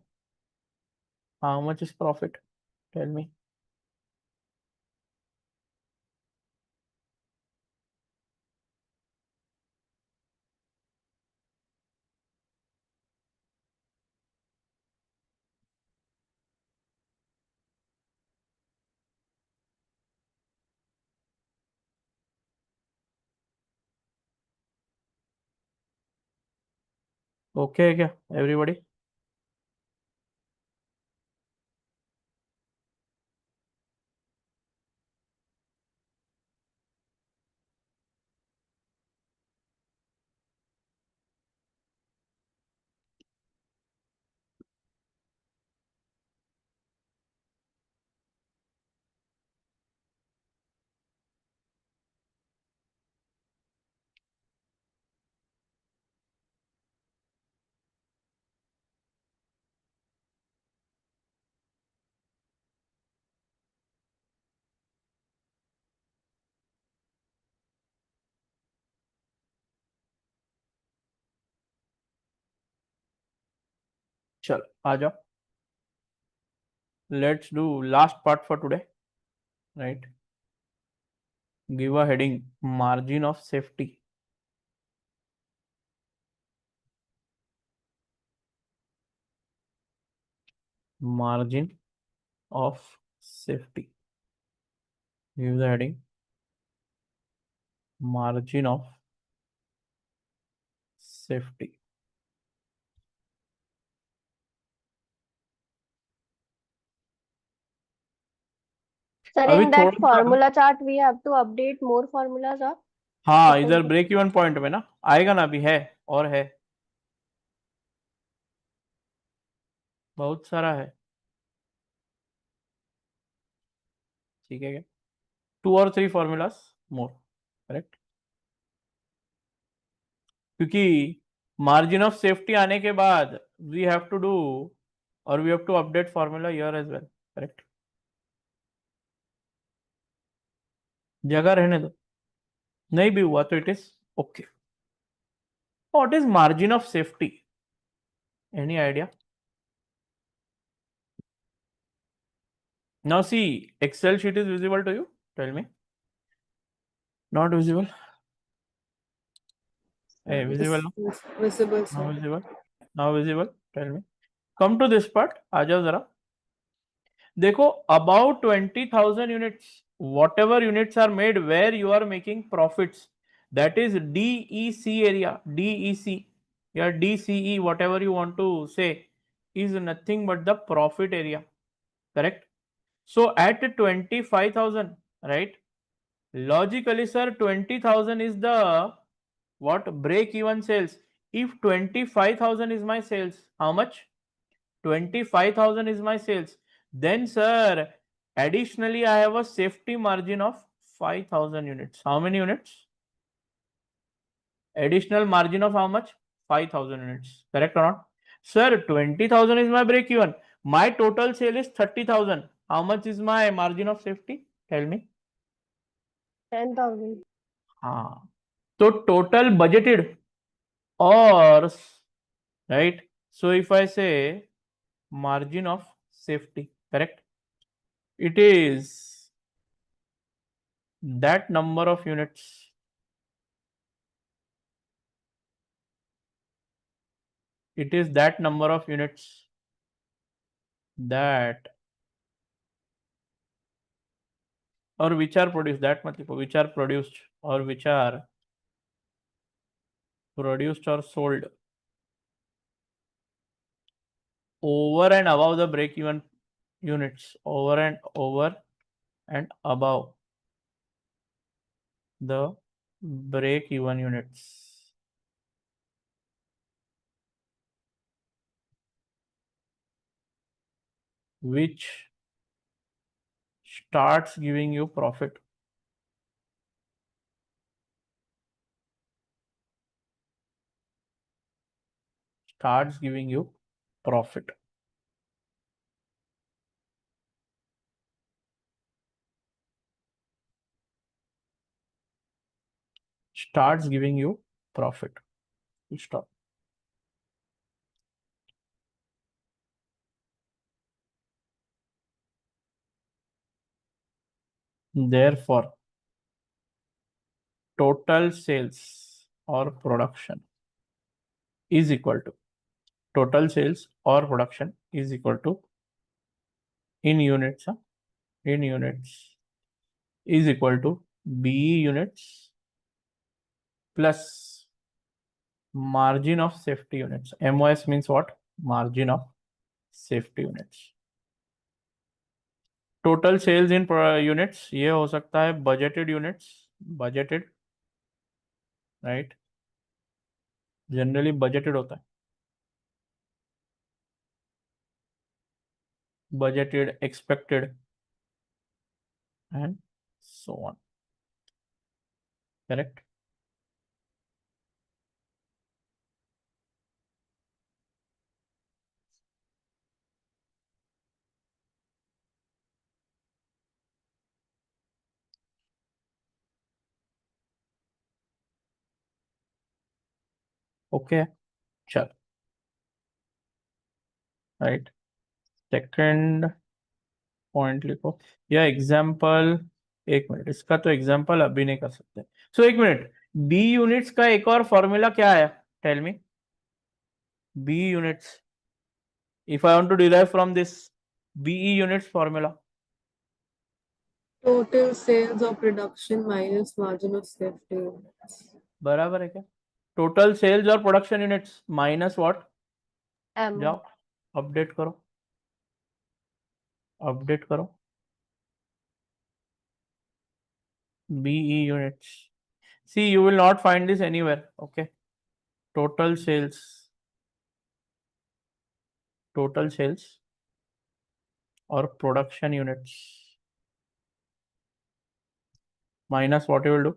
How much is profit? Tell me. Okay क्या? Everybody? चलो आ जाओ. Let's do last part for today. Right? Give a heading, margin of safety. Margin of safety. Give the heading, margin of safety. Sir, अभी in that थोड़ा सा. formula chart, we have to update more formulas, or? हाँ, Because- इधर break even point में ना आएगा ना, अभी है और है, बहुत सारा है. ठीक है क्या? 2 or 3 formulas more, करेक्ट. क्योंकि मार्जिन ऑफ सेफ्टी आने के बाद वी हैव टू डू और we have to update formula here as well, correct. जगह रहने दो, नहीं भी हुआ तो it is okay. What is margin of safety? Any idea? Now see, Excel sheet is visible to you. Tell me. Not visible. Hey, visible. No? Visible, Now sir. visible. Now visible. Tell me. Come to this part. आ जाओ जरा. देखो, about 20,000 units, whatever units are made where you are making profits, that is DEC area, DEC या DCE, whatever you want to say, is nothing but the profit area. Correct? So at 25,000, right? Logically, sir, 20,000 is the what? Break even sales. If 25,000 is my sales, how much? 25,000 is my sales. Then, sir, additionally, I have a safety margin of 5,000 units. How many units? Additional margin of how much? 5,000 units. Correct or not? Sir, 20,000 is my break even. My total sale is 30,000. How much is my margin of safety? Tell me. 10,000. हाँ, तो total budgeted or right. So if I say margin of safety, correct, it is that number of units, it is that number of units that or which are produced, that मत लिखो, which are produced or which are produced or sold over and above the break even units, over and above the break even units, which starts giving you profit. Starts giving you profit. Starts giving you profit. Stop. Therefore, total sales or production is equal to total sales or production is equal to in units is equal to BE units plus margin of safety units. MOS means what? Margin of safety units. Total sales in units ये हो सकता है budgeted units, budgeted, right, generally budgeted होता है, budgeted, expected and so on, correct. Okay, चल, right. Second point लिखो या example. एक मिनट, इसका तो एग्जाम्पल अभी नहीं कर सकते. सो एक मिनट, बी यूनिट्स का एक और फॉर्मूला क्या है? Tell me. B units, if I want to derive from this BE units formula, Total sales or production minus margin of safety units. बराबर है क्या? टोटल सेल्स और production units minus what? M. जाओ update करो, update करो. BE units. See, you will not find this anywhere. Okay. Total sales or production units minus what you will do?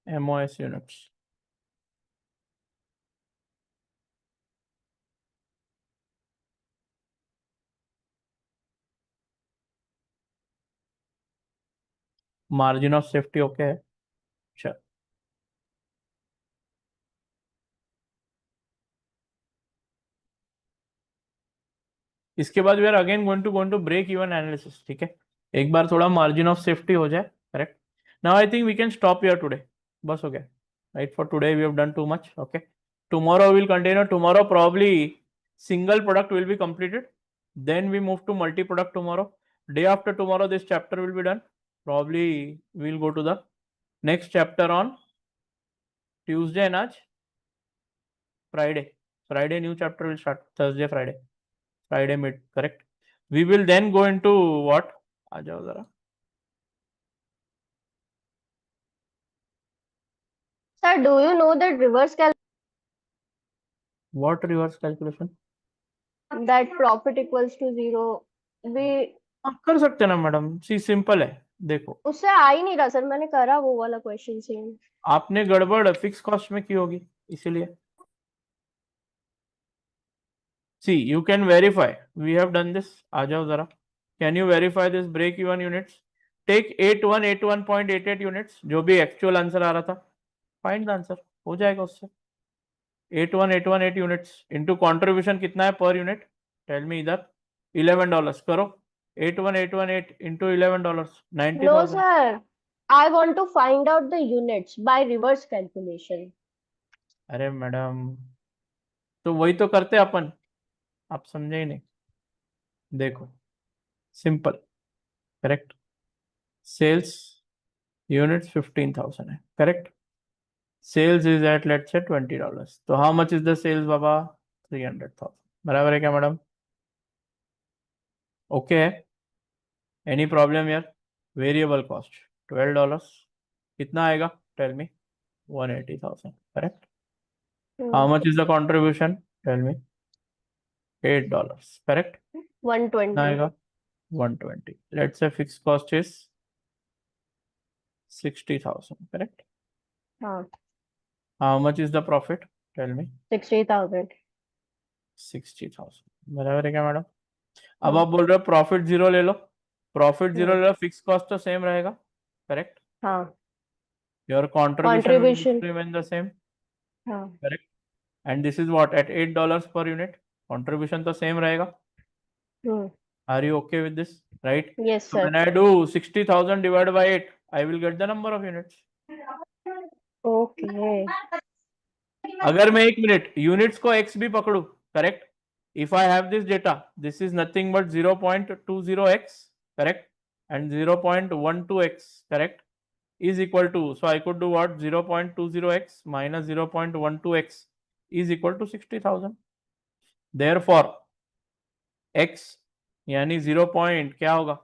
MOS units. Margin of safety okay है. चल, इसके बाद we are again going to break even analysis. ठीक है, एक बार थोड़ा margin of safety हो जाए. Correct. Now I think we can stop here today. बस हो गया, right. For today we have done too much. Okay, tomorrow will continue. Tomorrow probably single product will be completed, then we move to multi product tomorrow. Day after tomorrow this chapter will be done. Probably we'll go to the next chapter on Tuesday and आज Friday new chapter will start. Thursday, Friday mid. Correct. We will then go into what? आ जाओ जरा. Sir, do you know that reverse What reverse calculation? that profit equals to 0? We हाँ, कर सकते हैं ना madam. सी simple है. देखो, उससे आ ही नहीं रहा सर, मैंने करा वो वाला क्वेश्चन सेम. आपने गड़बड़ फिक्स कॉस्ट में की होगी इसीलिए. See, you can verify. We have done this. आ जाओ जरा. Can you verify this break even units? Take 8181.88 units, जो भी एक्चुअल आंसर आ रहा था. Find the answer. हो जाएगा उससे. 81818 units into contribution कितना है पर यूनिट? Tell me इधर. $11 करो. 81818 into $11, No 90,000. sir, I want to find out the units by reverse calculation. अरे मैडम, तो वही तो करते अपन. आप समझे ही नहीं. देखो सिंपल, करेक्ट. सेल्स यूनिट्स 15,000 है, correct. Sales is at let's say $20. तो how much is the sales बाबा? 300,000. बराबर है क्या मैडम? ओके है? एनी प्रॉब्लम यार? Variable cost $12. कितना आएगा? Tell me. 180,000, correct. How much is the contribution? Tell me. $8, correct. 120. आएगा 120. Let's say fix cost is 60,000, correct. हाँ, how much is the profit? Tell me. 60,000. 60,000. बराबर है क्या मैडम? अब आप बोल रहे हो प्रॉफिट जीरो ले लो. प्रॉफिट जीरो ले लो, फिक्स कॉस्ट तो सेम रहेगा, करेक्ट. हाँ, your contribution Contribution. Remain the same, हाँ. Correct. And this is what at $8 per unit. Contribution तो सेम रहेगा. Hmm. Are you okay with this? Right? Yes, So sir. when I do 60,000 divided by 8, I will get the number of units. Okay. अगर मैं एक minute units को x भी पकड़ू, correct. If I have this data, this is nothing but 0.20x, correct, and 0.12x, correct, is equal to, so I could do what? 0.20x minus 0.12x is equal to 60,000. Therefore, x यानी 0 point क्या होगा?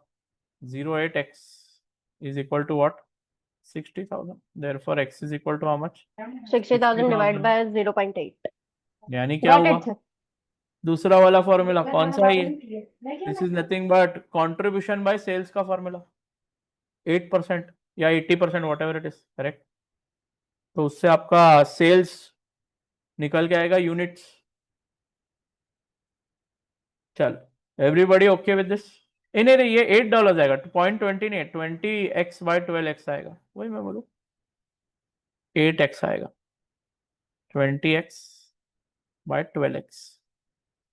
08x is equal to what? 60,000. Therefore, x is equal to how much? 60,000 divided by 0.8. यानी क्या Got हुआ? it, sir. दूसरा वाला formula कौन सा है ये? This is nothing but contribution by sales का फॉर्मूला. 8% या 80%, whatever it is, correct. तो उससे आपका सेल्स निकल के आएगा यूनिट्स. चल, एवरीबडी ओके विद दिस? नहीं, ये $8 आएगा. 0.20 नहीं, 20x बाय 12x आएगा. वही मैं बोलूँ, 8x आएगा. 20x by 12x.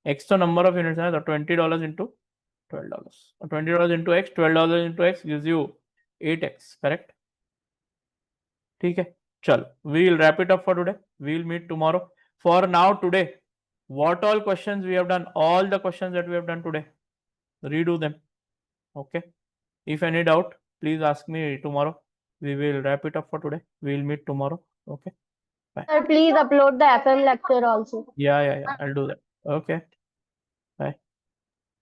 x तो नंबर ऑफ यूनिट्स है, तो $20 इंटू $12. और $20 into x, $12 into x gives you 8x, correct. ठीक है. चल, we will wrap it up for today. We will meet tomorrow. For now, today, what all questions we have done, all the questions that we have done today, redo them. Okay. If any doubt, please ask me tomorrow. We will wrap it up for today. We will meet tomorrow. Okay. Sir, please upload the FM lecture also. Yeah. I'll do that. Okay. Bye.